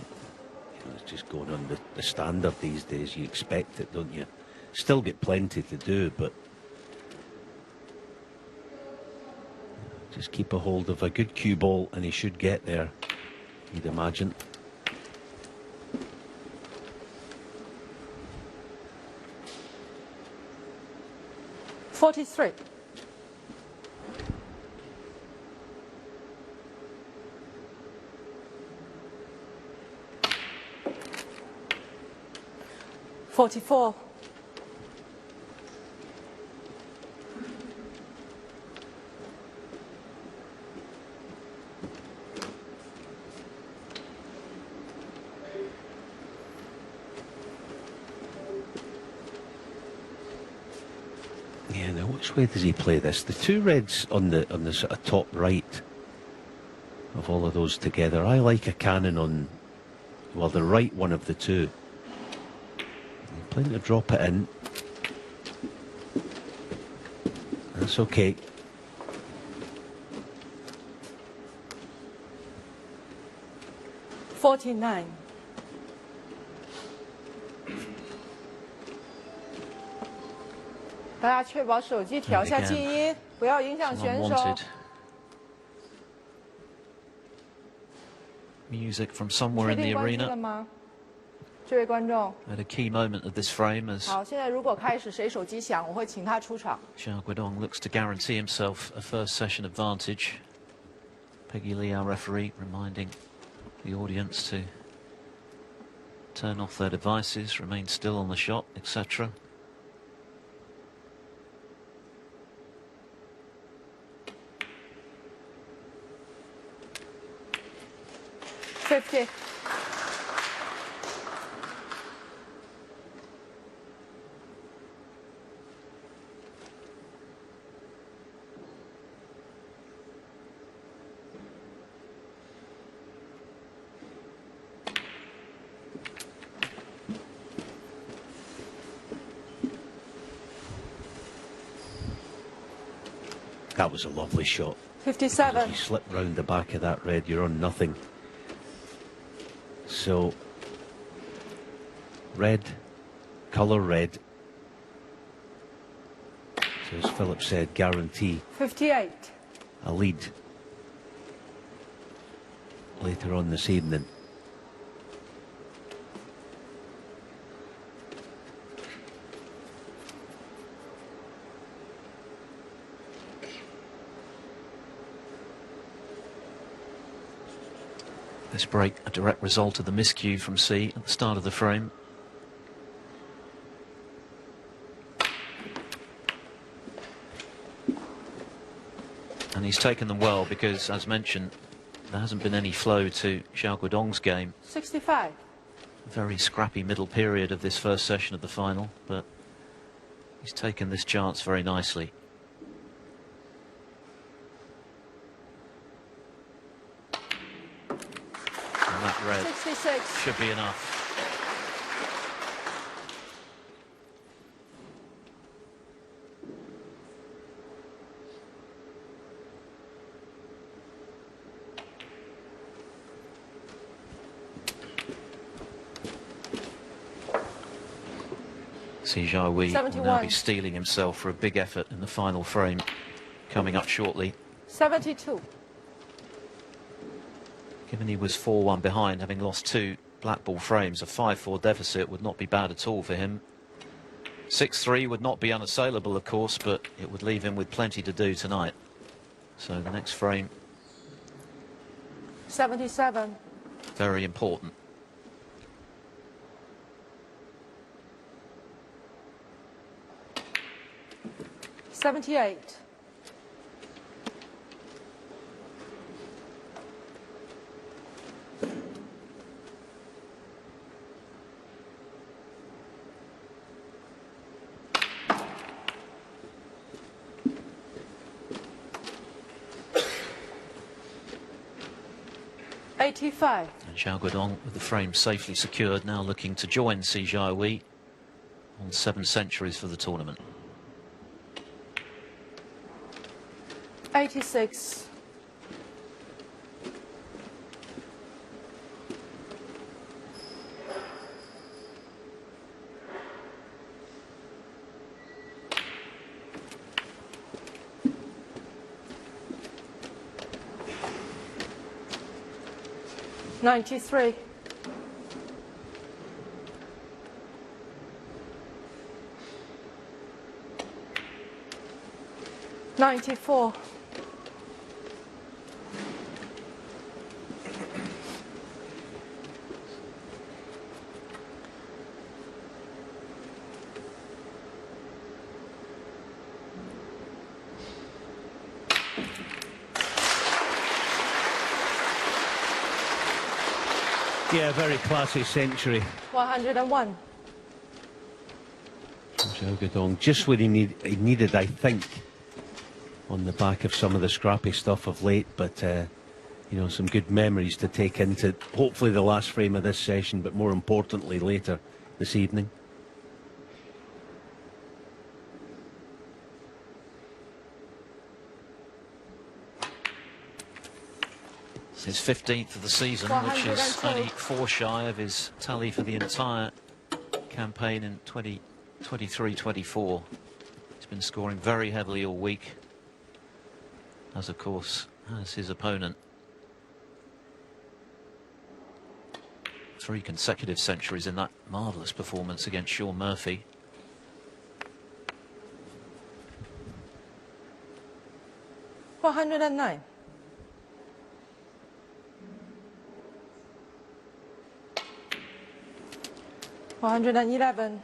it's just going on the standard these days. You expect it, don't you? Still get plenty to do, but just keep a hold of a good cue ball and he should get there, you'd imagine. .43. .44. Yeah, now which way does he play this? The two reds on the sort of top right of all of those together. I like a cannon on, well, the right one of the two. Playing to drop it in. That's okay. .49.大家确保手机调下静音，不要影响选手。 Unwanted music from somewhere 确 in the 定关机了 arena 吗？这位观众。 at a key moment of this frame as 好，现在如果开始谁手机响，我会请他出场。 Xiao Guodong looks to guarantee himself a first session advantage. Peggy Lee, our referee, reminding the audience to turn off their devices, remain still on the shot, etc. .50. That was a lovely shot. 57. If you slip round the back of that red, you're on nothing. So, red, colour red. So as Philip said, guarantee 58. a lead later on this evening. This break a direct result of the miscue from C at the start of the frame. And he's taken them well because, as mentioned, there hasn't been any flow to Xiao Guodong's game. 65. Very scrappy middle period of this first session of the final, but he's taken this chance very nicely. And that red 66. should be enough. Jiahui will now 71. be steeling himself for a big effort in the final frame coming up shortly. 72. Given he was 4-1 behind, having lost two black ball frames, a 5-4 deficit would not be bad at all for him. 6-3 would not be unassailable, of course, but it would leave him with plenty to do tonight. So the next frame, 77. very important. .78. 85. And Xiao Guodong, with the frame safely secured, now looking to join Jiahui on 7 centuries for the tournament. 86. $93. 94. Yeah, very classy century. 101. Xiao Guodong, just what he needed, I think, on the back of some of the scrappy stuff of late, but you know, some good memories to take into hopefully the last frame of this session, but more importantly later this evening. It's his 15th of the season, which is only 4 shy of his tally for the entire campaign in 2023-24. He's been scoring very heavily all week, as of course has his opponent. 3 consecutive centuries in that marvellous performance against Shaun Murphy. $109. 111.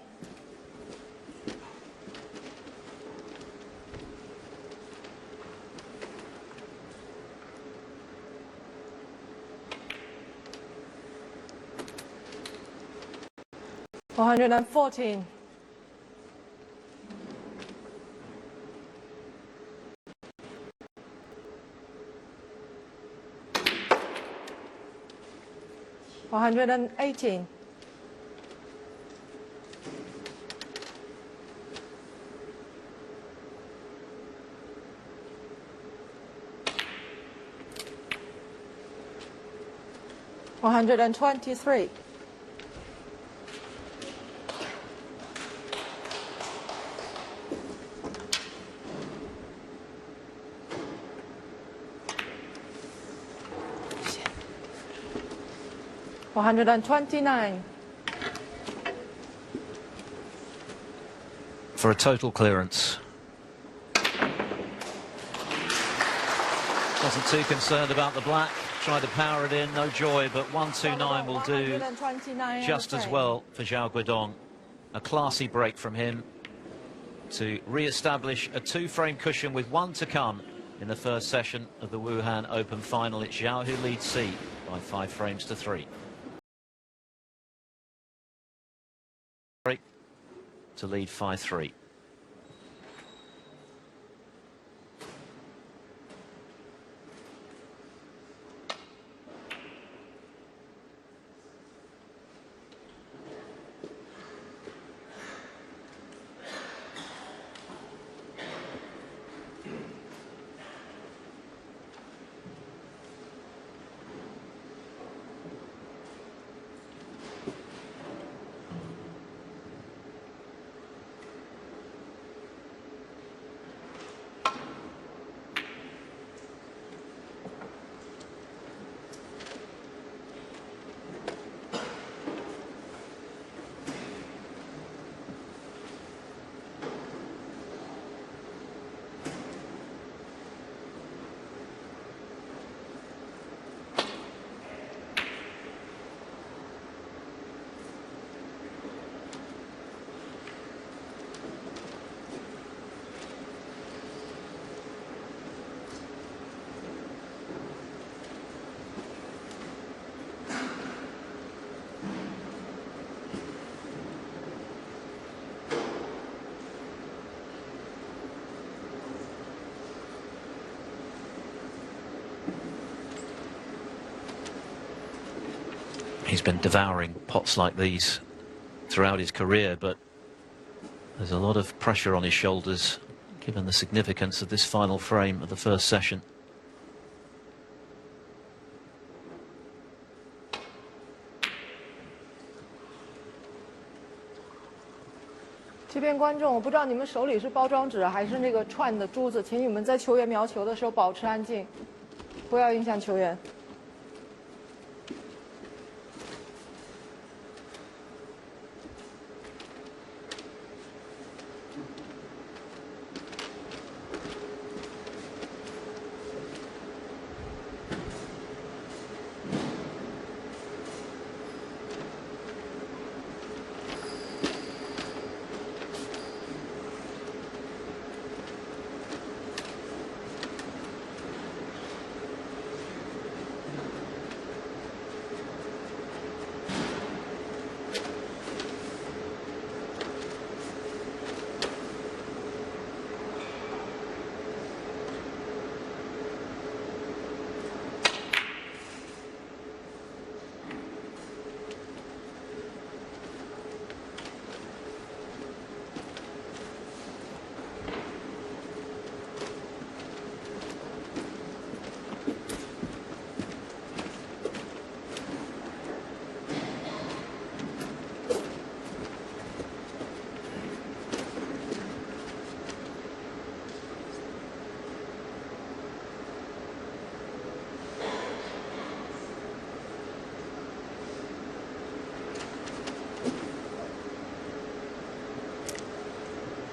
114. 118. 123. 129. For a total clearance. Wasn't too concerned about the black. Tried to power it in, no joy, but 129 will do just as well for Xiao Guodong. A classy break from him to re-establish a 2-frame cushion with 1 to come in the first session of the Wuhan Open final. It's Xiao who leads C by 5 frames to 3. To lead 5-3. He's been devouring pots like these throughout his career, but there's a lot of pressure on his shoulders given the significance of this final frame of the first session. 这边观众，我不知道你们手里是包装纸还是那个串的珠子，请你们在球员瞄球的时候保持安静，不要影响球员。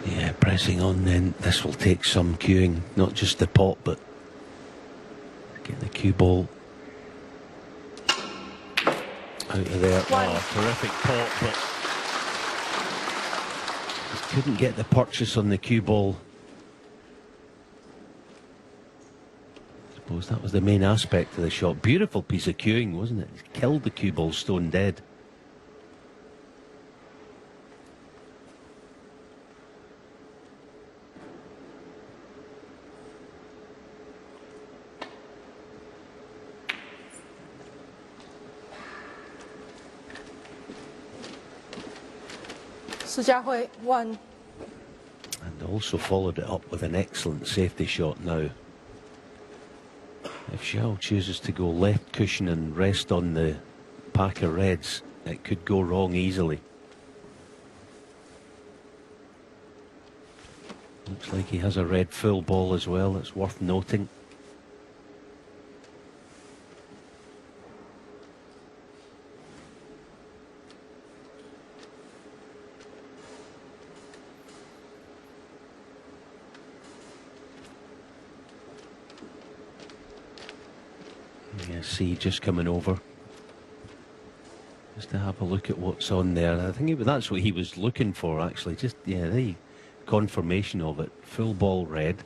Yeah, pressing on then. This will take some cueing, not just the pot, but getting the cue ball out of there. Oh, terrific pot, but just couldn't get the purchase on the cue ball. I suppose that was the main aspect of the shot. Beautiful piece of cueing, wasn't it? He killed the cue ball stone dead. Jiahui, 1. And also followed it up with an excellent safety shot now. If Xiao chooses to go left cushion and rest on the pack of reds, it could go wrong easily. Looks like he has a red full ball as well, it's worth noting. Yeah, see, just coming over. Just to have a look at what's on there. I think that's what he was looking for, actually. Just, yeah, the confirmation of it. Full ball red.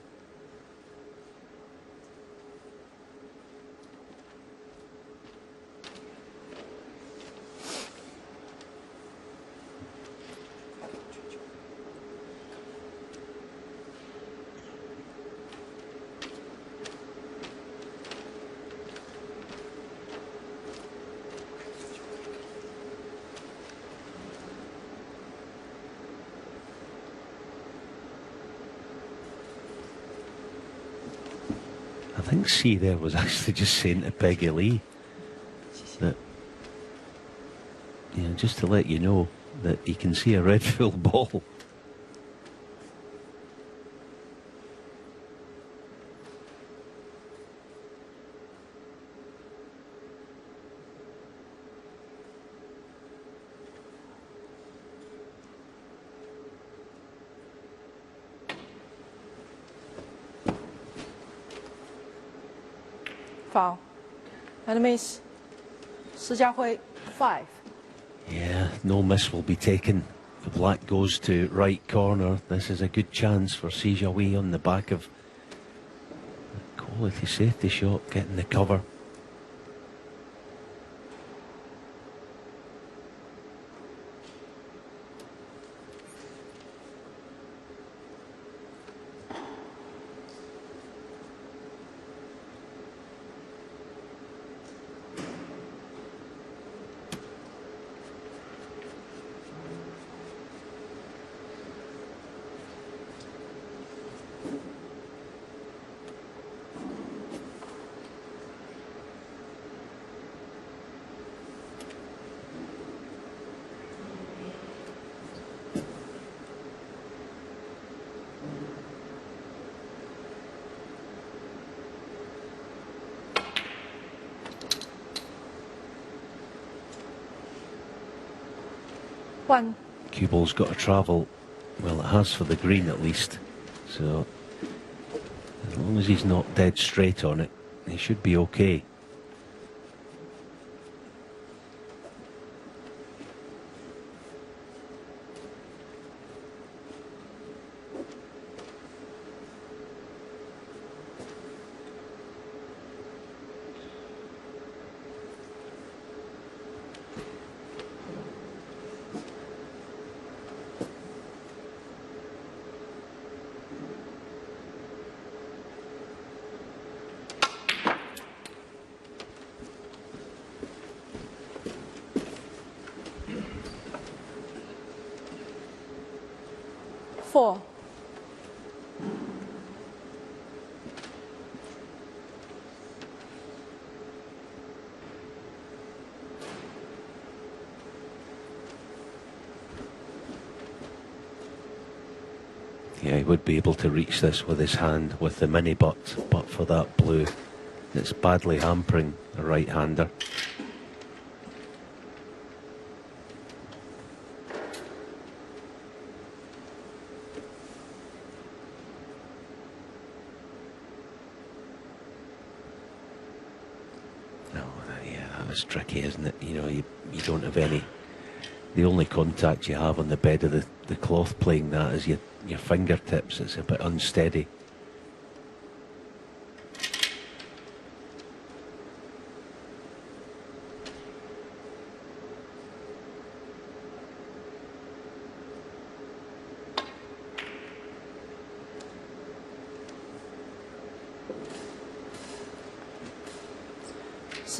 I think C there was actually just saying to Peggy Lee that, you know, just to let you know that he can see a red full ball. Foul. And a miss. Jiahui, 5. Yeah, no miss will be taken. The black goes to right corner. This is a good chance for Jiahui on the back of a quality safety shot, getting the cover. 换 Cue ball's got to travel. Well, it has for the green at least. So as long as he's not dead straight on it, he should be okay.4。Yeah, he would be able to reach this with his hand with the mini but for that blue. It's badly hampering a right-hander. No, yeah, that was tricky, isn't it? You know, you don't have any... The only contact you have on the bed of the cloth playing that is your fingertips. It's a bit unsteady.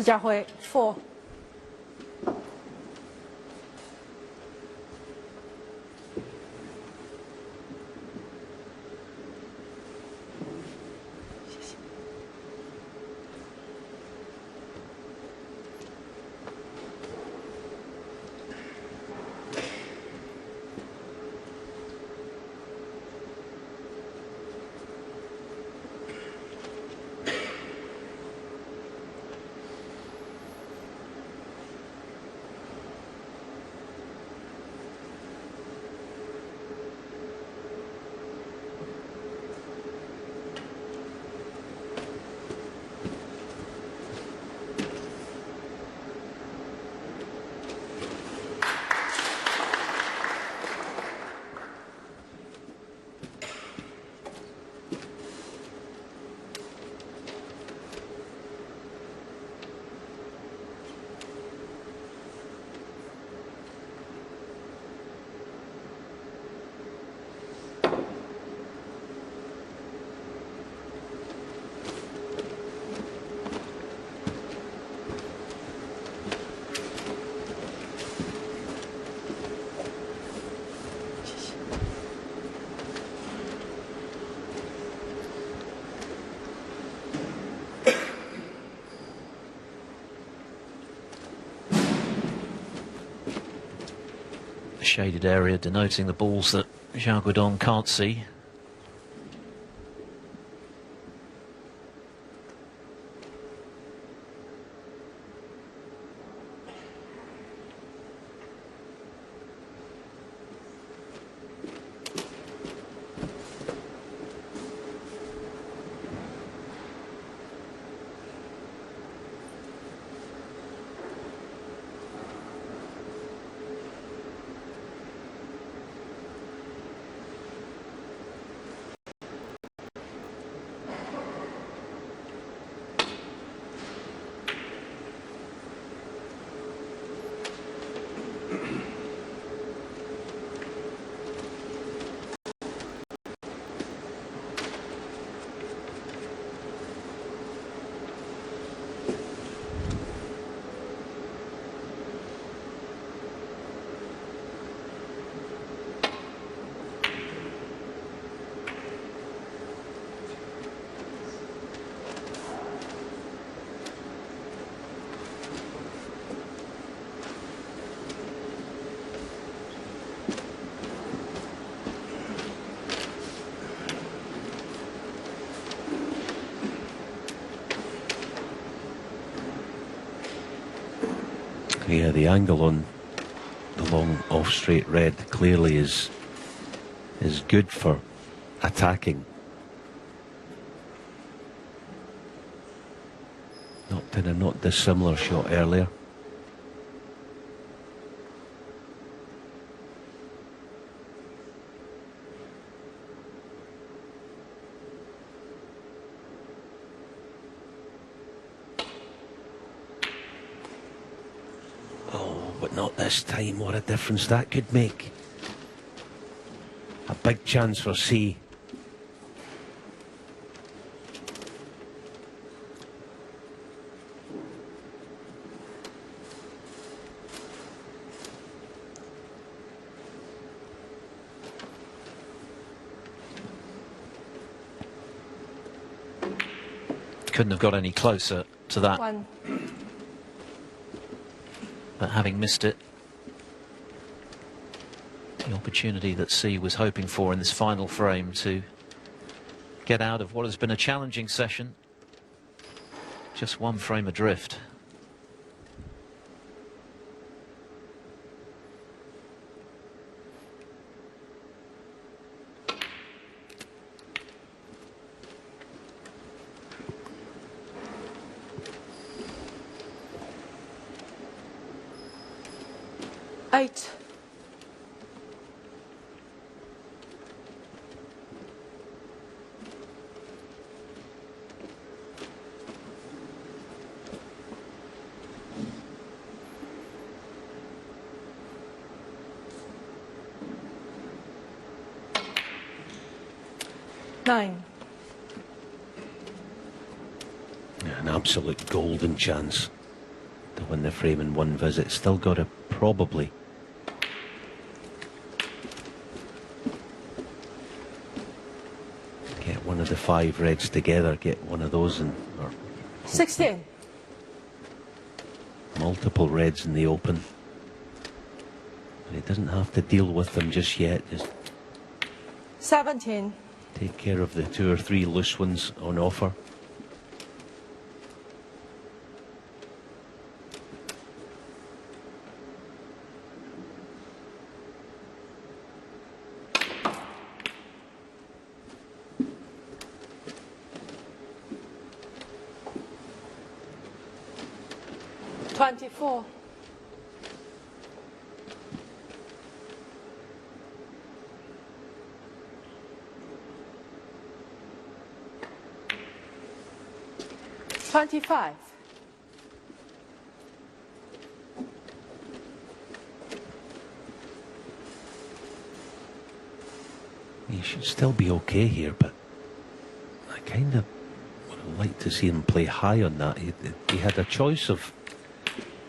Jiahui 4。Shaded area denoting the balls that Xiao Guodong can't see. Yeah, the angle on the long off straight red clearly is good for attacking. Did a not dissimilar shot earlier. Oh, but not this time. What a difference that could make. A big chance for C. Couldn't have got any closer to that. One. But having missed it, the opportunity that C was hoping for in this final frame to get out of what has been a challenging session, just one frame adrift. Eight. Nine. An absolute golden chance to win the frame in one visit. Still got to probably get one of the 5 reds together, get one of those, and or 16. multiple reds in the open. But he doesn't have to deal with them just yet. Just 17. take care of the 2 or 3 loose ones on offer. Twenty-four. $25. He should still be okay here, but I kind of would have liked to see him play high on that. He had a choice of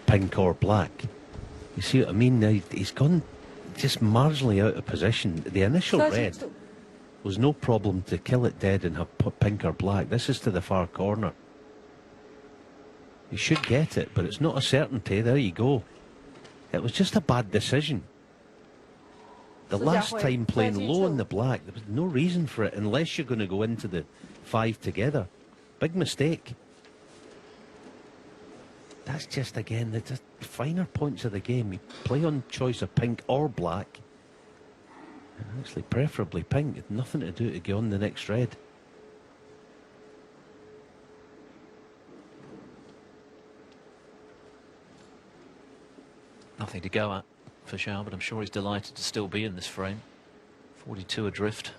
pink or black. You see what I mean? Now he's gone just marginally out of position. The initial red 32. was no problem to kill it dead and have put pink or black. This is to the far corner. You should get it, but it's not a certainty. There you go. It was just a bad decision. The last Jiahui, time playing low 32. in the black, there was no reason for it unless you're going to go into the 5 together. Big mistake. That's just, again, the finer points of the game. You play on choice of pink or black. And actually, preferably pink. It's nothing to do to go on the next red. Nothing to go at for Xiao, but I'm sure he's delighted to still be in this frame. 42 adrift.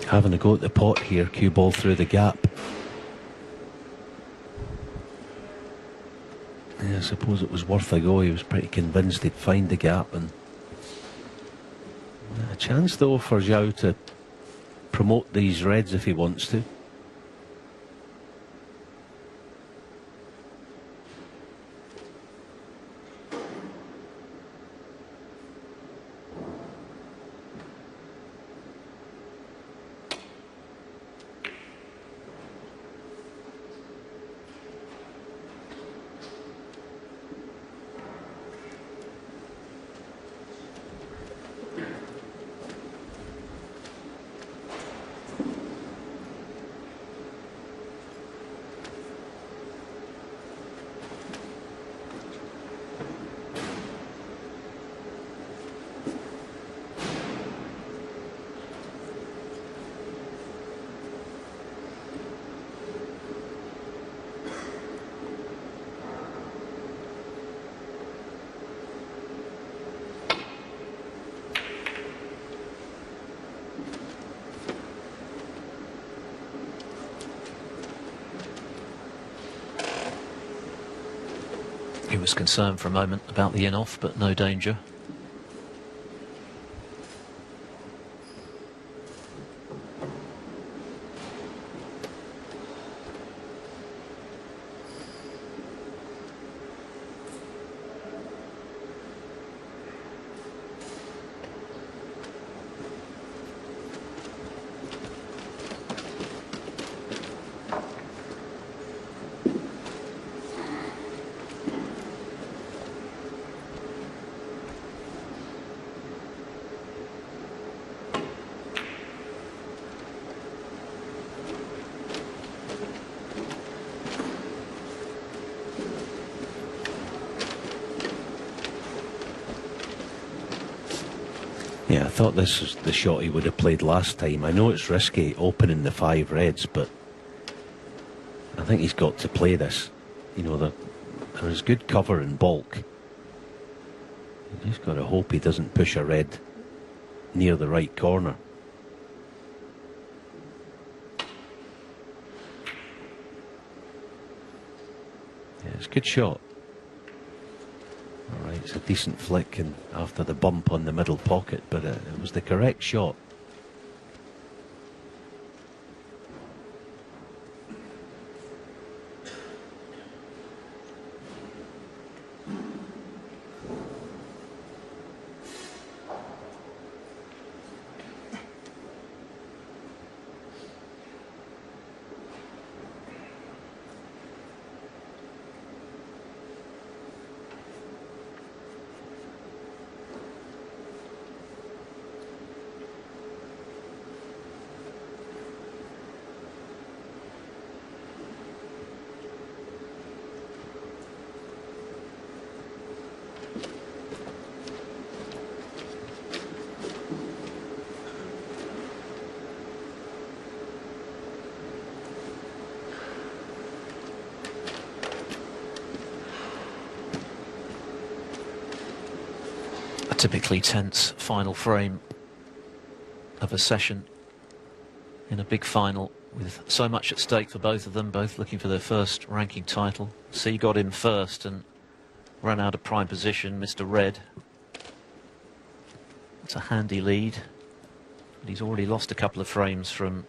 Having a go at the pot here, cue ball through the gap. Yeah, I suppose it was worth a go. He was pretty convinced he'd find the gap, and a chance though for Xiao to promote these reds if he wants to. He was concerned for a moment about the in-off, but no danger. Yeah, I thought this was the shot he would have played last time. I know it's risky opening the 5 reds, but I think he's got to play this. You know, there is good cover in bulk. You just got to hope he doesn't push a red near the right corner. Yeah, it's a good shot. Alright, it's a decent flick and after the bump on the middle pocket, but it was the correct shot. Typically tense final frame of a session in a big final with so much at stake for both of them, both looking for their first ranking title. C got in first and ran out of prime position, Mr. Red. It's a handy lead, but he's already lost a couple of frames from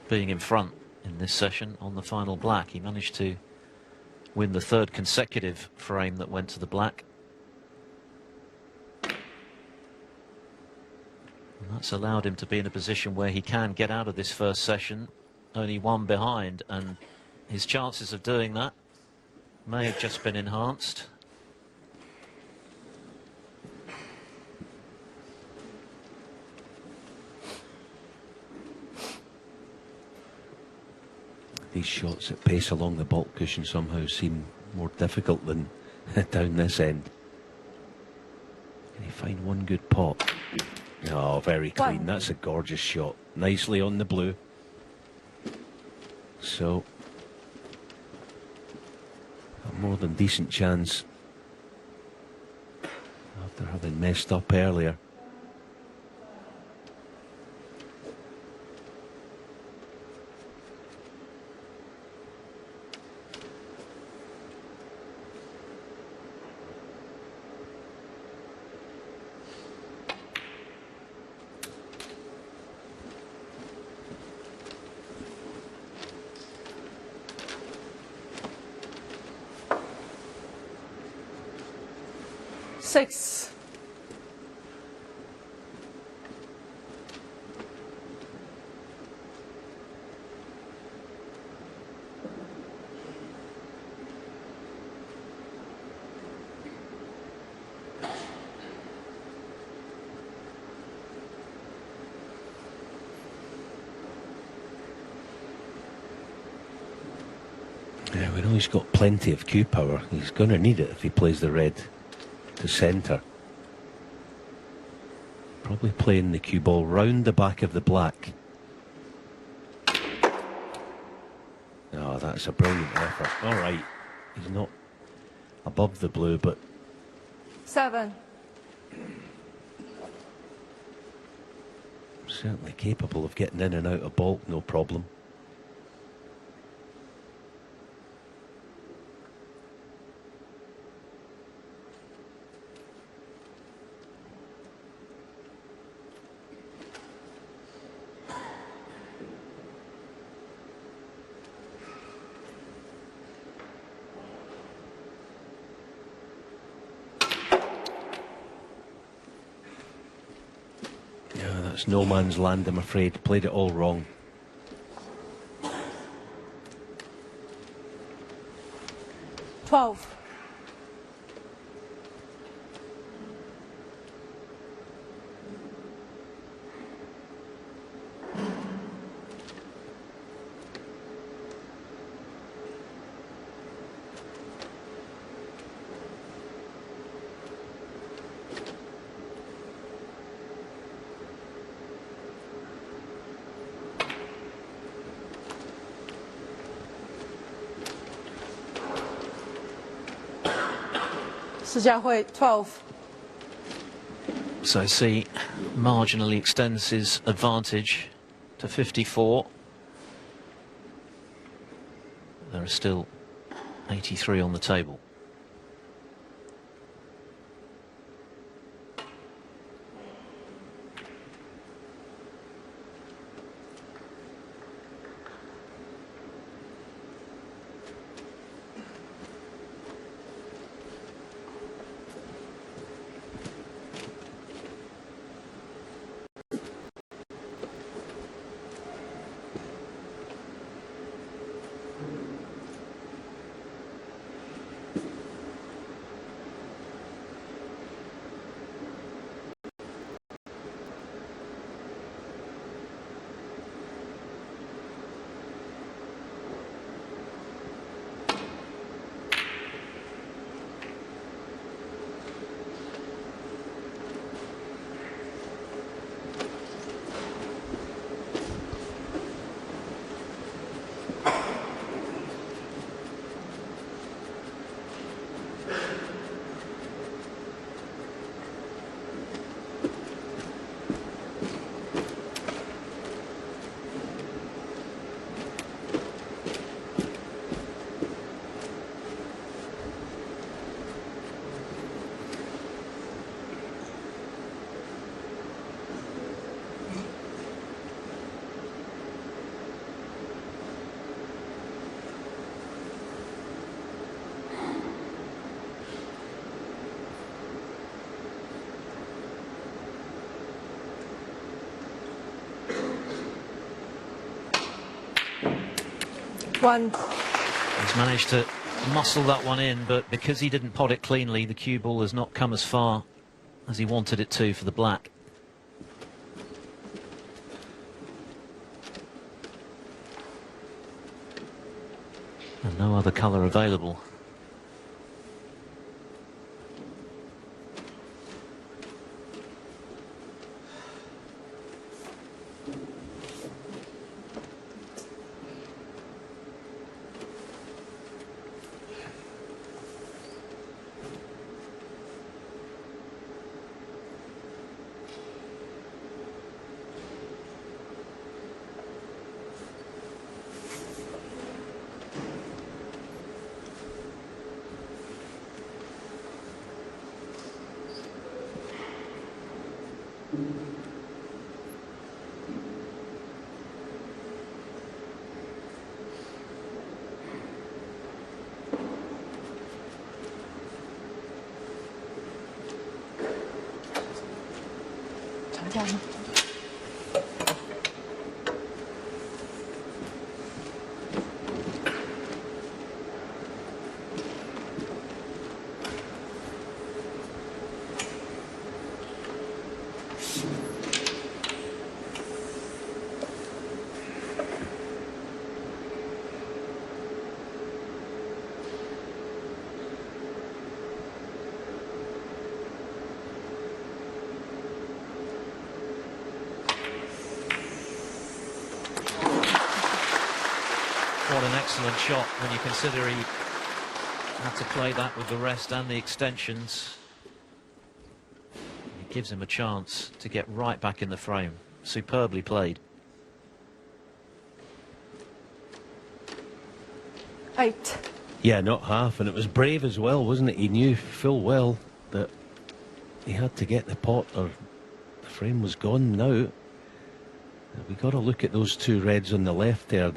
being in front in this session on the final black. He managed to win the 3rd consecutive frame that went to the black. And that's allowed him to be in a position where he can get out of this first session only 1 behind, and his chances of doing that may have just been enhanced. These shots at pace along the baulk cushion somehow seem more difficult than down this end. Can he find one good pot? Oh, very clean. That's a gorgeous shot. Nicely on the blue. So, a more than decent chance after having messed up earlier. 6. Yeah, we know he's got plenty of cue power. He's going to need it if he plays the red to centre. Probably playing the cue ball round the back of the black. Oh, that's a brilliant effort. All right, he's not above the blue, but 7. certainly capable of getting in and out of baulk, no problem. It's no man's land, I'm afraid. Played it all wrong. $12. Jiahui, 12. So C marginally extends his advantage to 54. There are still 83 on the table. One. He's managed to muscle that one in, but because he didn't pot it cleanly, the cue ball has not come as far as he wanted it to for the black. And no other colour available. one. What an excellent shot when you consider he had to play that with the rest and the extensions. It gives him a chance to get right back in the frame. Superbly played. 8. Yeah, not half, and it was brave as well, wasn't it? He knew full well that he had to get the pot or the frame was gone now. We got to look at those two reds on the left there.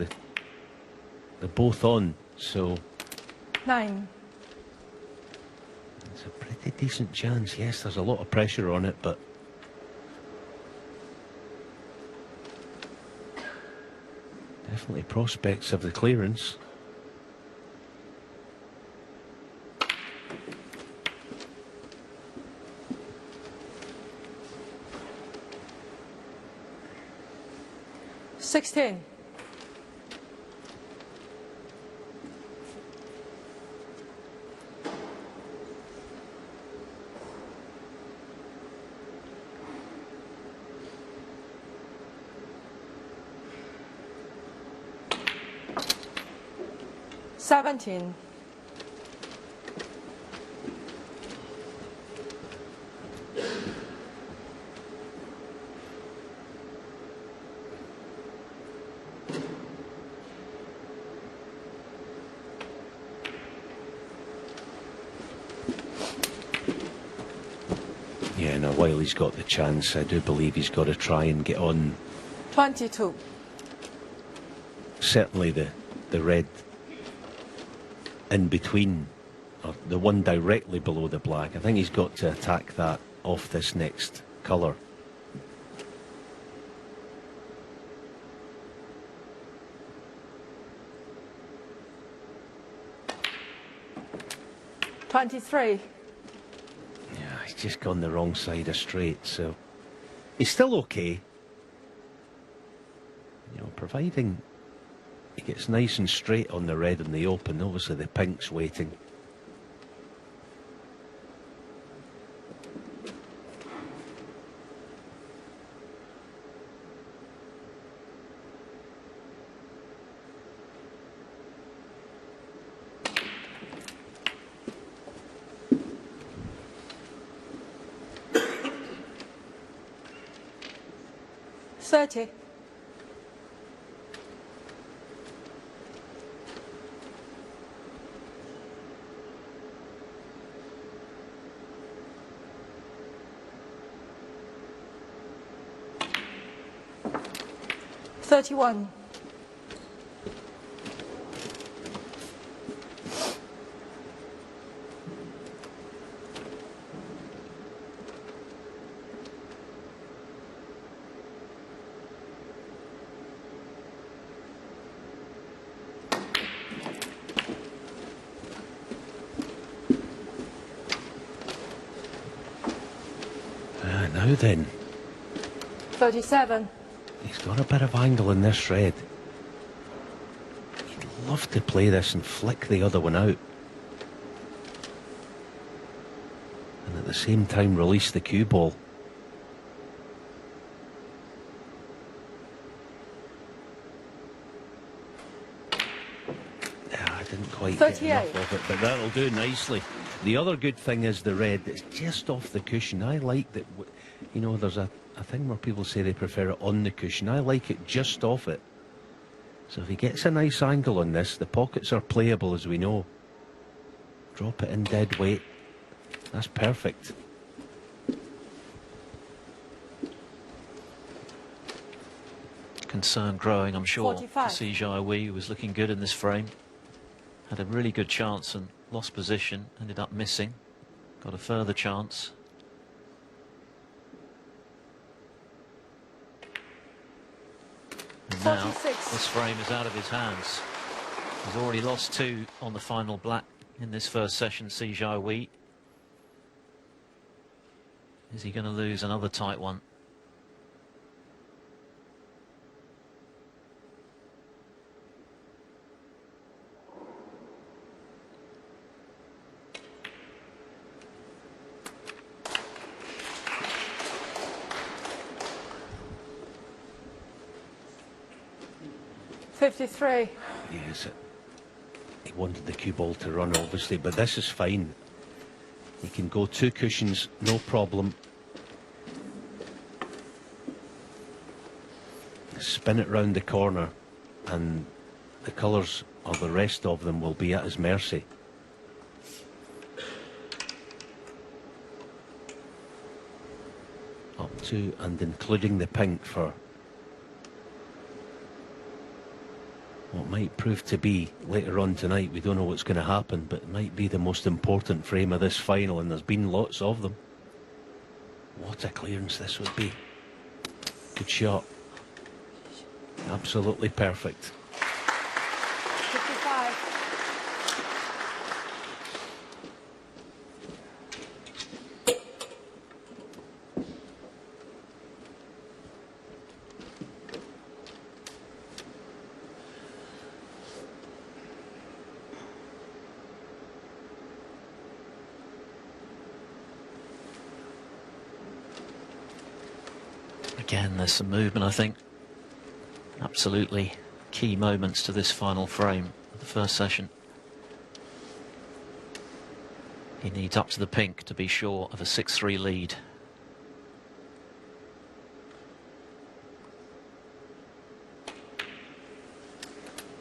They're both on, so 9. it's a pretty decent chance. Yes, there's a lot of pressure on it, but definitely prospects of the clearance. $16. $17. Yeah, now while he's got the chance, I do believe he's got to try and get on. 22. Certainly the red in between, or the one directly below the black. I think he's got to attack that off this next colour. $23. Yeah, he's just gone the wrong side of straight, so he's still okay. You know, providing he gets nice and straight on the red and the open. Obviously the pink's waiting. $30. $31. Now then, 37. he's got a bit of angle in this red. He'd love to play this and flick the other one out, and at the same time release the cue ball. I didn't quite get 38. enough of it, but that'll do nicely. The other good thing is the red, it's just off the cushion. I like that, you know, there's a thing where people say they prefer it on the cushion. I like it just off it. So if he gets a nice angle on this, the pockets are playable, as we know. Drop it in dead weight. That's perfect. Concern growing, I'm sure, 45. to see Jiahui, who was looking good in this frame. Had a really good chance and lost position, ended up missing. Got a further chance. And now 46. this frame is out of his hands. He's already lost 2 on the final black in this first session, Jiahui. Is he going to lose another tight one? $53. Yes, he wanted the cue ball to run, obviously, but this is fine. He can go 2 cushions, no problem. Spin it round the corner, and the colours, or the rest of them, will be at his mercy. Up to and including the pink for what might prove to be later on tonight. We don't know what's going to happen, but it might be the most important frame of this final, and there's been lots of them. What a clearance this would be. Good shot. Absolutely perfect. 55. Again, there's some movement, I think. Absolutely key moments to this final frame of the first session. He needs up to the pink to be sure of a 6-3 lead.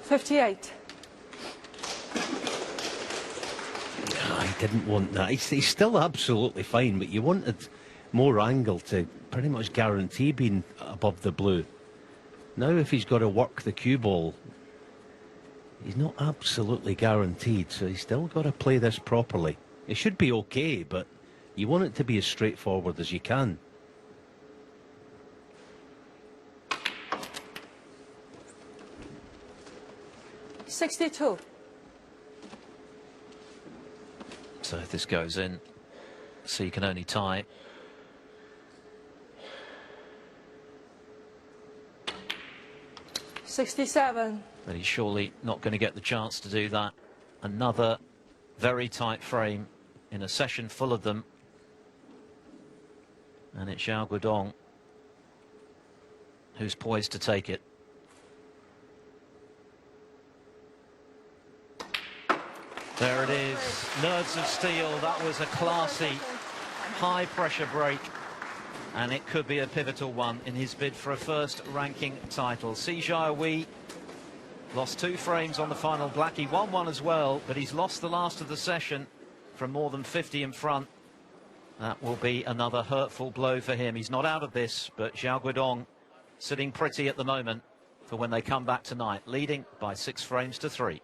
$58. I didn't want that. He's still absolutely fine, but you wanted more angle to pretty much guarantee being above the blue. Now if he's got to work the cue ball, he's not absolutely guaranteed, so he's still got to play this properly. It should be okay, but you want it to be as straightforward as you can. $62. So if this goes in, so you can only tie. $67. But he's surely not going to get the chance to do that. Another very tight frame in a session full of them. And it's Xiao Guodong who's poised to take it. There it is. Nerves of steel. That was a classy, high-pressure break. And it could be a pivotal one in his bid for a first ranking title. Jiahui lost 2 frames on the final black. He won one as well, but he's lost the last of the session from more than 50 in front. That will be another hurtful blow for him. He's not out of this, but Xiao Guodong sitting pretty at the moment for when they come back tonight, leading by 6 frames to 3.